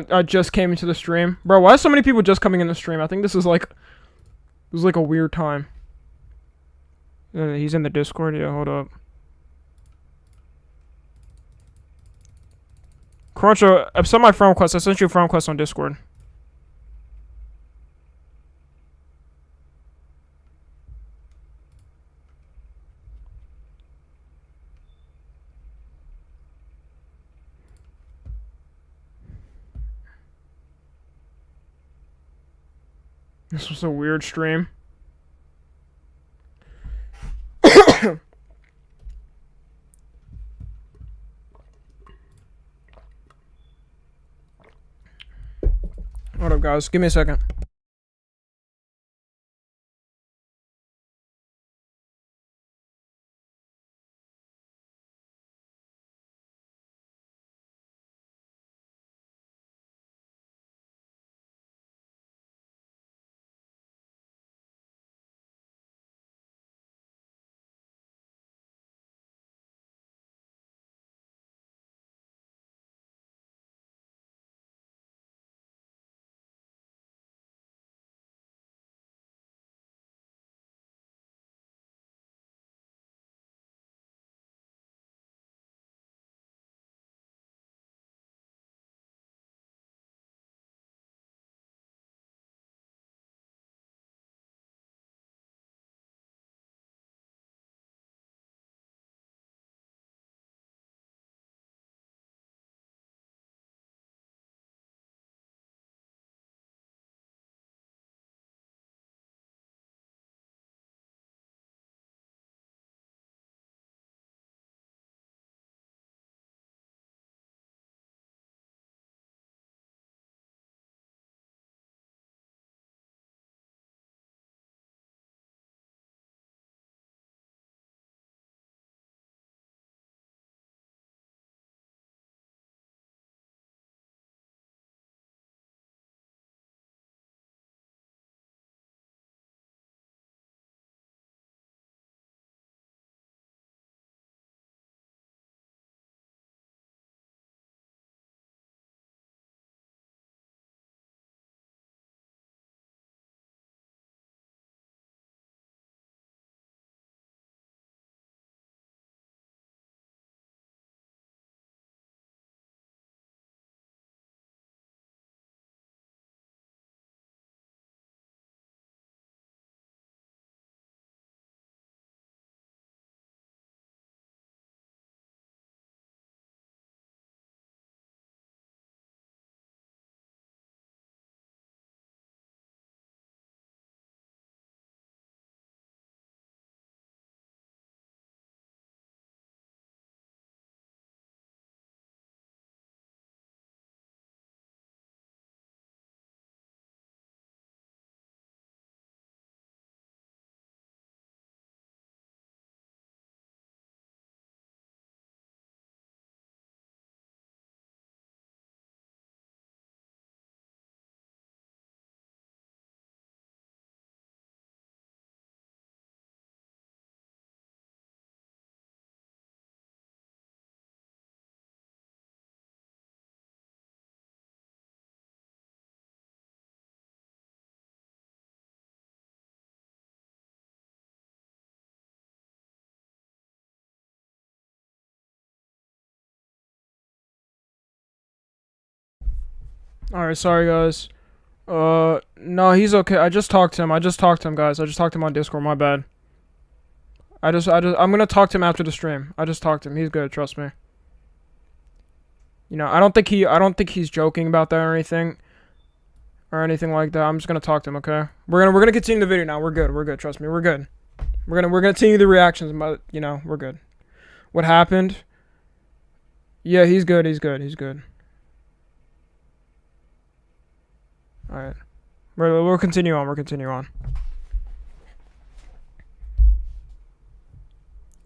I just came into the stream. Bro, why are so many people just coming in the stream? I think this is like a weird time. He's in the Discord. Yeah, hold up. Cruncho, I sent my friend request. I sent you a friend request on Discord. This was a weird stream. Hold up, guys. Give me a second. Alright, sorry guys. No, he's okay. I just talked to him, guys. I just talked to him on Discord, my bad. I'm gonna talk to him after the stream. I just talked to him. He's good, trust me. You know, I don't think he's joking about that or anything. or anything like that. I'm just gonna talk to him, okay? We're gonna continue the video now. We're good. Trust me, we're good. We're gonna continue the reactions, but you know, we're good. What happened? Yeah, he's good. All right, we'll continue on.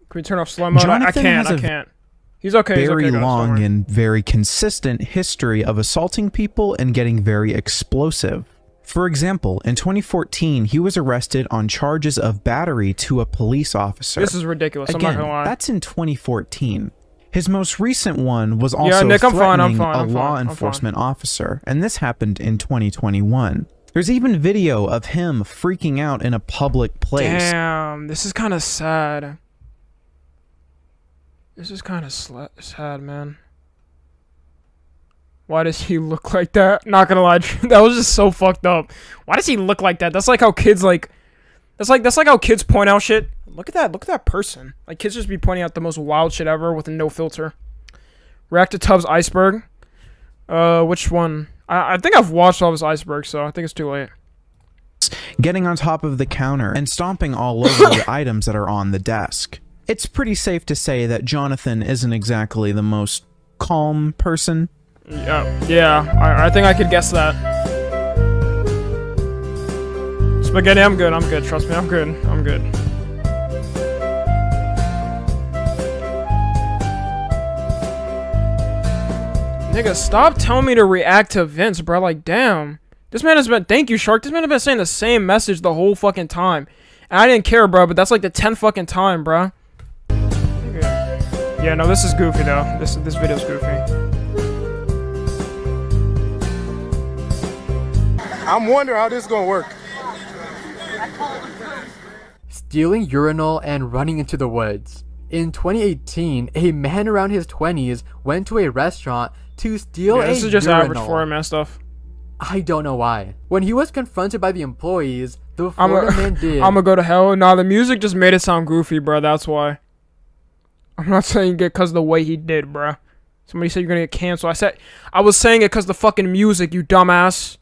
Can we turn off slow mode? I can't. He's okay. Very guys, long and very consistent history of assaulting people and getting very explosive. For example, in 2014, he was arrested on charges of battery to a police officer. This is ridiculous. Again, I'm not gonna lie. That's in 2014. His most recent one was also Nick, threatening I'm a law enforcement officer, and this happened in 2021. There's even video of him freaking out in a public place. Damn, this is kind of sad. This is kind of sad, man. Why does he look like that? Not gonna lie, that was just so fucked up. Why does he look like that? That's like how kids that's like how kids point out shit. Look at that person. Like kids just be pointing out the most wild shit ever with no filter. React to Tubbs iceberg. Which one? I think I've watched all of his iceberg, so I think it's too late. Getting on top of the counter and stomping all over the items that are on the desk. It's pretty safe to say that Jonathan isn't exactly the most calm person. Yeah, I think I could guess that. Spaghetti, I'm good, trust me, I'm good. Nigga, stop telling me to react to Vince, bro, like, damn. This man has been, thank you, Shark, this man has been saying the same message the whole fucking time. And I didn't care, bro, but that's like the 10th fucking time, bro. Yeah, no, this is goofy, though. This video's goofy. I'm wondering how this is gonna work. Stealing urinal and running into the woods. In 2018, a man around his 20s went to a restaurant to steal a urinal. This is just average Florida man stuff. I don't know why. When he was confronted by the employees, the Florida man did. I'm gonna go to hell. Nah, the music just made it sound goofy, bro. That's why. I'm not saying it because of the way he did, bro. Somebody said you're gonna get canceled. I was saying it because the fucking music, you dumbass.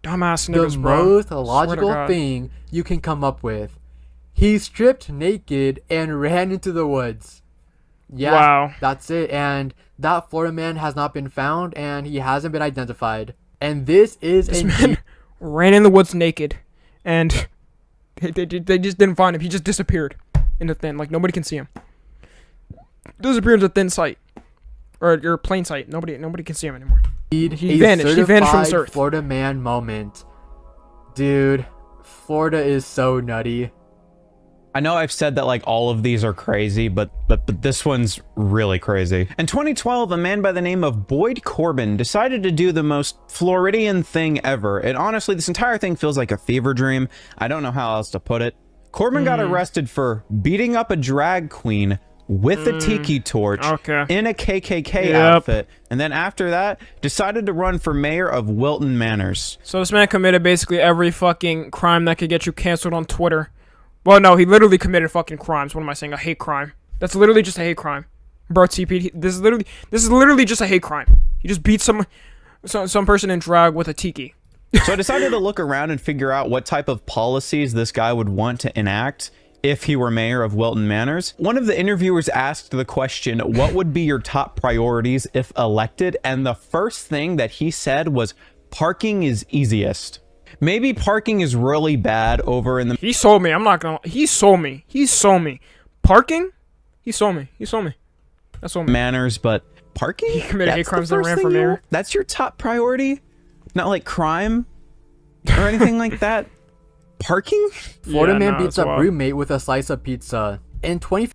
Dumbass niggas, bro. The most logical thing you can come up with. He stripped naked and ran into the woods. Yeah, wow. That's it. And that Florida man has not been found, and he hasn't been identified. And this man ran in the woods naked, and they just didn't find him. He just disappeared in the thin, like nobody can see him. Disappeared in a thin sight, or your plain sight. Nobody can see him anymore. He vanished. He vanished from this earth. Florida man moment, dude. Florida is so nutty. I know I've said that like all of these are crazy, but this one's really crazy. In 2012, a man by the name of Boyd Corbin decided to do the most Floridian thing ever. And honestly, this entire thing feels like a fever dream. I don't know how else to put it. Corbin got arrested for beating up a drag queen with a tiki torch in a KKK outfit, and then after that decided to run for mayor of Wilton Manors. So this man committed basically every fucking crime that could get you canceled on Twitter. Well, no, he literally committed fucking crimes. What am I saying? A hate crime. That's literally just a hate crime, bro. TP. This is literally just a hate crime. You just beat some person in drag with a tiki. So I decided to look around and figure out what type of policies this guy would want to enact if he were mayor of Wilton Manors. One of the interviewers asked the question, what would be your top priorities if elected? And the first thing that he said was, parking is easiest. Maybe parking is really bad over in the... He sold me. I'm not gonna... He sold me. Parking? He sold me. That's what Manors, but parking? He committed hate crimes and ran for mayor. That's your top priority? Not like crime or anything like that? Parking? Florida man beats up roommate with a slice of pizza. In 20...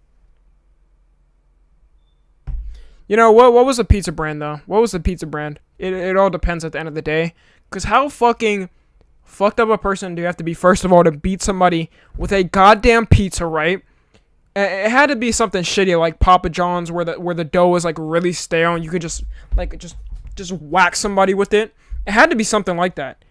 You know, what was the pizza brand, though? What was the pizza brand? It all depends at the end of the day. Because how fucking fucked up a person do you have to be, first of all, to beat somebody with a goddamn pizza, right? It had to be something shitty like Papa John's where the dough was like really stale and you could just whack somebody with it. It had to be something like that.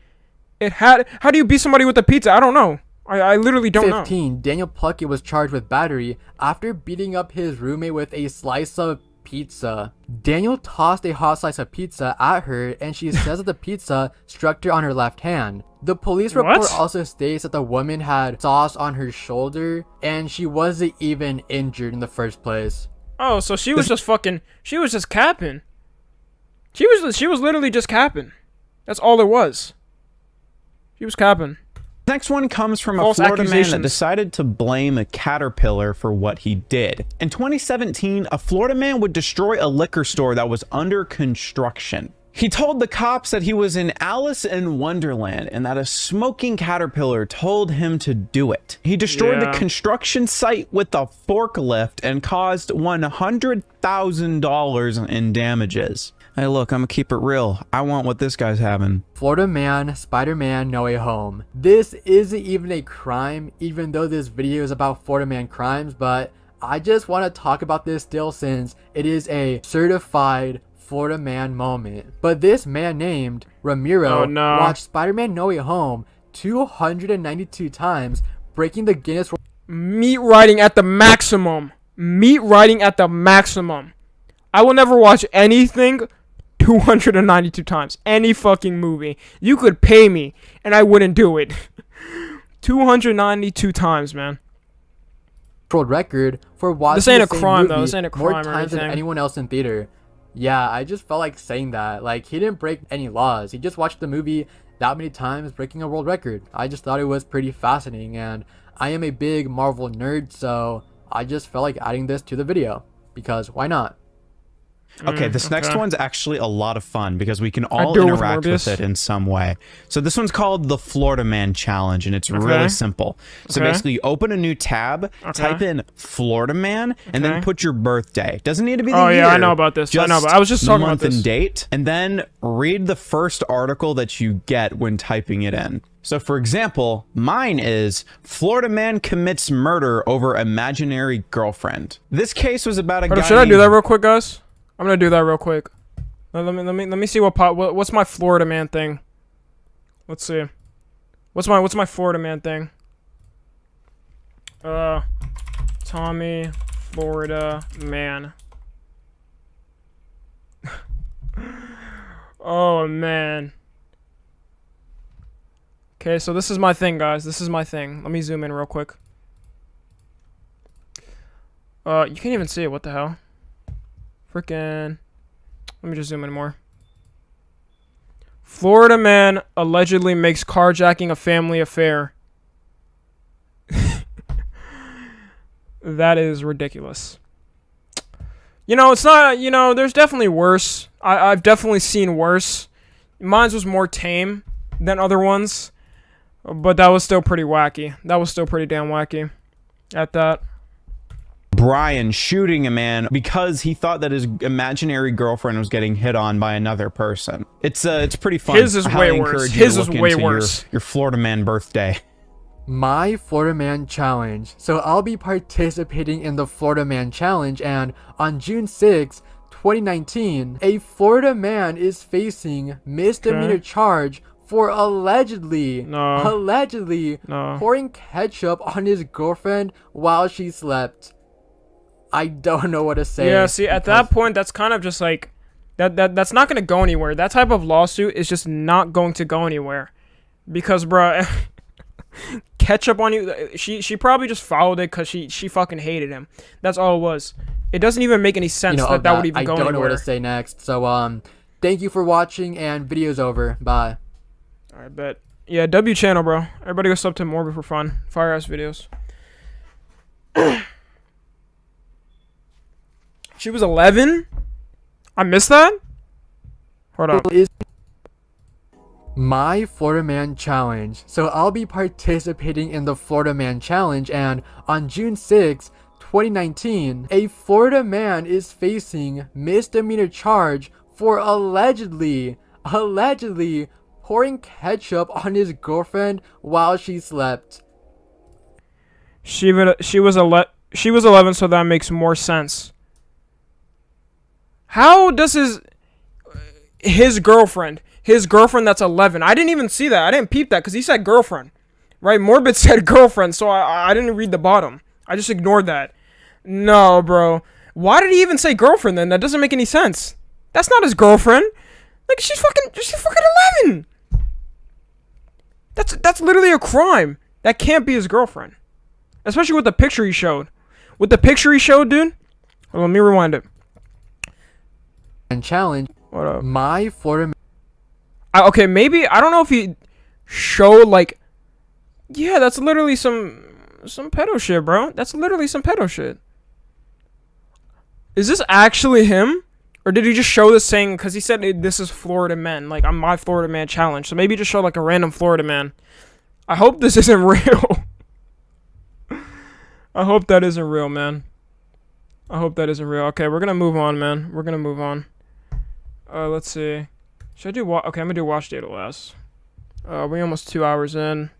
How do you beat somebody with a pizza? I don't know. I literally don't know. 15. Daniel Pluckett was charged with battery after beating up his roommate with a slice of pizza. Daniel tossed a hot slice of pizza at her, and she says that the pizza struck her on her left hand. The police report also states that the woman had sauce on her shoulder, and she wasn't even injured in the first place. Oh, so she was just fucking, she was just capping. She was literally just capping. That's all it was. She was capping. Next one comes from False a Florida man accusations. that decided to blame a caterpillar for what he did. In 2017, a Florida man would destroy a liquor store that was under construction. He told the cops that he was in Alice in Wonderland and that a smoking caterpillar told him to do it. He destroyed the construction site with a forklift and caused $100,000 in damages. Hey, look, I'm gonna keep it real. I want what this guy's having. Florida man, Spider-Man, No Way Home. This isn't even a crime, even though this video is about Florida man crimes, but I just want to talk about this still since it is a certified Florida man moment. But this man named Ramiro watched Spider-Man No Way Home 292 times, breaking the Guinness World. Meat riding at the maximum. Meat riding at the maximum. I will never watch anything 292 times. Any fucking movie. You could pay me and I wouldn't do it. 292 times, man. World record for watching this ain't the a same crime movie though. This ain't a crime more times than anyone else in theater. Yeah, I just felt like saying that. Like, he didn't break any laws. He just watched the movie that many times, breaking a world record. I just thought it was pretty fascinating, and I am a big Marvel nerd, so I just felt like adding this to the video because why not? Okay, this next one's actually a lot of fun because we can all interact with it in some way. So this one's called the Florida Man Challenge, and it's really simple. So basically, you open a new tab, type in Florida Man, and then put your birthday. Doesn't need to be the year. Oh yeah, I know about this. I know, but I was just talking about this. Month and date, and then read the first article that you get when typing it in. So for example, mine is Florida man commits murder over imaginary girlfriend. This case was about a guy. Should I do that real quick, guys? I'm gonna do that real quick. Let me see what's my Florida man thing. Let's see. What's my Florida man thing? Tommy Florida man. Oh man. Okay, so this is my thing, guys. This is my thing. Let me zoom in real quick. You can't even see it. What the hell? Freaking. Let me just zoom in more. Florida man allegedly makes carjacking a family affair. That is ridiculous. You know, it's not, you know, there's definitely worse. I've definitely seen worse. Mine was more tame than other ones. But that was still pretty wacky. That was still pretty damn wacky at that. Brian shooting a man because he thought that his imaginary girlfriend was getting hit on by another person. It's pretty fun. His is way worse. His is way worse. Your Florida man birthday. My Florida Man Challenge. So I'll be participating in the Florida Man Challenge, and on June 6, 2019, a Florida man is facing misdemeanor charge for allegedly pouring ketchup on his girlfriend while she slept. I don't know what to say. Yeah, see, at that point, that's kind of just like, that's not going to go anywhere. That type of lawsuit is just not going to go anywhere. Because, bruh, ketchup on you, she probably just followed it because she fucking hated him. That's all it was. It doesn't even make any sense that would even go anywhere. I don't know what to say next. So, thank you for watching, and video's over. Bye. Alright, bet. Yeah, W channel, bro. Everybody go sub to Morbid for fun. Fire ass videos. She was 11? I missed that? Hold on. My Florida Man Challenge. So I'll be participating in the Florida Man Challenge, and on June 6, 2019, a Florida man is facing misdemeanor charge for allegedly pouring ketchup on his girlfriend while she slept. She was 11, so that makes more sense. How does his girlfriend that's 11? I didn't even see that. I didn't peep that because he said girlfriend, right? Morbid said girlfriend, so I didn't read the bottom. I just ignored that. No, bro. Why did he even say girlfriend then? That doesn't make any sense. That's not his girlfriend. Like, she's fucking 11. That's literally a crime. That can't be his girlfriend. Especially with the picture he showed. With the picture he showed, dude. Hold on, let me rewind it. And challenge. What up? My Florida. Okay, maybe, I don't know if he showed, like, yeah, that's literally some pedo shit, bro. That's literally some pedo shit. Is this actually him? Or did he just show this saying, because he said this is Florida man, like, I'm my Florida man challenge. So maybe he just showed, like, a random Florida man. I hope this isn't real. I hope that isn't real, man. I hope that isn't real. Okay, we're going to move on, man. We're going to move on. Let's see. Should I do okay, I'm going to do watch data last. We're almost 2 hours in.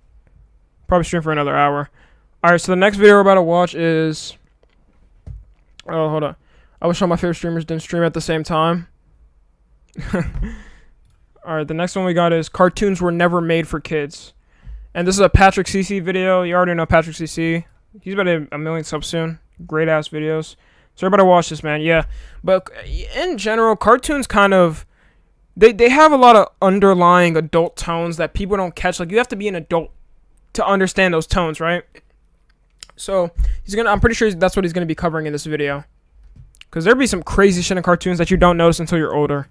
Probably stream for another hour. Alright, so the next video we're about to watch is... Oh, hold on. I wish all my favorite streamers didn't stream at the same time. Alright, the next one we got is cartoons were never made for kids. And this is a Patrick CC video. You already know Patrick CC. He's about a million subs soon. Great ass videos. So everybody watch this, man. Yeah. But in general, cartoons kind of... They have a lot of underlying adult tones that people don't catch. Like, you have to be an adult to understand those tones, right? So, I'm pretty sure that's what he's going to be covering in this video. Because there'll be some crazy shit in cartoons that you don't notice until you're older.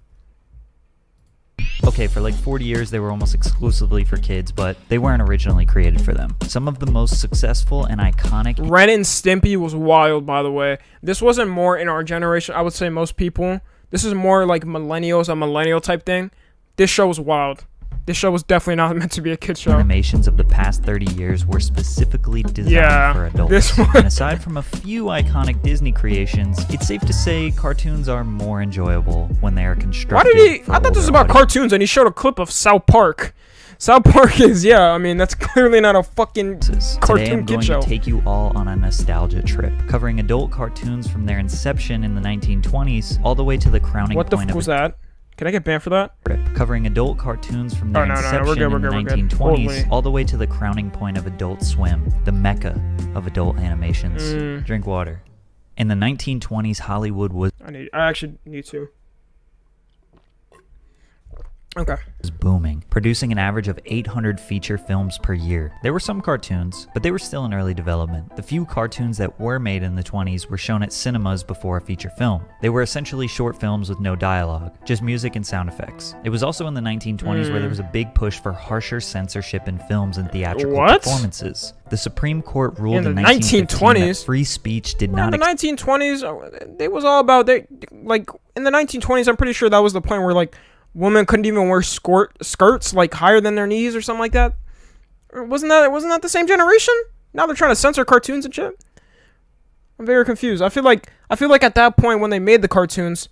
Okay, for like 40 years they were almost exclusively for kids, but they weren't originally created for them. Some of the most successful and iconic... Ren and Stimpy was wild, by the way. This wasn't more in our generation. I would say most people. This is more like millennials, a millennial type thing. This show was wild. This show was definitely not meant to be a kid show. Animations of the past 30 years were specifically designed for adults. And aside from a few iconic Disney creations, it's safe to say cartoons are more enjoyable when they are constructed. Why did he? I thought this was about cartoons, and he showed a clip of South Park. South Park is, yeah, I mean, that's clearly not a fucking cartoon kid show. Today I'm going to take you all on a nostalgia trip, covering adult cartoons from their inception in the 1920s all the way to the crowning point of... What the fuck was that? Can I get banned for that? Covering adult cartoons from their inception in the 1920s all the way to the crowning point of Adult Swim, the mecca of adult animations. Drink water. In the 1920s, Hollywood was... I actually need to. Okay. Was booming, producing an average of 800 feature films per year. There were some cartoons, but they were still in early development. The few cartoons that were made in the 20s were shown at cinemas before a feature film. They were essentially short films with no dialogue, just music and sound effects. It was also in the 1920s where there was a big push for harsher censorship in films and theatrical performances. The Supreme Court ruled in 1920s that free speech did not... In the 1920s, it was all about... Like, in the 1920s, I'm pretty sure that was the point where, like, women couldn't even wear skirts like higher than their knees or something like that. Wasn't that the same generation? Now they're trying to censor cartoons and shit. I'm very confused. I feel like at that point when they made the cartoons,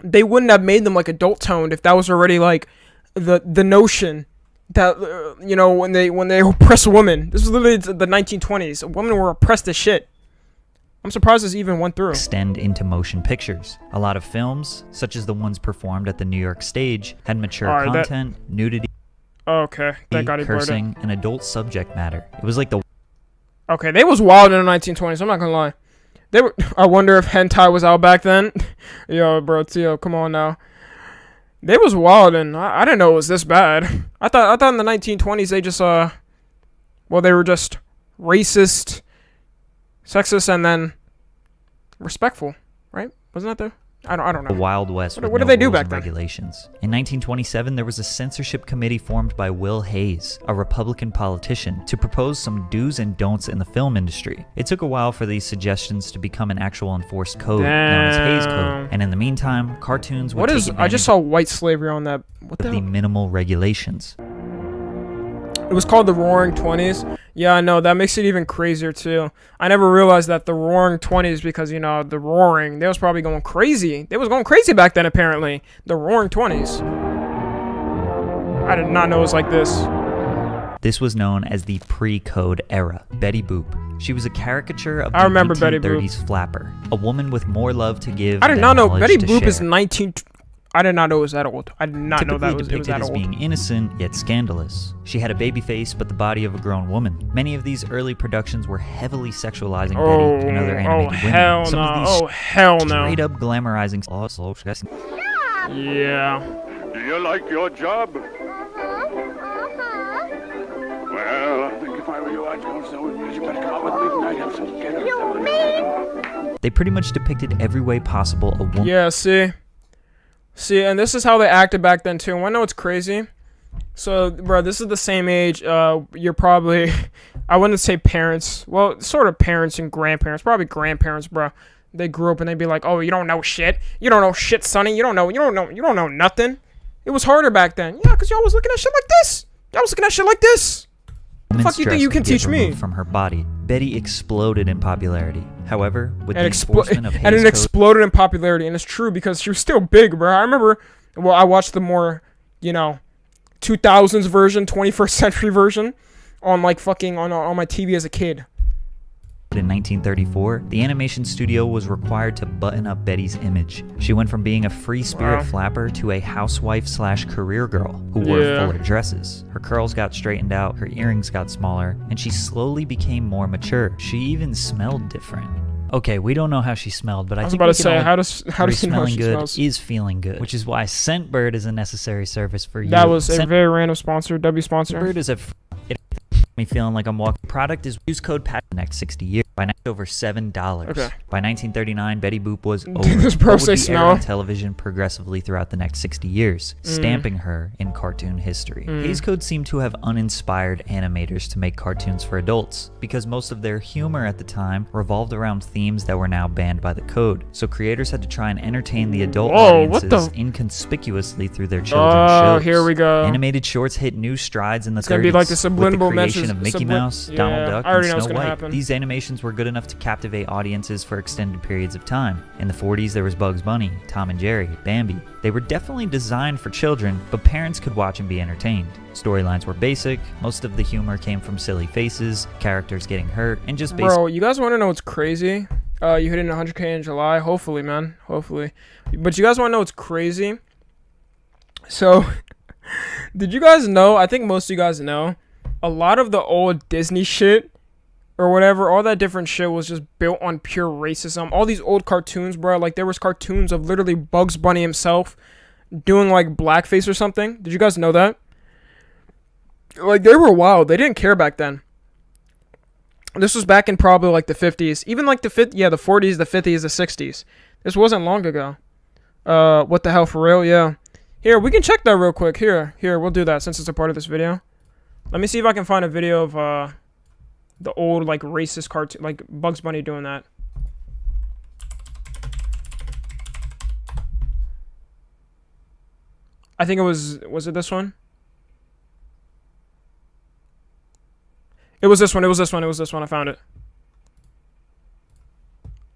they wouldn't have made them like adult toned if that was already like the notion that you know, when they oppress women. This was literally the 1920s. Women were oppressed as shit. I'm surprised this even went through. Extend into motion pictures. A lot of films, such as the ones performed at the New York stage, had mature content, nudity, cursing, and adult subject matter. It was like the... Okay, they was wild in the 1920s, I'm not gonna lie. They were... I wonder if hentai was out back then. Yo, bro, Tio, come on now. They was wild, and I didn't know it was this bad. I thought in the 1920s they just, well, they were just racist, sexist, and then respectful, right? Wasn't that the... I don't know. The Wild West. What did they do back then? Regulations. In 1927, there was a censorship committee formed by Will Hayes, a Republican politician, to propose some do's and don'ts in the film industry. It took a while for these suggestions to become an actual enforced code known as Hayes Code. And in the meantime, cartoons would take advantage... I just saw white slavery on that. What the minimal regulations. It was called the Roaring 20s. Yeah, I know. That makes it even crazier, too. I never realized that the Roaring 20s, because, you know, the Roaring, they was probably going crazy. They was going crazy back then, apparently. The Roaring 20s. I did not know it was like this. This was known as the pre-code era. Betty Boop. She was a caricature of the 1930s flapper. A woman with more love to give. I did not know Betty Boop is I did not know it was that old. I did not know that it was that depicted as old. being innocent yet scandalous. She had a baby face but the body of a grown woman. Many of these early productions were heavily sexualizing Betty and other animated women. Hell Some no. of these Oh hell no. straight up glamorizing. Yeah. Do you like your job? Well, I think if I were you, I'd go so you better come out with me tonight. Have some dinner. You mean? They pretty much depicted every way possible a woman. Yeah, see, and this is how they acted back then too. I know it's crazy. So, bro, this is the same age. You're probably, I wouldn't say parents. Well, sort of parents and grandparents. Probably grandparents, bro. They grew up and they'd be like, "Oh, you don't know shit. You don't know shit, sonny. You don't know nothing." It was harder back then. Yeah, cause y'all was looking at shit like this. Y'all was looking at shit like this. The fuck you think you can teach me? From her body, Betty exploded in popularity. However, with the enforcement of Hays and it Code, exploded in popularity, and it's true because she was still big, bro. I remember, well, I watched the more, 2000s version, 21st century version, on like fucking on my TV as a kid. in 1934, the animation studio was required to button up Betty's image. She went from being a free spirit flapper to a housewife/career girl who wore fuller dresses. Her curls got straightened out, her earrings got smaller, and she slowly became more mature. She even smelled different. Okay, we don't know how she smelled, but I think we can all how does she know smelling she good smells? is feeling good, which is why Scentbird is a necessary service for you. That was a very random sponsor, W sponsor. Scentbird is me feeling like I'm walking. Product is use code PAT the next 60 years. By now, over $7. Okay. By 1939, Betty Boop was over. This bro but would say be smell? aired on television progressively throughout the next 60 years, stamping her in cartoon history. Hays Code seemed to have uninspired animators to make cartoons for adults, because most of their humor at the time revolved around themes that were now banned by the code. So creators had to try and entertain the adult audiences inconspicuously through their children's shows. Oh, here we go. Animated shorts hit new strides in the 30s. It's gonna be like the subliminal with the creation of Mickey Mouse, Donald Duck, I already and know Snow what's gonna White. happen. These animations were good enough to captivate audiences for extended periods of time. In the 40s, there was Bugs Bunny, Tom and Jerry, Bambi. They were definitely designed for children, but parents could watch and be entertained. Storylines were basic, most of the humor came from silly faces, characters getting hurt, and just basic. Bro, you guys want to know what's crazy? You hit 100K in July, hopefully, man, hopefully. But you guys want to know what's crazy? So, did you guys know, I think most of you guys know, a lot of the old Disney shit, or whatever, all that different shit was just built on pure racism. All these old cartoons, bro, like there was cartoons of literally Bugs Bunny himself doing like blackface or something. Did you guys know that? Like they were wild. They didn't care back then. This was back in probably like the 50s. Even like the 40s, the 50s, the 60s. This wasn't long ago. What the hell, for real? Yeah. Here, we can check that real quick. Here, we'll do that since it's a part of this video. Let me see if I can find a video of the old like racist cartoon, like Bugs Bunny doing that. I think it was it this one? It was this one, I found it.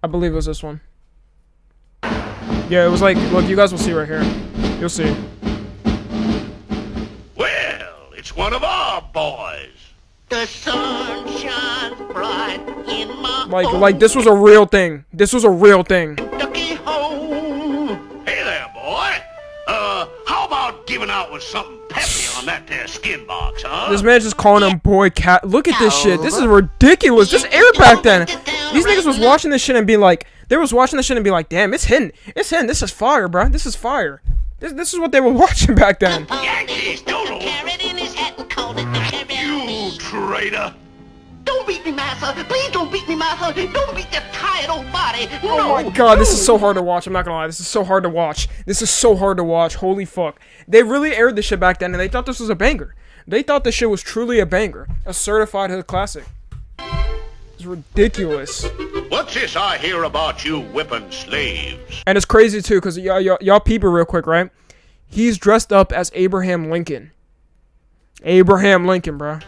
I believe it was this one. Yeah, it was like, look, you guys will see right here. You'll see. Well, it's one of our boys. The sun shines bright in my Like this was a real thing. This was a real thing. Kentucky home. Hey there, boy. How about giving out with something peppy on that there skin box, huh? This man just calling him boy cat. Look at this shit. This is ridiculous. This aired back then. These niggas was watching this shit and being like, damn, it's hitting. It's hitting. This is fire, bro. This is fire. This is what they were watching back then. Yankees, doodle. You traitor. Don't beat me, massa. Please don't beat me, massa. Don't beat this tired old body. No. Oh my god, this is so hard to watch. I'm not gonna lie. This is so hard to watch. Holy fuck. They really aired this shit back then and they thought this was a banger. They thought this shit was truly a banger. A certified hit classic. It's ridiculous. What's this I hear about you whipping slaves? And it's crazy too, because y'all peep it real quick, right? He's dressed up as Abraham Lincoln. Abraham Lincoln, bro.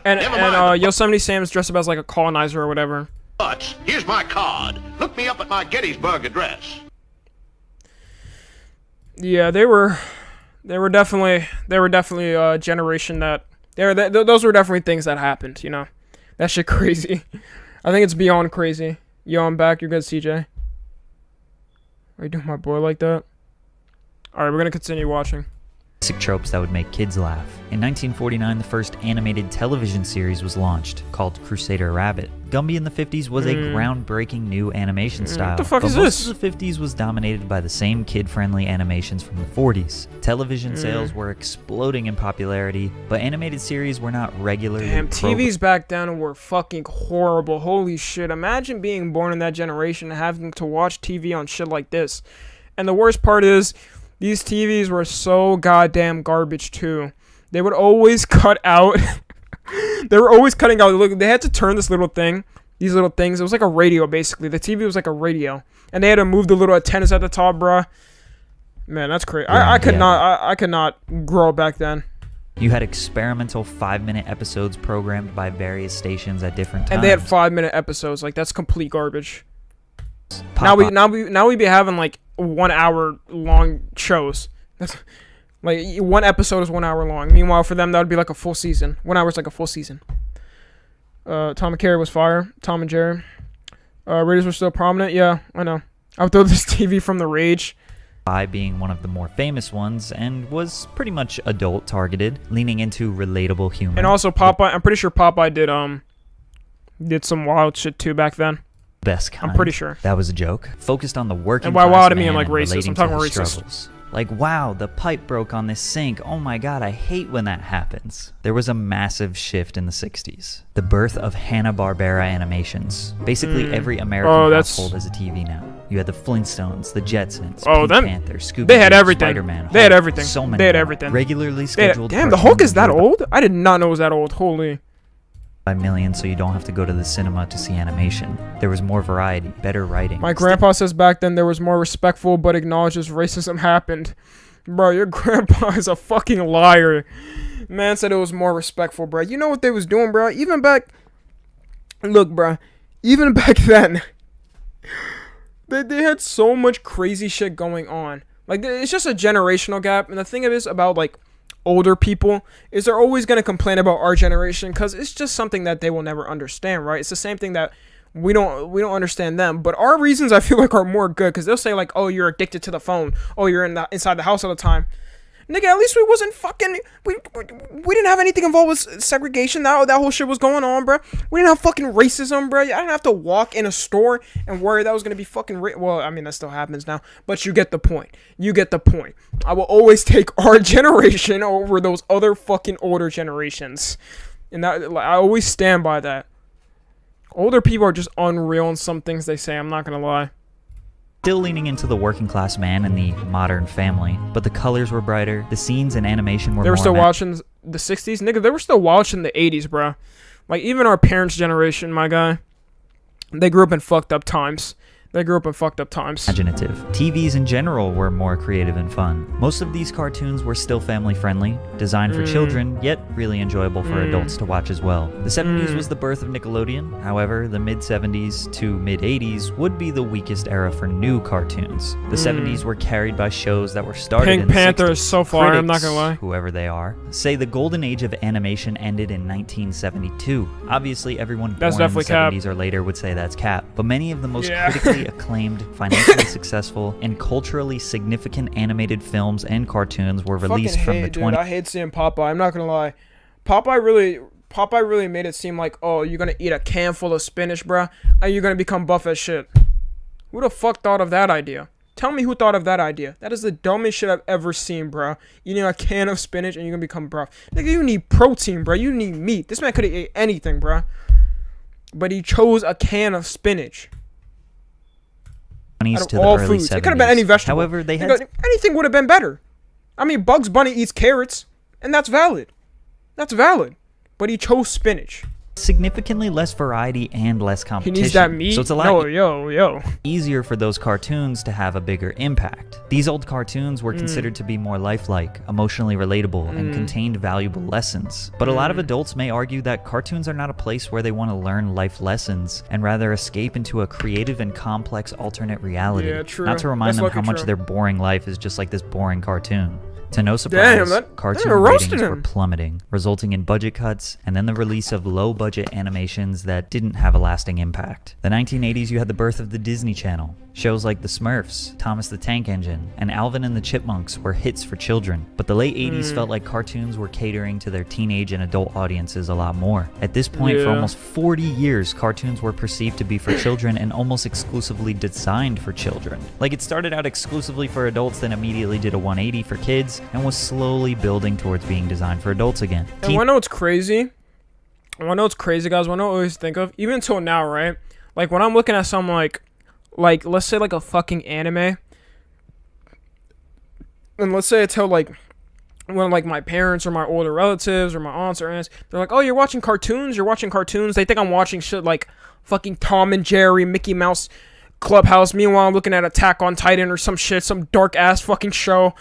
And Yosemite Sam's dressed up as like a colonizer or whatever. But here's my card. Look me up at my Gettysburg address. Yeah, they were definitely a generation that those were definitely things that happened, you know. That shit crazy. I think it's beyond crazy. Yo, I'm back. You're good, CJ. Are you doing my boy like that? Alright, we're gonna continue watching. Basic tropes that would make kids laugh. In 1949, the first animated television series was launched, called Crusader Rabbit. Gumby in the 50s was a groundbreaking new animation style. What the fuck is most this? of the 50s was dominated by the same kid-friendly animations from the 40s. Television sales were exploding in popularity, but animated series were not regularly Damn, TVs back then were fucking horrible. Holy shit. Imagine being born in that generation and having to watch TV on shit like this. And the worst part is, these TVs were so goddamn garbage too. They would always cut out. They were always cutting out. Look, they had to turn this little thing. These little things. It was like a radio, basically. The TV was like a radio, and they had to move the little antennas at the top, bruh. Man, that's crazy. I could not grow up back then. You had experimental 5-minute episodes programmed by various stations at different times. And they had 5-minute episodes. Like, that's complete garbage. Now we be having like 1 hour long shows. That's like one episode is 1 hour long. Meanwhile, for them that would be like a full season. 1 hour is like a full season. Tom and Jerry was fire. Tom and Jerry. Raiders were still prominent. Yeah, I know. I would throw this TV from the Rage. By being one of the more famous ones and was pretty much adult targeted, leaning into relatable humor. And also Popeye. I'm pretty sure Popeye did some wild shit too back then. Best kind. I'm pretty sure. That was a joke. Focused on the working and by class wild I man mean like and racist. I'm talking about racist. Struggles. Like, wow, the pipe broke on this sink. Oh my god, I hate when that happens. There was a massive shift in the 60s. The birth of Hanna-Barbera animations. Basically every American household has a TV now. You had the Flintstones, the Jetsons, Pink Panther, Scooby-Doo, they had everything. Spider-Man, They had everything. So many. They had everything. Regularly scheduled. Damn, the Hulk is that old? I did not know it was that old. Holy. By millions, so you don't have to go to the cinema to see animation. There was more variety, better writing. My grandpa says back then there was more respectful but acknowledges racism happened. Bro, your grandpa is a fucking liar. Man said it was more respectful, bro. You know what they was doing, bro? Even back... Look, bro. Even back then... They had so much crazy shit going on. Like, it's just a generational gap. And the thing is about, like... older people is they're always going to complain about our generation because it's just something that they will never understand, right? It's the same thing that we don't understand them, but our reasons I feel like are more good because they'll say like, oh, you're addicted to the phone, oh, you're inside the house all the time. Nigga, at least we wasn't fucking we didn't have anything involved with segregation. That whole shit was going on, bro. We didn't have fucking racism, bro. I didn't have to walk in a store and worry that was gonna be fucking well, I mean that still happens now, but you get the point. You get the point. I will always take our generation over those other fucking older generations, and that I always stand by that. Older people are just unreal in some things they say. I'm not gonna lie. Still leaning into the working class man and the modern family, but the colors were brighter, the scenes and animation were They were more still watching the 60s? Nigga, they were still watching the 80s, bro. Like, even our parents' generation, my guy, they grew up in fucked up times. Imaginative. TVs in general were more creative and fun. Most of these cartoons were still family friendly, designed for children, yet really enjoyable for adults to watch as well. The 70s was the birth of Nickelodeon. However, the mid-70s to mid-80s would be the weakest era for new cartoons. The 70s were carried by shows that were started in the 60s. Pink Panther is so far, I'm not gonna lie. Whoever they are, say the golden age of animation ended in 1972. Obviously, everyone born in the 70s or later would say that's cap, but many of the most critically acclaimed, financially successful, and culturally significant animated films and cartoons were released from the 20s. I hate seeing Popeye. I'm not gonna lie. Popeye really made it seem like, oh, you're gonna eat a can full of spinach, bruh, and you're gonna become buff as shit. Who the fuck thought of that idea? Tell me who thought of that idea. That is the dumbest shit I've ever seen, bruh. Eating a can of spinach and you're gonna become buff. Nigga, you need protein, bruh. You need meat. This man could have ate anything, bruh. But he chose a can of spinach. To the early foods. 70s. It could have been any vegetable. However, they had anything would have been better. I mean, Bugs Bunny eats carrots, and that's valid. That's valid. But he chose spinach. Significantly less variety and less competition. He needs that meat. So it's a lot easier for those cartoons to have a bigger impact. These old cartoons were considered to be more lifelike, emotionally relatable, and contained valuable lessons. But a lot of adults may argue that cartoons are not a place where they want to learn life lessons, and rather escape into a creative and complex alternate reality. Yeah, true. Not to remind them how much their boring life is just like this boring cartoon. To no surprise, Damn, cartoon roasted ratings were him. plummeting, resulting in budget cuts and then the release of low-budget animations that didn't have a lasting impact. The 1980s, you had the birth of the Disney Channel. Shows like The Smurfs, Thomas the Tank Engine, and Alvin and the Chipmunks were hits for children, but the late 80s felt like cartoons were catering to their teenage and adult audiences a lot more. At this point, for almost 40 years, cartoons were perceived to be for children and almost exclusively designed for children. Like, it started out exclusively for adults, then immediately did a 180 for kids, and was slowly building towards being designed for adults again. And wanna know what's crazy? Wanna know what's crazy, guys? Wanna know what I always think of? Even until now, right? Like, when I'm looking at something like let's say like a fucking anime, and let's say I tell like when like my parents or my older relatives or my aunts or aunts, they're like, oh, you're watching cartoons, they think I'm watching shit like fucking Tom and Jerry, Mickey Mouse Clubhouse. Meanwhile, I'm looking at Attack on Titan or some shit, some dark ass fucking show,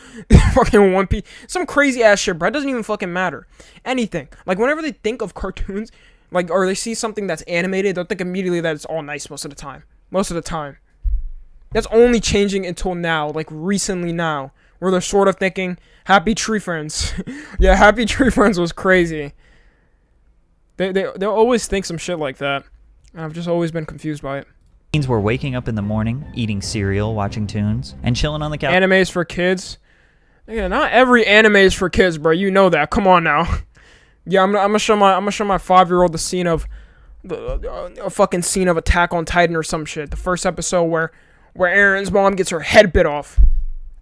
fucking One Piece, some crazy ass shit, bro. It doesn't even fucking matter. Anything. Like, whenever they think of cartoons, like, or they see something that's animated, they'll think immediately that it's all nice most of the time. That's only changing until now, like recently now, where they're sort of thinking Happy Tree Friends. Yeah, Happy Tree Friends was crazy. They'll always think some shit like that. And I've just always been confused by it. Teens were waking up in the morning, eating cereal, watching tunes, and chilling on the couch. Animes for kids? Yeah, not every anime is for kids, bro. You know that. Come on now. Yeah, I'm gonna show my 5-year-old the scene of a fucking scene of Attack on Titan or some shit. The first episode where Aaron's mom gets her head bit off.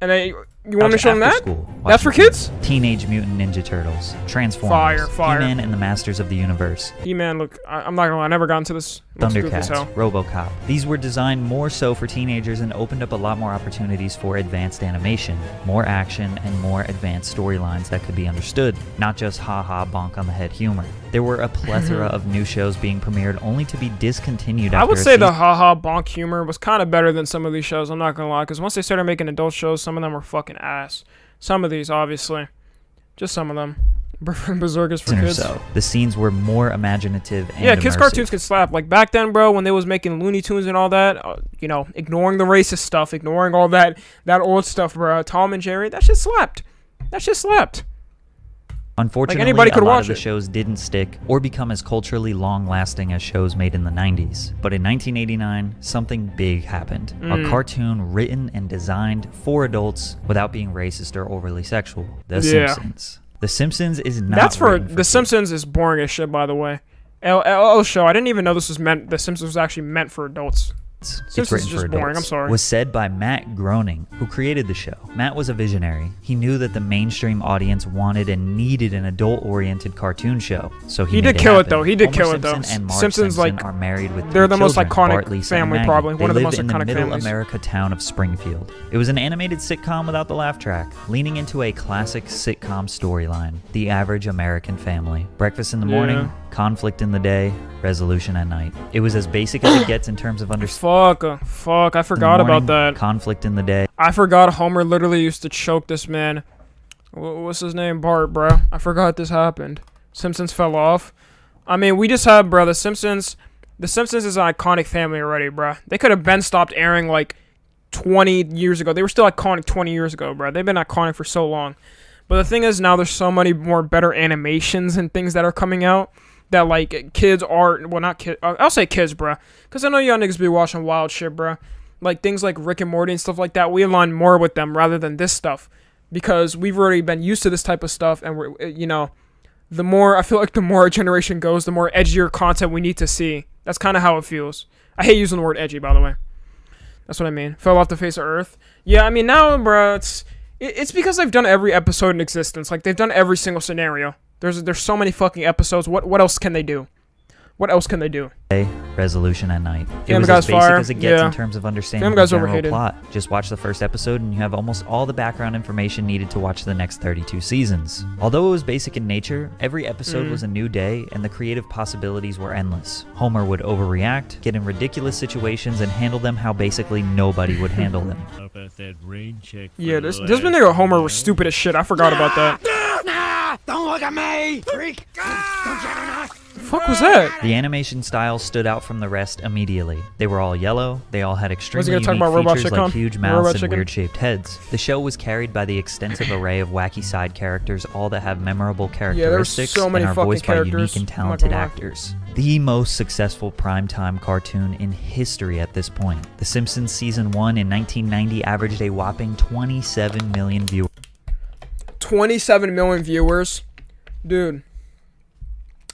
And then you want me to show them that? That's for kids? Teenage Mutant Ninja Turtles, Transformers, Fire. He-Man and the Masters of the Universe. He-Man, look, I'm not gonna lie, I never got into this. Thundercats, RoboCop. These were designed more so for teenagers and opened up a lot more opportunities for advanced animation, more action, and more advanced storylines that could be understood, not just ha-ha bonk on the head humor. There were a plethora of new shows being premiered only to be discontinued after I would say the ha-ha bonk humor was kind of better than some of these shows, I'm not gonna lie, because once they started making adult shows, some of them were fucking ass. Some of these, obviously. Just some of them. Berserk is for kids. So. The scenes were more imaginative and yeah, kids' immersive. cartoons could slap. Like back then, bro, when they was making Looney Tunes and all that, you know, ignoring the racist stuff, ignoring all that old stuff, bro. Tom and Jerry, that shit slapped. Unfortunately, anybody could a lot watch of the shows didn't stick or become as culturally long-lasting as shows made in the 90s. But in 1989, something big happened. A cartoon written and designed for adults without being racist or overly sexual. The Simpsons. The Simpsons is not That's for... The Simpsons is boring as shit, by the way. LL show, I didn't even know this was meant... The Simpsons was actually meant for adults. It's written for boring. adults. I'm sorry. Was said by Matt Groening, who created the show. Matt was a visionary. He knew that the mainstream audience wanted and needed an adult-oriented cartoon show, so he did kill it though. He did kill it though. Simpsons like are married with they're the most iconic Bart, Lisa, family, probably one of the most iconic families. They lived in the middle America town of Springfield. It was an animated sitcom without the laugh track, leaning into a classic sitcom storyline: the average American family. Breakfast in the morning, conflict in the day, resolution at night. It was as basic as it gets in terms of understanding. Fuck, I forgot about that. Conflict in the day. I forgot Homer literally used to choke this man. What's his name? Bart, bro. I forgot this happened. Simpsons fell off. I mean, we just had, bro, The Simpsons is an iconic family already, bro. They could have been stopped airing like 20 years ago. They were still iconic 20 years ago, bro. They've been iconic for so long. But the thing is, now there's so many more better animations and things that are coming out that, like, kids are... Well, not kids. I'll say kids, bro. Because I know y'all niggas be watching wild shit, bro. Like, things like Rick and Morty and stuff like that. We align more with them rather than this stuff. Because we've already been used to this type of stuff. And, we're, you know, the more... I feel like the more our generation goes, the more edgier content we need to see. That's kind of how it feels. I hate using the word edgy, by the way. That's what I mean. Fell off the face of Earth. Yeah, I mean, now, bro, it's because they've done every episode in existence. Like, they've done every single scenario. There's so many fucking episodes. What else can they do? What else can they do? Resolution at night. It Family was Guy's as basic fire. as it gets in terms of understanding Family the Guy's general overhated. plot. Just watch the first episode and you have almost all the background information needed to watch the next 32 seasons. Although it was basic in nature, every episode was a new day and the creative possibilities were endless. Homer would overreact, get in ridiculous situations, and handle them how basically nobody would handle them. Yeah, this nigga Homer was stupid as shit. I forgot about that. Don't look at me, freak! fuck was that? The animation style stood out from the rest immediately. They were all yellow, they all had extremely gonna talk unique about Robot features Chicken? like huge Robot mouths and Chicken? weird-shaped heads. The show was carried by the extensive array of wacky side characters, all that have memorable characteristics so many and are fucking voiced by unique characters. and I'm not talented gonna lie. actors. The most successful primetime cartoon in history at this point. The Simpsons Season 1 in 1990 averaged a whopping 27 million viewers. 27 million viewers. Dude.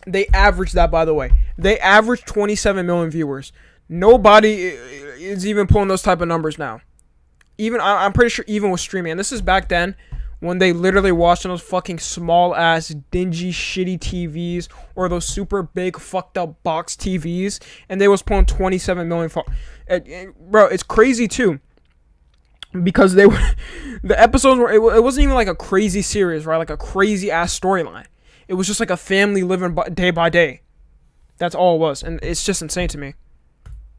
They averaged that, by the way. They averaged 27 million viewers. Nobody is even pulling those type of numbers now. Even I'm pretty sure even with streaming. And this is back then when they literally watched on those fucking small-ass, dingy, shitty TVs or those super big, fucked-up box TVs. And they was pulling 27 million. Bro, it's crazy, too. Because they were... The episodes were... It wasn't even like a crazy series, right? Like a crazy-ass storyline. It was just like a family living day by day. That's all it was. And it's just insane to me.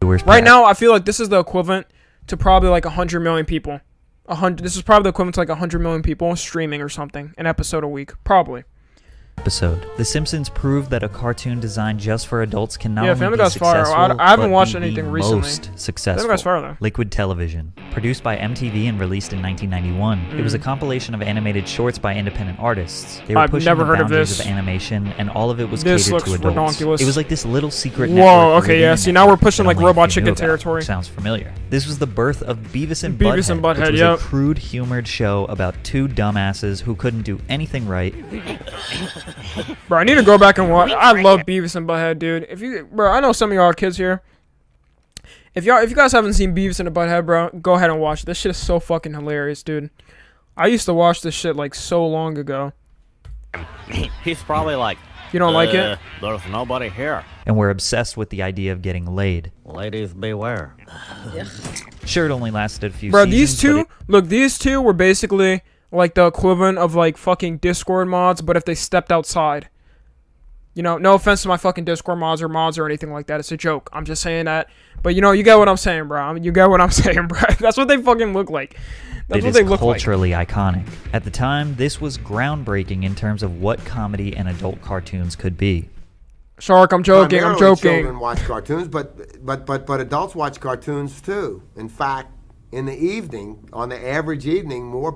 Right now, I feel like this is the equivalent to probably like 100 million people. This is probably the equivalent to like 100 million people streaming or something. An episode a week. Probably. Episode. The Simpsons proved that a cartoon designed just for adults can not only Family be Guy's fire. successful, I haven't but watched be anything the recently. most successful. Family Guy's fire, though. Liquid Television. Produced by MTV and released in 1991, it was a compilation of animated shorts by independent artists. They were I've pushing never the heard of boundaries this. of animation, and all of it was This catered to looks adults. redonkulous. It was like this little secret Whoa, network okay, yeah. within See, a now we're network pushing that like only a Robot few knew Chicken about. territory. Sounds familiar. This was the birth of Beavis and Beavis and Butthead, which was yep. a crude, humored show about two dumbasses who couldn't do anything right. Bro, I need to go back and watch. I love Beavis and Butthead, dude. Bro, I know some of y'all are kids here. If you guys haven't seen Beavis and Butthead, bro, go ahead and watch it. This shit is so fucking hilarious, dude. I used to watch this shit like so long ago. He's probably like, you don't like it? There's nobody here. And we're obsessed with the idea of getting laid. Ladies beware. Sure, it only lasted a few Bro, seasons, these two were basically like the equivalent of like fucking Discord mods, but if they stepped outside. You know, no offense to my fucking Discord mods or anything like that. It's a joke. I'm just saying that. But you know, you get what I'm saying, bro. You get what I'm saying, bro. That's what they fucking look like. That's what they look like. It is culturally iconic. At the time, this was groundbreaking in terms of what comedy and adult cartoons could be. Shark, I'm joking. I'm Primarily joking. Children watch cartoons, but adults watch cartoons too. In fact, in the evening, on the average evening, more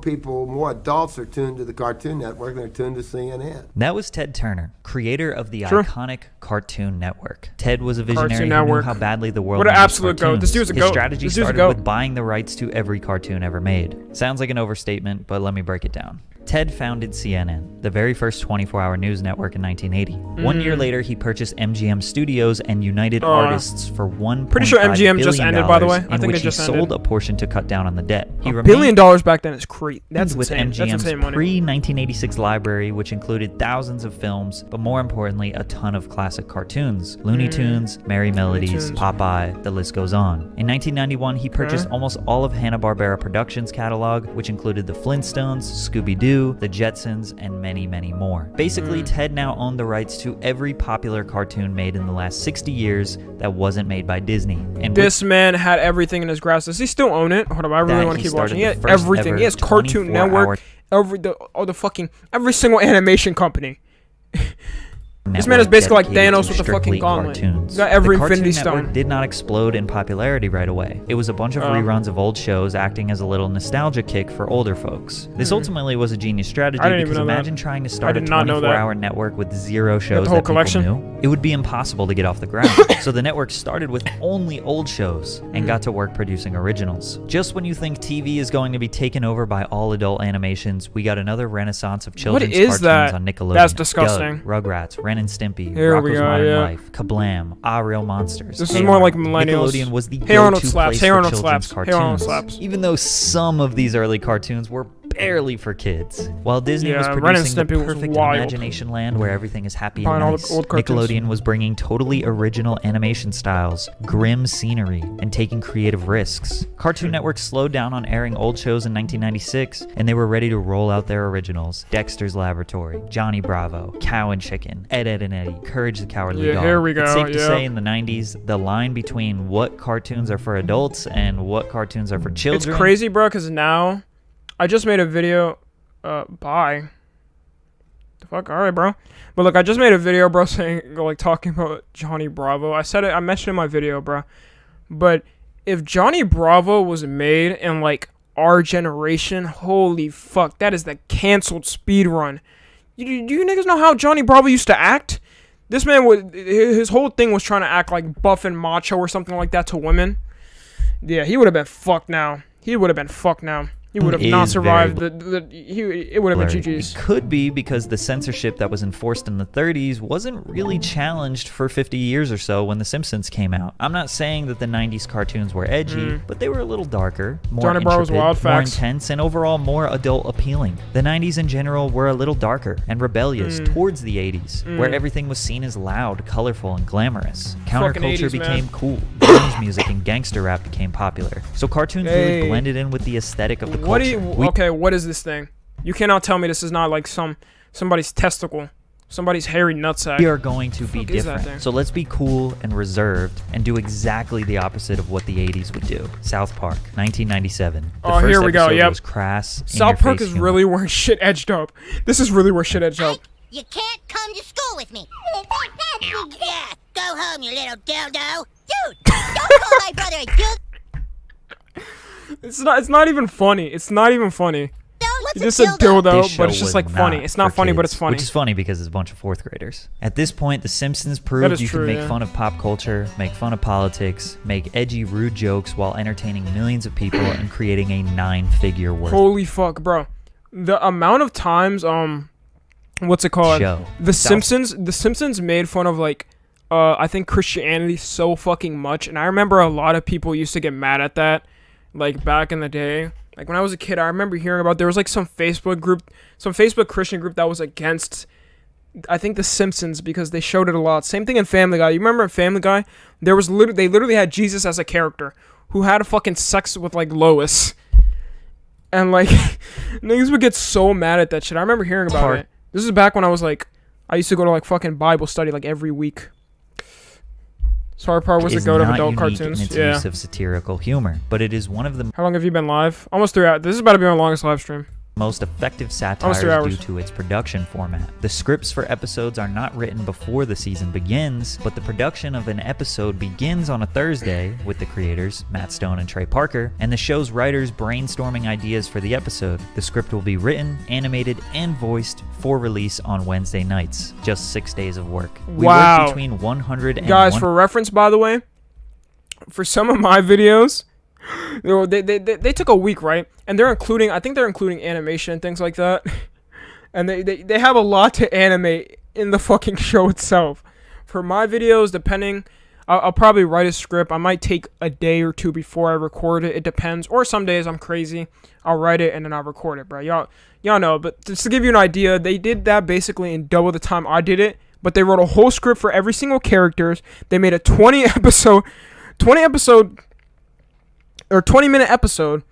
adults are tuned to the Cartoon Network than are tuned to CNN. That was Ted Turner, creator of the iconic Cartoon Network. Ted was a visionary who knew how badly the world What an needed absolute goat. cartoons. This dude's a goat. His strategy This dude's a started goat. with buying the rights to every cartoon ever made. Sounds like an overstatement, but let me break it down. Ted founded CNN, the very first 24-hour news network in 1980. 1 year later, he purchased MGM Studios and United Artists for $1.5 Pretty sure MGM just ended, by the way. I in think which it just he sold ended. a portion to cut down on the debt. He $1 billion back then is crazy. That's with insane. That's MGM's insane money. pre-1986 library, which included thousands of films, but more importantly, a ton of classic cartoons. Looney Tunes, Merry Melodies, Tunes. Popeye, the list goes on. In 1991, he purchased almost all of Hanna-Barbera Productions' catalog, which included the Flintstones, Scooby-Doo, the Jetsons, and many, many more. Basically, Ted now owned the rights to every popular cartoon made in the last 60 years that wasn't made by Disney. And This man had everything in his grasp. Does he still own it? Hold up, I really want to keep watching. He had everything. He has Cartoon Network, every single animation company. This man is basically like Thanos with the fucking gauntlet. He's got every Infinity Cartoon Network Stone. did not explode in popularity right away. It was a bunch of reruns of old shows acting as a little nostalgia kick for older folks. This ultimately was a genius strategy because imagine trying to start a 24-hour network with 0 shows that people knew. It would be impossible to get off the ground. So the network started with only old shows and got to work producing originals. Just when you think TV is going to be taken over by all adult animations, we got another renaissance of children's cartoons on Nickelodeon. That's disgusting. Doug, Rugrats, Ren and Stimpy, Here we Rocko's go, Modern yeah. Life, Kablam, Ah Real Monsters. This is more like Arnold. millennials. Nickelodeon was the Hey Arnold go-to slaps. place Hey for Arnold children's slaps. Hey Arnold cartoons. slaps. Even though some of these early cartoons were barely for kids. While Disney was Yeah, Ren and producing the Stimpy was perfect wild. imagination land where everything is happy and Buying all the nice, old cartoons. Nickelodeon was bringing totally original animation styles, grim scenery, and taking creative risks. Cartoon Network slowed down on airing old shows in 1996, and they were ready to roll out their originals. Dexter's Laboratory, Johnny Bravo, Cow and Chicken, Ed, Edd and Eddy, Courage the Cowardly Dog. Here we go. It's safe to say in the 90s, the line between what cartoons are for adults and what cartoons are for children. It's crazy, bro, because now I just made a video. The fuck? Alright, bro. But look, I just made a video, bro, saying, like, talking about Johnny Bravo. I said it, I mentioned it in my video, bro. But if Johnny Bravo was made in, like, our generation, holy fuck, that is the canceled speed run. Do you niggas know how Johnny Bravo used to act? This man would, his whole thing was trying to act like buff and macho or something like that to women. Yeah, he would have been fucked now. He would have been fucked now. He would have not survived. It would have been GG's. It could be because the censorship that was enforced in the 30s wasn't really challenged for 50 years or so when The Simpsons came out. I'm not saying that the 90s cartoons were edgy, but they were a little darker, more intricate, more intense, and overall more adult appealing. The 90s in general were a little darker and rebellious towards the 80s, where everything was seen as loud, colorful, and glamorous. Counterculture 80s, became cool. Grunge music and gangster rap became popular. So cartoons really blended in with the aesthetic of the what do you, okay, what is this thing? You cannot tell me this is not like somebody's testicle, somebody's hairy nutsack. We are going to be different. So let's be cool and reserved and do exactly the opposite of what the 80s would do. South Park, 1997. The first here we go. episode was crass. South Park is really where shit edged up. This is really where shit edged up. You can't come to school with me. Yeah, go home, you little dildo. Dude, don't call my brother a dildo. It's not even funny. It's not even funny. It's just a dildo, but it's just like funny. It's not funny, but it's funny. Which is funny because it's a bunch of fourth graders. At this point, The Simpsons proved you can make fun of pop culture, make fun of politics, make edgy, rude jokes while entertaining millions of people and creating a 9-figure worth. Holy fuck, bro! The amount of times, what's it called? The Simpsons made fun of like, I think Christianity so fucking much, and I remember a lot of people used to get mad at that. Like back in the day, like when I was a kid, I remember hearing about there was like some Facebook Christian group that was against, I think, The Simpsons because they showed it a lot. Same thing in Family Guy. You remember in Family Guy, they literally had Jesus as a character who had a fucking sex with like Lois, and like niggas would get so mad at that shit. I remember hearing about it. This is back when I was like, I used to go to like fucking Bible study like every week. South Park was the goat of adult cartoons. In its use of satirical humor, but it is one of the. How long have you been live? Almost 3 hours. This is about to be my longest live stream. Most effective satires due to its production format. The scripts for episodes are not written before the season begins, but the production of an episode begins on a Thursday with the creators, Matt Stone and Trey Parker, and the show's writers brainstorming ideas for the episode. The script will be written, animated, and voiced for release on Wednesday nights. Just 6 days of work. We work between 100 and guys, for reference, by the way, for some of my videos, they took a week, right? And I think they're including animation and things like that. And they have a lot to animate in the fucking show itself. For my videos, depending, I'll probably write a script. I might take a day or two before I record it. It depends. Or some days I'm crazy. I'll write it and then I'll record it, bro. Y'all know. But just to give you an idea, they did that basically in double the time I did it. But they wrote a whole script for every single characters. They made a 20-minute episode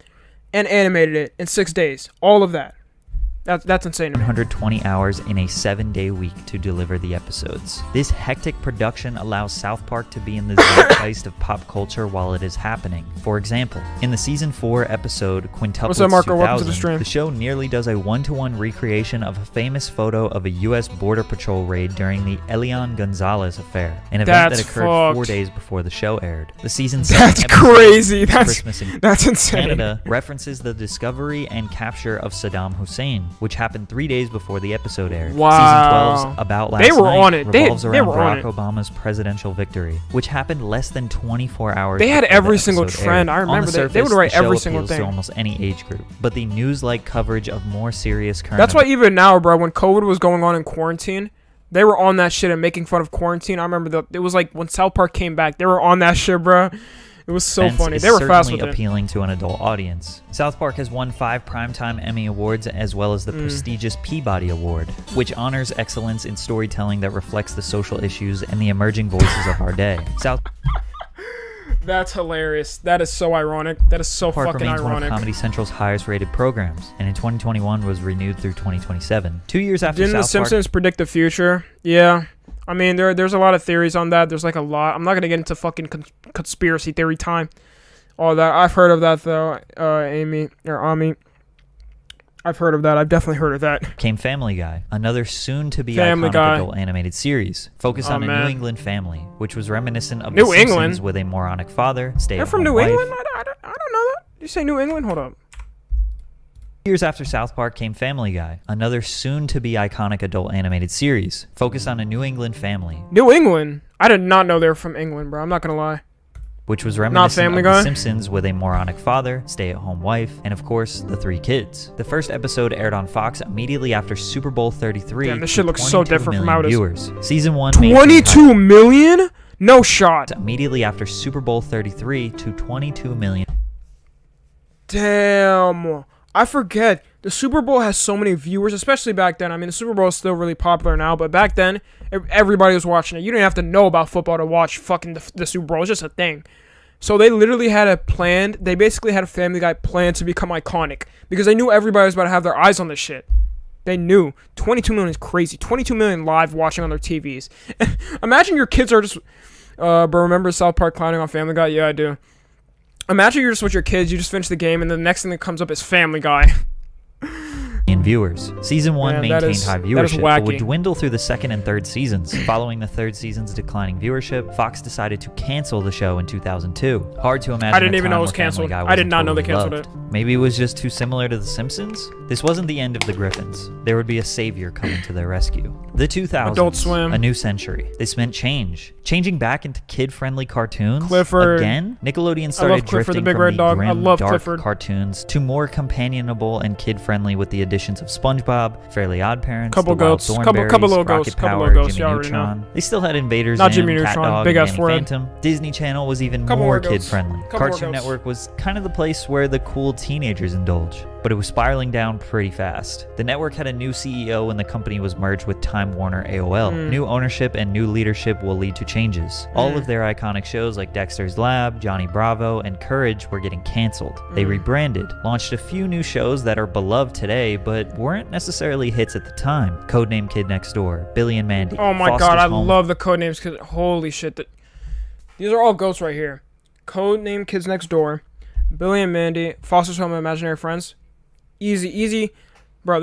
and animated it in 6 days. All of that. That's insane. 120 hours in a 7-day week to deliver the episodes. This hectic production allows South Park to be in the zeitgeist of pop culture while it is happening. For example, in the season 4 episode Quintuplets 2000, the show nearly does a 1-to-1 recreation of a famous photo of a U.S. Border Patrol raid during the Elian Gonzalez affair, an event that occurred 4 days before the show aired. The season 7 crazy. Christmas in that's insane. Canada references the discovery and capture of Saddam Hussein, which happened 3 days before the episode aired. Wow. Season 12's About Last Night revolves around Barack Obama's presidential victory, which happened less than 24 hours. They had before every the single episode trend. aired. I remember On the surface, they would write the show every single appeals thing to almost any age group, but the news-like coverage of more serious current. That's why even now, bro, when COVID was going on in quarantine, they were on that shit and making fun of quarantine. I remember it was like when South Park came back, they were on that shit, bro. It was so funny. They were fast with it. Appealing to an adult audience. South Park has won 5 Primetime Emmy Awards as well as the prestigious Peabody Award, which honors excellence in storytelling that reflects the social issues and the emerging voices of our day. That's hilarious. That is so ironic. That is so Park fucking remains ironic. one of Comedy Central's highest rated programs, and in 2021 was renewed through 2027. 2 years after Didn't The Simpsons predict the future? Yeah. I mean, there's a lot of theories on that. There's like a lot. I'm not going to get into fucking conspiracy theory time. All that. I've heard of that, though, Ami. I've heard of that. I've definitely heard of that. Came Family Guy, another soon-to-be Family iconic Guy. adult animated series focused on a man. New England family, which was reminiscent of New The England? Simpsons with a moronic father, They're stay-at-home from New wife. England? I don't know that. Did you say New England? Hold up. Years after South Park came Family Guy, another soon-to-be iconic adult animated series focused on a New England family, New England? I did not know they were from England, bro. I'm not gonna lie. which was reminiscent Family of Guy? The Simpsons with a moronic father, stay-at-home wife, and of course, the 3 kids. The first episode aired on Fox immediately after Super Bowl 33. Damn, this to shit looks so 22 different from how it is. viewers. Season 1 22 million? No shot. Immediately after Super Bowl 33 to 22 million. Damn. I forget. The Super Bowl has so many viewers, especially back then. I mean, the Super Bowl is still really popular now, but back then, everybody was watching it. You didn't have to know about football to watch fucking the Super Bowl. It's just a thing. So they literally had a plan. They basically had a Family Guy plan to become iconic because they knew everybody was about to have their eyes on this shit. They knew. 22 million is crazy. 22 million live watching on their TVs. Imagine your kids are just... But remember South Park clowning on Family Guy? Yeah, I do. Imagine you're just with your kids, you just finish the game, and the next thing that comes up is Family Guy. In viewers. Season 1 Man, maintained high viewership, but would wacky. dwindle through the second and third seasons. Following the third season's declining viewership, Fox decided to cancel the show in 2002. Hard to imagine. I didn't a even time know it was where Family canceled. Guy I did wasn't not know they totally canceled loved. Maybe it was just too similar to The Simpsons? This wasn't the end of the Griffins. There would be a savior coming to their rescue. The 2000s. Adult Swim. A new century. This meant change. Changing back into kid-friendly cartoons. Clifford. Again, Nickelodeon I love started Clifford the drifting Big from Red the Dog. I grim, love dark Clifford. cartoons to more companionable and kid-friendly with the additions of SpongeBob, Fairly Odd Parents, Couple The Wild goats. Thornberrys, Couple little Rocket ghosts. Couple Power, little ghosts. Jimmy Y'all already Neutron. know. They still had Invaders Not Zim, Jimmy Cat Neutron, Dog, big and ass Danny forehead. Phantom. Disney Channel was even Couple more more goats. kid-friendly. Couple more Cartoon goats. Network was kind of the place where the cool teenagers indulge, but it was spiraling down pretty fast. The network had a new CEO when the company was merged with Time Warner AOL. New ownership and new leadership will lead to changes. All of their iconic shows like Dexter's Lab, Johnny Bravo, and Courage were getting canceled. They rebranded, launched a few new shows that are beloved today, but weren't necessarily hits at the time. Codename Kid Next Door, Billy and Mandy. Oh my Foster's god, I Home. love the codenames because holy shit. These are all ghosts right here. Codename Kids Next Door, Billy and Mandy, Foster's Home and Imaginary Friends. Easy. Bro,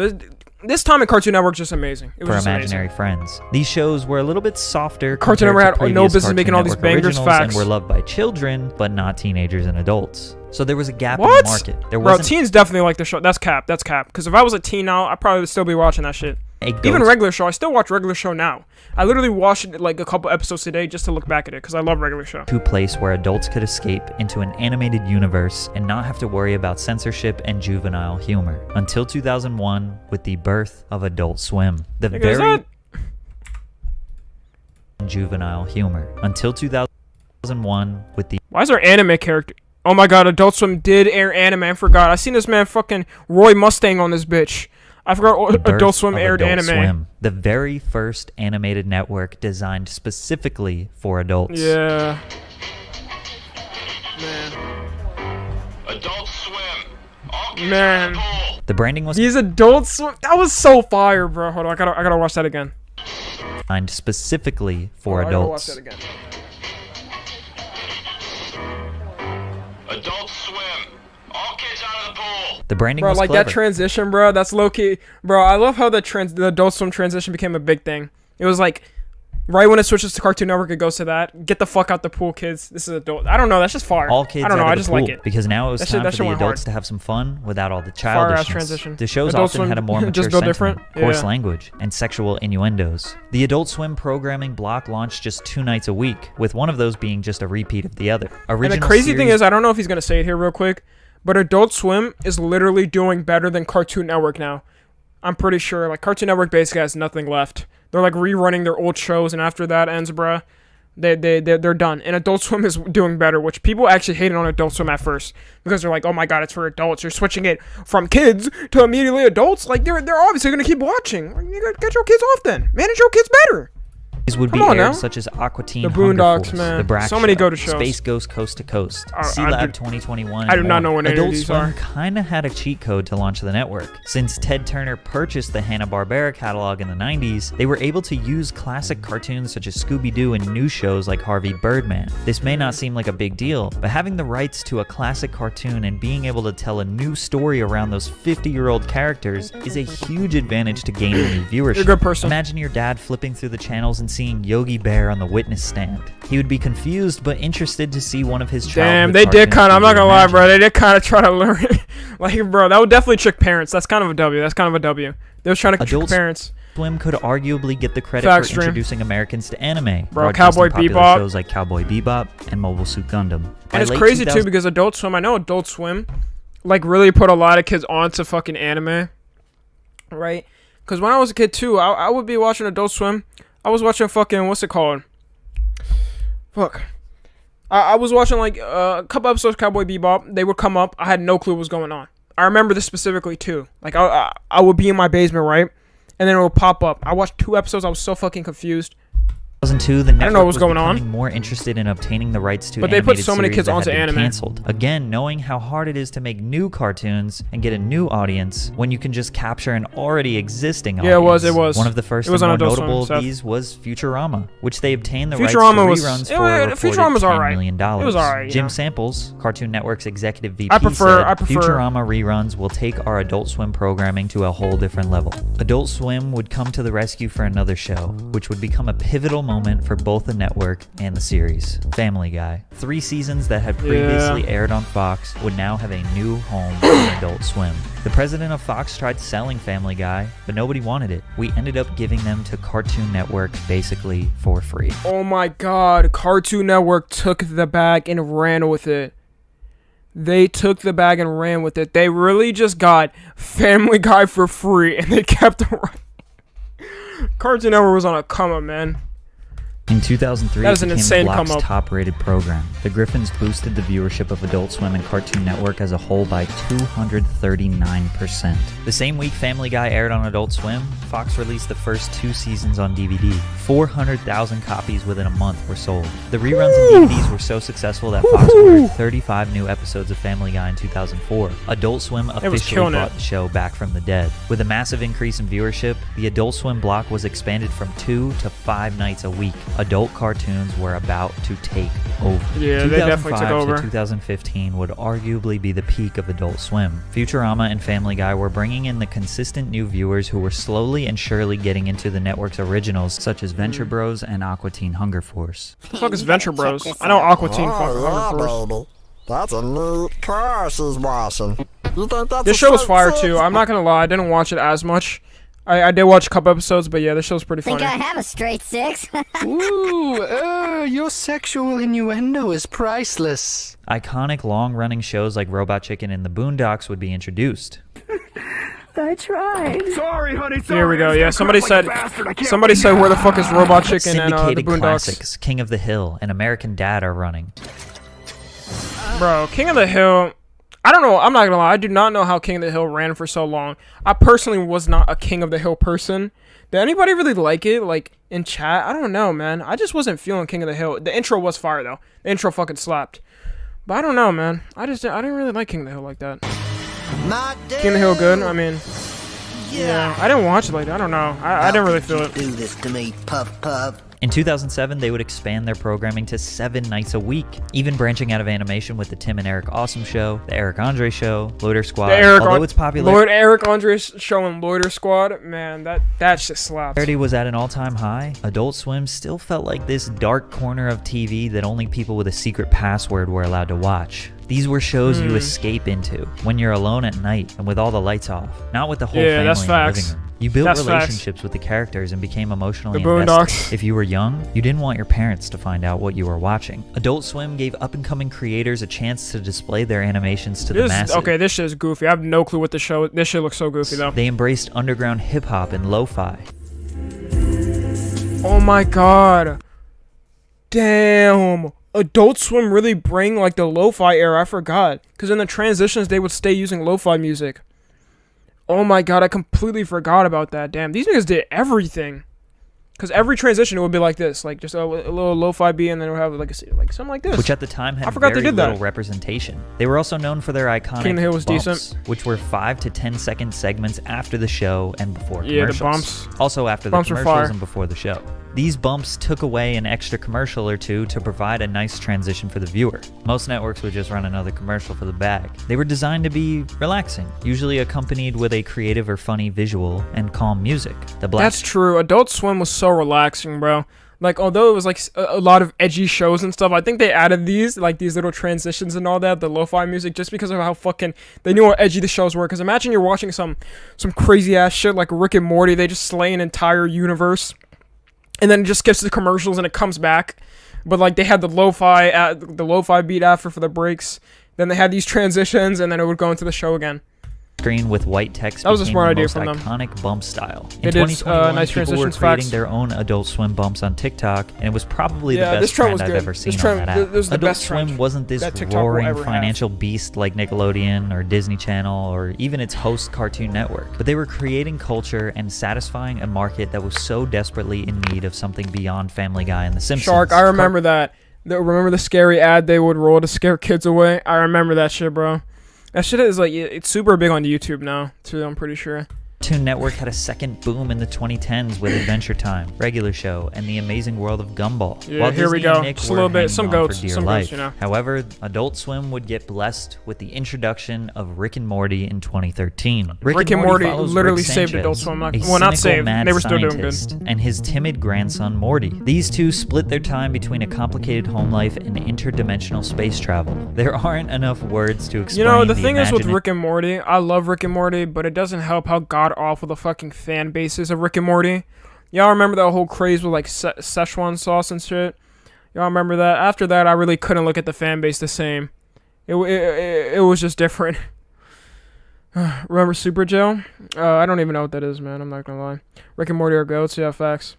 this time at Cartoon Network just amazing. It was For just Imaginary amazing. Friends. These shows were a little bit softer. Cartoon compared Network to had no previous business making Cartoon all these Network bangers, originals facts. And were loved by children, but not teenagers and adults. So there was a gap in What? the market. There Bro, wasn't teens definitely like the show. That's cap. Because if I was a teen now, I'd probably still be watching that shit. a Even goat- regular show, I still watch regular show now. I literally watch it like a couple episodes today just to look back at it because I love regular show. to a place where adults could escape into an animated universe and not have to worry about censorship and juvenile humor. Until 2001, with the birth of Adult Swim. The Nigga, is very that- juvenile humor. Until 2001, with the Why is our anime character? Oh my god, Adult Swim did air anime. I forgot. I seen this man fucking Roy Mustang on this bitch. I forgot birth Adult Swim of aired Adult anime. Swim, the very first animated network designed specifically for adults. Yeah. Adult Swim. Man. The branding was These Adult Swim. That was so fire, bro. Hold on. I gotta watch that again. designed specifically for I gotta watch adults. that again. Adult Swim. All kids out of the pool. The branding Bro, was like clever. that transition, bro. That's low key, bro. I love how the Adult Swim transition became a big thing. It was like right when it switches to Cartoon Network, it goes to that. Get the fuck out the pool, kids. This is adult. I don't know. That's just fire. All kids I don't know. out of I the just pool, like it because now it was That shit- time that for shit the went adults hard. to have some fun without all the Fire-ass childishness. transition. The shows Adult often Swim had a more mature just built sentiment, different. coarse Yeah. language, and sexual innuendos. The Adult Swim programming block launched just 2 nights a week, with one of those being just a repeat of the other. And the crazy thing is, I don't know if he's gonna say it here real quick, but Adult Swim is literally doing better than Cartoon Network now. I'm pretty sure. Like Cartoon Network basically has nothing left. They're like rerunning their old shows, and after that ends, bruh, they're done. And Adult Swim is doing better, which people actually hated on Adult Swim at first because they're like, oh my god, it's for adults. You're switching it from kids to immediately adults. Like they're obviously gonna keep watching. You gotta get your kids off then. Manage your kids better. These would be aired such as Aqua Teen, The Hunger Boondocks, Force, man. The Brak So many Show, go-to shows. Space Ghost Coast to Coast, I C-Lab do- 2021. I do not know what any of Adult these Swim are. kind of had a cheat code to launch the network. Since Ted Turner purchased the Hanna-Barbera catalog in the 90s, they were able to use classic cartoons such as Scooby-Doo and new shows like Harvey Birdman. This may not seem like a big deal, but having the rights to a classic cartoon and being able to tell a new story around those 50-year-old characters is a huge advantage to gaining new viewership. You're a good person. Imagine your dad flipping through the channels and seeing Yogi Bear on the witness stand. He would be confused but interested to see one of his childhood Damn, they did cartoons kind of. I'm be not gonna lie, reimagined. bro. They did kind of try to learn it. Like, bro, that would definitely trick parents. That's kind of a W. That's kind of a W. They was trying to trick Adult parents. Swim could arguably get the credit Fact for stream. introducing Americans to anime, Bro, broadcasting Cowboy popular Bebop. shows like Cowboy Bebop and Mobile Suit Gundam. By And it's late crazy too 2000 because Adult Swim, I know Adult Swim, like really put a lot of kids onto fucking anime, right? Because when I was a kid too, I would be watching Adult Swim. I was watching fucking, what's it called? Fuck. I was watching like a couple episodes of Cowboy Bebop. They would come up. I had no clue what was going on. I remember this specifically too. Like I would be in my basement, right? And then it would pop up. I watched 2 episodes. I was so fucking confused. 2002, the network I don't know what was was going on. becoming more interested in obtaining the rights to But they put animated so many series kids that had onto been anime. canceled. Again, knowing how hard it is to make new cartoons and get a new audience when you can just capture an already existing audience. Yeah, it was. One of the first It was and on more Adult Swim, notable Seth. of these was Futurama, which they obtained the Futurama rights was- to it- reruns for a Futurama was reported $10 alright. million. It was alright, you Jim know. Samples, Cartoon Network's executive VP, I prefer- Futurama reruns will take our Adult Swim programming to a whole different level. Adult Swim would come to the rescue for another show, which would become a pivotal moment for both the network and the series, Family Guy. 3 seasons that had previously aired on Fox would now have a new home on Adult Swim. The president of Fox tried selling Family Guy, but nobody wanted it. We ended up giving them to Cartoon Network basically for free. Oh my god, Cartoon Network took the bag and ran with it. They took the bag and ran with it. They really just got Family Guy for free and they kept it running. Cartoon Network was on a come up, man. In 2003, That is it an became insane Block's come up. top-rated program. The Griffins boosted the viewership of Adult Swim and Cartoon Network as a whole by 239%. The same week Family Guy aired on Adult Swim, Fox released the first 2 seasons on DVD. 400,000 copies within a month were sold. The reruns and DVDs were so successful that Fox ordered 35 new episodes of Family Guy in 2004. Adult Swim was officially killing brought it. the show back from the dead. With a massive increase in viewership, the Adult Swim block was expanded from 2 to 5 nights a week. Adult cartoons were about to take over. Yeah, they definitely took 2005 over. to 2015 would arguably be the peak of Adult Swim. Futurama and Family Guy were bringing in the consistent new viewers who were slowly and surely getting into the network's originals, such as Venture Bros and Aqua Teen Hunger Force. What the fuck is Venture Bros? I know Aqua Teen fucking Hunger Force. baby. That's a neat car she's washing. You think that's This a show was straight fire six? too. I'm not gonna lie, I didn't watch it as much. I did watch a couple episodes, but yeah, this show's pretty Think funny. I have a straight 6? Ooh, your sexual innuendo is priceless. Iconic long-running shows like Robot Chicken and The Boondocks would be introduced. I tried. Sorry, honey. Here we go. Yeah, somebody said. Somebody said, "Where the fuck is Robot Chicken and the Syndicated Boondocks?" classics King of the Hill and American Dad are running. Bro, King of the Hill. I don't know. I'm not gonna lie. I do not know how King of the Hill ran for so long. I personally was not a King of the Hill person. Did anybody really like it? Like in chat? I don't know, man. I just wasn't feeling King of the Hill. The intro was fire though. The intro fucking slapped. But I don't know, man. I didn't really like King of the Hill like that. King of the Hill good. I mean, yeah. I didn't watch it like that. I don't know. I didn't really feel it. Do this to me, puff puff. In 2007, they would expand their programming to 7 nights a week, even branching out of animation with the Tim and Eric Awesome Show, the Eric Andre Show, Loader Squad. Although it's popular, Eric Andre's show and Loader Squad, man, that just slaps. popularity was at an all-time high. Adult Swim still felt like this dark corner of TV that only people with a secret password were allowed to watch. These were shows you escape into when you're alone at night and with all the lights off, not with the whole family that's in the facts. living room. You built That's relationships with the characters and became emotionally The invested. Boondocks. If you were young, you didn't want your parents to find out what you were watching. Adult Swim gave up-and-coming creators a chance to display their animations to the masses. Okay, this shit is goofy. I have no clue what the show. This shit looks so goofy though. They embraced underground hip-hop and lo-fi. Oh my god. Damn. Adult Swim really bring like the lo-fi era. I forgot. Because in the transitions, they would stay using lo-fi music. Oh my god, I completely forgot about that. Damn, these niggas did everything. Because every transition it would be like this, like just a little lo-fi beat, and then it would have like something like this. Which at the time had they did little that. representation. They were also known for their iconic King of the Hill was bumps, decent. which were 5 to 10 second segments after the show and before Yeah, the commercials. bumps. Also after the Bumps were commercials fire. and before the show. These bumps took away an extra commercial or two to provide a nice transition for the viewer. Most networks would just run another commercial for the bag. They were designed to be relaxing, usually accompanied with a creative or funny visual and calm music. That's true. Adult Swim was so relaxing, bro. Like, although it was like a lot of edgy shows and stuff, I think they added these little transitions and all that, the lo-fi music, just because of how fucking they knew how edgy the shows were. Because imagine you're watching some crazy ass shit like Rick and Morty, they just slay an entire universe, and then it just gets to the commercials and it comes back. But like they had the lo-fi beat after for the breaks. Then they had these transitions, and then it would go into the show again. Screen with white text that was a became smart the idea most from them. iconic bump style. They In did, 2021, nice people were transitions, creating facts. their own Adult Swim bumps on TikTok, and it was probably Yeah, the this best trend trend was I've good. ever seen This trend- on that app. this was the Adult best trend Swim wasn't this that TikTok will roaring ever have. financial beast like Nickelodeon or Disney Channel or even its host Cartoon Network, but they were creating culture and satisfying a market that was so desperately in need of something beyond Family Guy and The Simpsons. Shark, I remember that. Remember the scary ad they would roll to scare kids away? I remember that shit, bro. That shit is like, it's super big on YouTube now, too, I'm pretty sure. Cartoon Network had a second boom in the 2010s with Adventure Time, Regular Show, and The Amazing World of Gumball. Yeah, While here we Disney and go. Nick Just a were little bit. hanging Some on goats, for dear some life. goats, you know. However, Adult Swim would get blessed with the introduction of Rick and Morty in 2013. Rick and Morty follows literally Rick saved Sanchez, Adult Swim. a Well, not cynical saved. mad They were still doing scientist, good. and his timid grandson Morty. These two split their time between a complicated home life and interdimensional space travel. There aren't enough words to explain. You know, the thing is with Rick and Morty, I love Rick and Morty, but it doesn't help how god-awful the fucking fan base is of Rick and Morty. Y'all remember that whole craze with like Szechuan sauce and shit? Y'all remember that? After that, I really couldn't look at the fan base the same. It was just different. Remember Super Joe? I don't even know what that is, man. I'm not gonna lie. Rick and Morty are goats. Yeah, facts.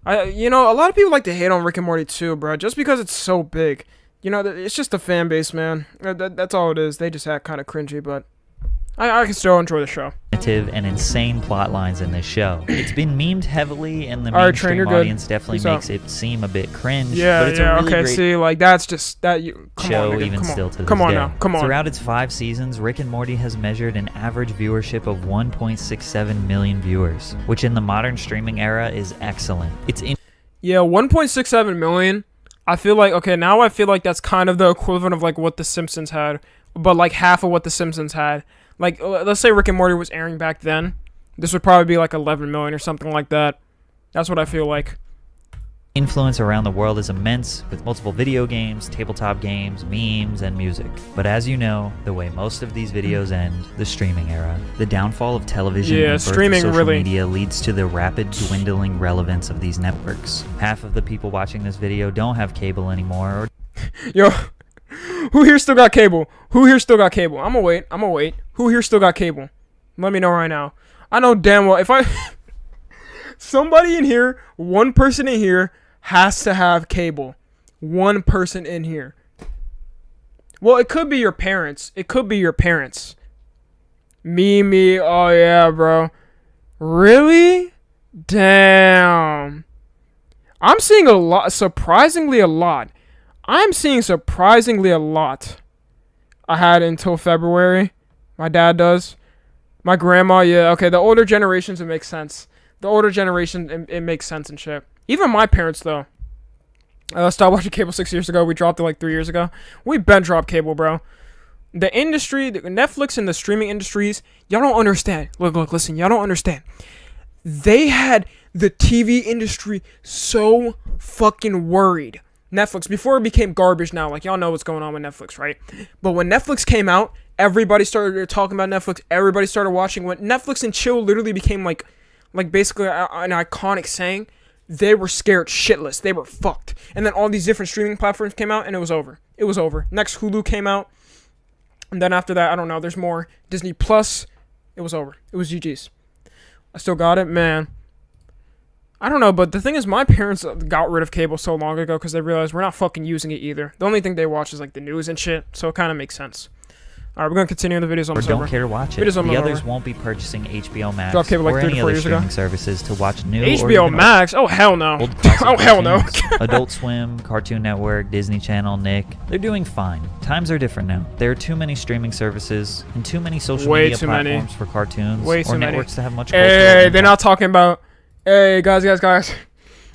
You know, a lot of people like to hate on Rick and Morty too, bro, just because it's so big. You know, it's just the fan base, man. That's all it is. They just act kind of cringy, but I can still enjoy the show. And insane plot lines in this show. It's been memed heavily, and the Alright, Train, mainstream you're good. audience definitely Peace makes out. it seem a bit cringe. Yeah, but it's yeah, a really okay, great see, like, that's just, that, you, come show, on, nigga, even come still on. to this Come on day. now, come on. Throughout its 5 seasons, Rick and Morty has measured an average viewership of 1.67 million viewers, which in the modern streaming era is excellent. Yeah, 1.67 million. I feel like, okay, now I feel like that's kind of the equivalent of like what The Simpsons had, but like half of what The Simpsons had. Like, let's say Rick and Morty was airing back then. This would probably be like 11 million or something like that. That's what I feel like. Influence around the world is immense, with multiple video games, tabletop games, memes, and music. But as you know, the way most of these videos end, the streaming era. The downfall of television and birth of streaming social really media leads to the rapid dwindling relevance of these networks. Half of the people watching this video don't have cable anymore, or Yo, who here still got cable? Who here still got cable? I'm gonna wait. Who here still got cable? Let me know right now. I know damn well if I... Somebody in here, one person in here has to have cable. One person in here. Well, it could be your parents. It could be your parents. Me. Oh, yeah, bro. Really? Damn. I'm seeing a lot. Surprisingly a lot. I'm seeing surprisingly a lot. I had until February. My dad does. My grandma, yeah. Okay, the older generations, it makes sense. The older generation, it makes sense and shit. Even my parents, though. Stopped watching cable 6 years ago. We dropped it like 3 years ago. We been dropped cable, bro. The industry, the Netflix and the streaming industries, y'all don't understand. Look, listen, y'all don't understand. They had the TV industry so fucking worried. Netflix, before it became garbage now, like y'all know what's going on with Netflix, right? But when Netflix came out, everybody started talking about Netflix. Everybody started watching. When Netflix and chill literally became like basically an iconic saying, they were scared shitless. They were fucked. And then all these different streaming platforms came out, and it was over. It was over. Next, Hulu came out. And then after that, I don't know, there's more. Disney Plus. It was over. It was GG's. I still got it, man. I don't know, but the thing is, my parents got rid of cable so long ago because they realized we're not fucking using it either. The only thing they watch is like the news and shit, so it kind of makes sense. Alright, we're gonna continue the videos on or the don't server. care to watch it. The others won't be purchasing HBO Max Dropped cable like or 3 to any 4 other years ago. streaming services to watch new HBO or even Max? Oh hell no. old classic Oh hell no. cartoons. Adult Swim, Cartoon Network, Disney Channel, Nick. They're doing fine. Times are different now. There are too many streaming services and too many social media platforms for cartoons or networks to have much cultural Hey, they're not talking about. Hey, guys.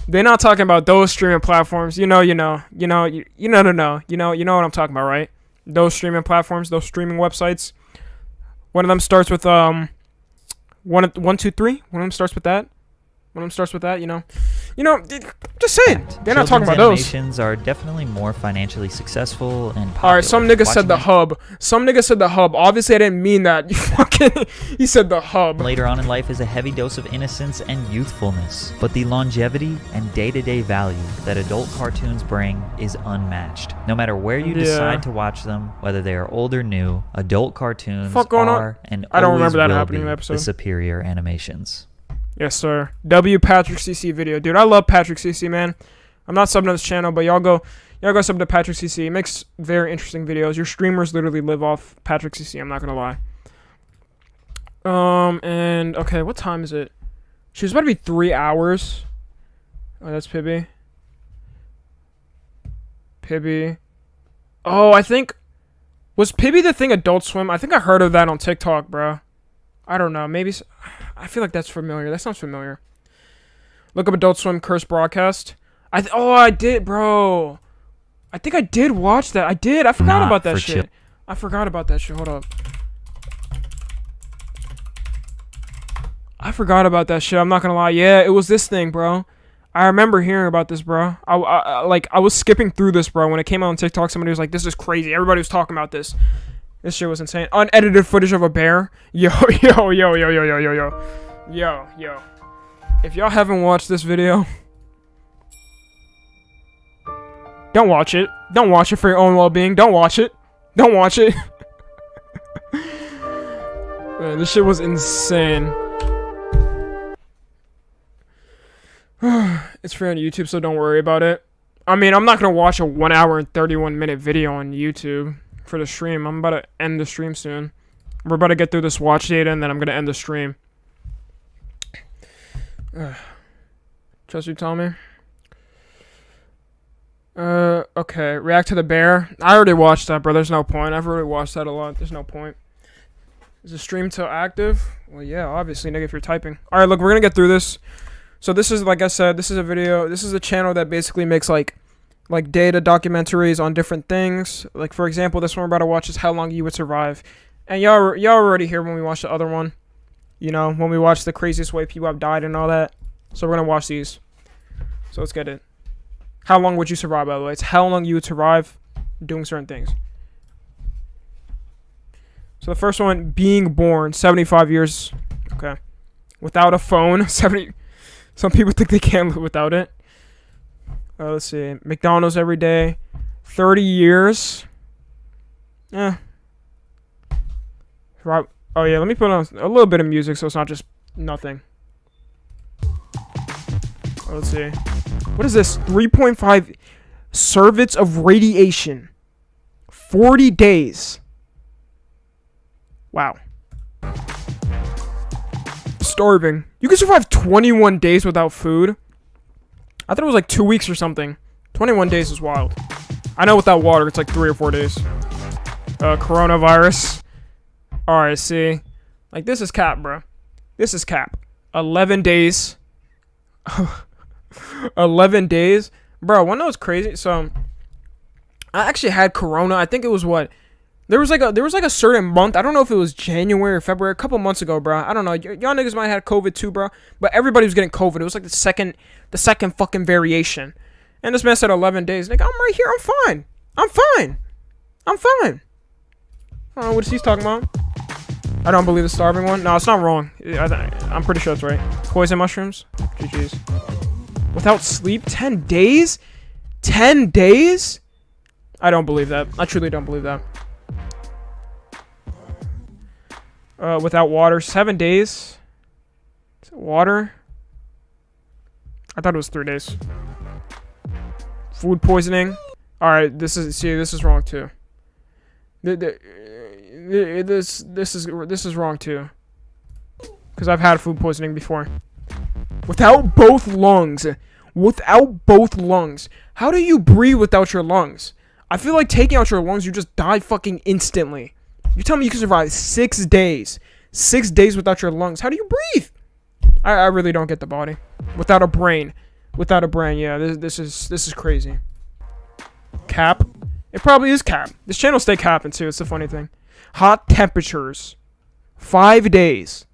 They're not talking about those streaming platforms. You know what I'm talking about, right? Those streaming platforms, those streaming websites. One of them starts with 1, 2, 3. One of them starts with that. Just saying. They're not talking about those. Animations are definitely more financially successful and popular. All right, some nigga said the hub. Obviously, I didn't mean that. He said the hub. Later on in life is a heavy dose of innocence and youthfulness, but the longevity and day-to-day value that adult cartoons bring is unmatched. No matter where you decide to watch them, whether they are old or new, adult cartoons are and I don't remember that will happening in be the episode. the superior animations. Yes, sir. W Patrick CC video, dude. I love Patrick CC, man. I'm not subbing to this channel, but y'all go sub to Patrick CC. He makes very interesting videos. Your streamers literally live off Patrick CC. I'm not gonna lie. And okay, what time is it? She was about to be 3 hours. Oh, that's Pibby. Oh, I think was Pibby the thing Adult Swim? I think I heard of that on TikTok, bro. I don't know. Maybe. I feel like that's familiar. That sounds familiar. Look up Adult Swim Curse broadcast. I did, bro. I think I did watch that. I did. I forgot about that shit. Hold up. I forgot about that shit. I'm not gonna lie. Yeah, it was this thing, bro. I remember hearing about this, bro. I was skipping through this, bro. When it came out on TikTok, somebody was like, "This is crazy." Everybody was talking about this. This shit was insane. Unedited footage of a bear. Yo. If y'all haven't watched this video, don't watch it. Don't watch it for your own well-being. Don't watch it. Man, this shit was insane. It's free on YouTube, so don't worry about it. I mean, I'm not gonna watch a 1 hour and 31-minute video on YouTube for the stream. I'm about to end the stream soon. We're about to get through this watch data, and then I'm gonna end the stream. Trust you, Tommy. Okay. React to the bear. I already watched that, bro. There's no point. I've already watched that a lot. There's no point. Is the stream still active? Well, yeah, obviously, nigga, if you're typing. All right, look, we're gonna get through this. So this is, like I said, this is a video. This is a channel that basically makes like data documentaries on different things. Like, for example, this one we're about to watch is How Long You Would Survive. And y'all already here when we watched the other one. You know, when we watched the craziest way people have died and all that. So we're gonna watch these. So let's get it. How long would you survive, by the way? It's how long you would survive doing certain things. So the first one, being born, 75 years. Okay. Without a phone, 70. Some people think they can't live without it. Let's see. McDonald's every day. 30 years. Right. Oh, yeah. Let me put on a little bit of music so it's not just nothing. Let's see. What is this? 3.5 cervix of radiation. 40 days. Wow. Starving. You can survive 21 days without food. I thought it was like 2 weeks or something. 21 days is wild. I know without water, it's like 3 or 4 days. Coronavirus. Alright, see. Like, this is cap, bro. This is cap. 11 days. 11 days. Bro, one of those crazy. So, I actually had corona. I think it was what? There was like a certain month. I don't know if it was January or February. A couple months ago, bro. I don't know. Y'all niggas might have had COVID too, bro. But everybody was getting COVID. It was like the second fucking variation. And this man said 11 days. Nigga, I'm right here. I'm fine. I don't know what he's talking about. I don't believe the starving one. No, it's not wrong. I'm pretty sure it's right. Poison mushrooms. GG's. Without sleep, 10 days? 10 days? I don't believe that. I truly don't believe that. Without water, 7 days. Water? I thought it was 3 days. Food poisoning. Alright, this is wrong too. This is wrong too. Because I've had food poisoning before. Without both lungs. Without both lungs. How do you breathe without your lungs? I feel like taking out your lungs, you just die fucking instantly. You tell me you can survive 6 days. 6 days without your lungs. How do you breathe? I really don't get the body. Without a brain. Without a brain, yeah. This is crazy. Cap? It probably is cap. This channel stay capping too. It's the funny thing. Hot temperatures. 5 days.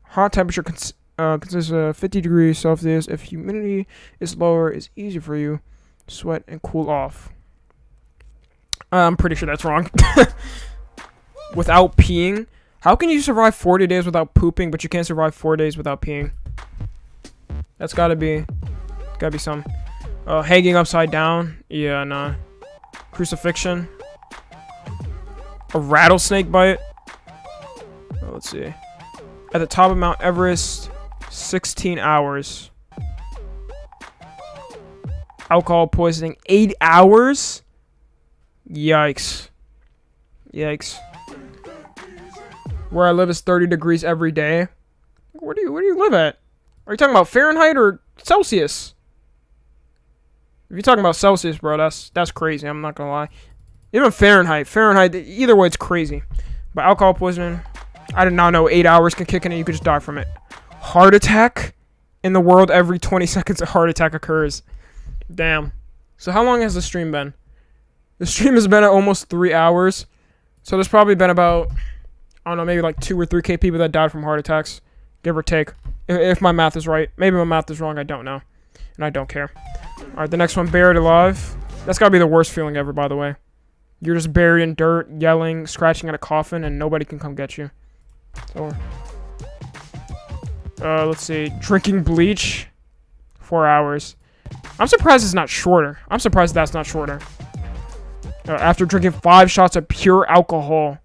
Hot temperature consists of 50 degrees Celsius. If humidity is lower, it's easier for you to sweat and cool off. I'm pretty sure that's wrong. Without peeing? How can you survive 40 days without pooping, but you can't survive 4 days without peeing? That's gotta be some. Hanging upside down? Yeah, nah. Crucifixion? A rattlesnake bite? Oh, let's see. At the top of Mount Everest, 16 hours. Alcohol poisoning, 8 hours? Yikes. Yikes. Where I live is 30 degrees every day. Where do you live at? Are you talking about Fahrenheit or Celsius? If you're talking about Celsius, bro, that's crazy. I'm not gonna lie. Even Fahrenheit, either way, it's crazy. But alcohol poisoning, I did not know 8 hours can kick in and you could just die from it. Heart attack? In the world, every 20 seconds a heart attack occurs. Damn. So how long has the stream been? The stream has been at almost 3 hours. So there's probably been about, I don't know, maybe like 2 or 3K people that died from heart attacks. Give or take. If my math is right. Maybe my math is wrong, I don't know. And I don't care. Alright, the next one, buried alive. That's gotta be the worst feeling ever, by the way. You're just buried in dirt, yelling, scratching at a coffin, and nobody can come get you. So, let's see. Drinking bleach. 4 hours. I'm surprised it's not shorter. I'm surprised that's not shorter. After drinking 5 shots of pure alcohol.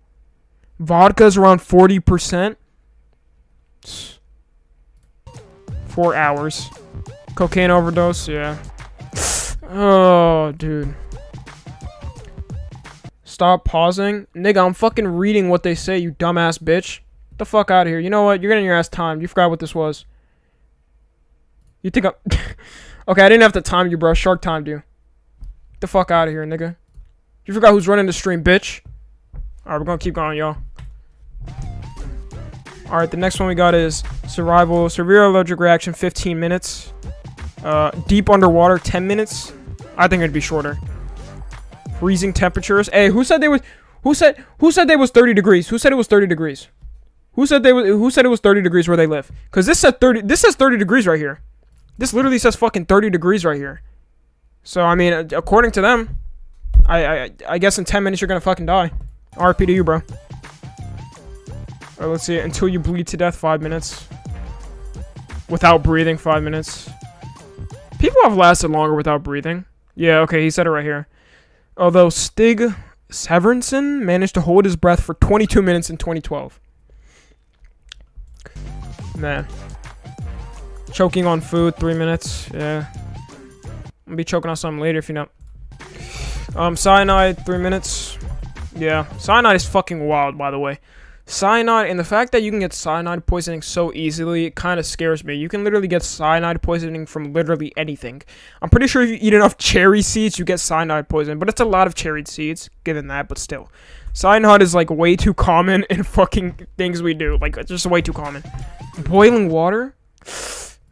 Vodka's around 40%. 4 hours. Cocaine overdose, yeah. Oh, dude. Stop pausing. Nigga, I'm fucking reading what they say, you dumbass bitch. Get the fuck out of here. You know what? You're getting your ass timed. You forgot what this was. You think I'm... Okay, I didn't have to time you, bro. Shark timed you. Get the fuck out of here, nigga. You forgot who's running the stream, bitch. Alright, we're gonna keep going, y'all. Alright, the next one we got is survival. Severe allergic reaction, 15 minutes. Deep underwater, 10 minutes. I think it'd be shorter. Freezing temperatures. Hey, who said they was 30 degrees? Who said it was 30 degrees? Who said it was 30 degrees where they live? Cause this says 30 degrees right here. This literally says fucking 30 degrees right here. So I mean, according to them, I guess in 10 minutes you're gonna fucking die. RP to you, bro. Alright, let's see. Until you bleed to death, 5 minutes. Without breathing, 5 minutes. People have lasted longer without breathing. Yeah, okay, he said it right here. Although Stig Severinsen managed to hold his breath for 22 minutes in 2012. Man. Choking on food, 3 minutes. Yeah. I'm gonna be choking on something later if you know. Cyanide, 3 minutes. Yeah. Cyanide is fucking wild, by the way. Cyanide, and the fact that you can get cyanide poisoning so easily, it kind of scares me. You can literally get cyanide poisoning from literally anything. I'm pretty sure if you eat enough cherry seeds, you get cyanide poisoning. But it's a lot of cherry seeds, given that, but still. Cyanide is like way too common in fucking things we do. Like, it's just way too common. Boiling water?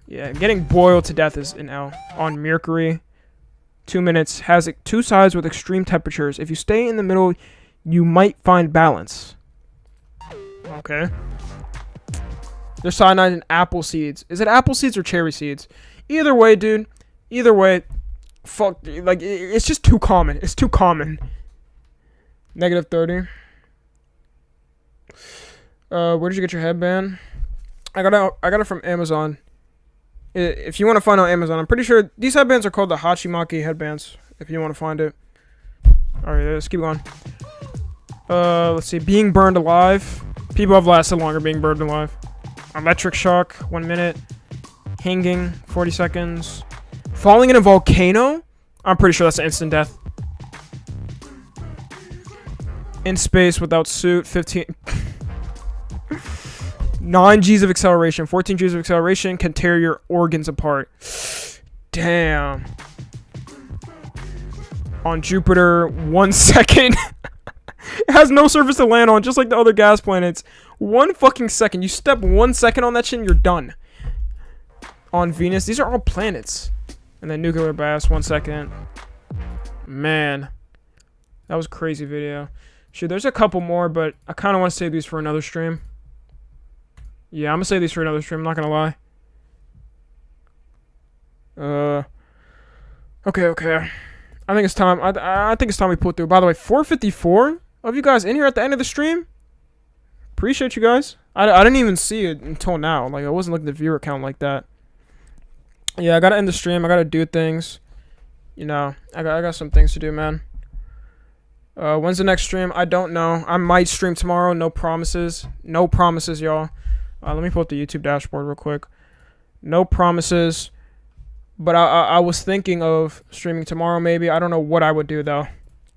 Yeah, getting boiled to death is an L. On Mercury, 2 minutes. Has 2 sides with extreme temperatures. If you stay in the middle, you might find balance. Okay. There's cyanide in apple seeds. Is it apple seeds or cherry seeds? Either way, dude. Either way. Fuck. Like, it's just too common. It's too common. Negative 30. Where did you get your headband? I got it from Amazon. If you want to find out Amazon, I'm pretty sure these headbands are called the Hachimaki headbands. If you want to find it. Alright, let's keep going. Let's see. Being burned alive. People have lasted longer being burned alive. Electric shock, 1 minute. Hanging, 40 seconds. Falling in a volcano? I'm pretty sure that's an instant death. In space without suit. 15. 9 G's of acceleration. 14 G's of acceleration can tear your organs apart. Damn. On Jupiter, 1 second. It has no surface to land on, just like the other gas planets. 1 fucking second. You step 1 second on that shit and you're done. On Venus, these are all planets. And then nuclear blast, 1 second. Man. That was a crazy video. Shoot, there's a couple more, but I kind of want to save these for another stream. Yeah, I'm going to save these for another stream, I'm not going to lie. Okay. I think it's time. I think it's time we pull through. By the way, 454 of you guys in here at the end of the stream. Appreciate you guys. I didn't even see it until now. Like, I wasn't looking at the viewer count like that. Yeah, I gotta end the stream. I gotta do things. You know, I got some things to do, man. When's the next stream? I don't know. I might stream tomorrow. No promises. No promises, y'all. Let me pull up the YouTube dashboard real quick. No promises. But I was thinking of streaming tomorrow, maybe. I don't know what I would do, though.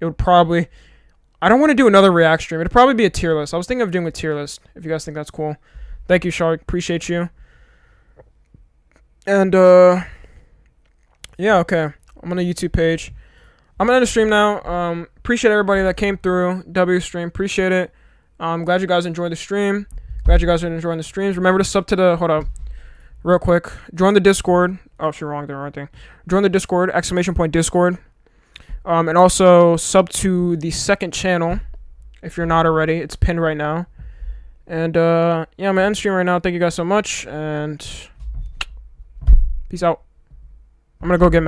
It would probably... I don't want to do another react stream. It'd probably be a tier list. I was thinking of doing a tier list, if you guys think that's cool. Thank you, Shark. Appreciate you. And, yeah, okay. I'm on the YouTube page. I'm going to end the stream now. Appreciate everybody that came through. W stream. Appreciate it. I'm glad you guys enjoyed the stream. Glad you guys are enjoying the streams. Remember to sub to the... Hold up. Real quick. Join the Discord. Oh, you're wrong there, aren't they? Join the Discord. !Discord. And also sub to the second channel if you're not already. It's pinned right now. And yeah, I'm gonna end stream right now. Thank you guys so much, and peace out. I'm gonna go get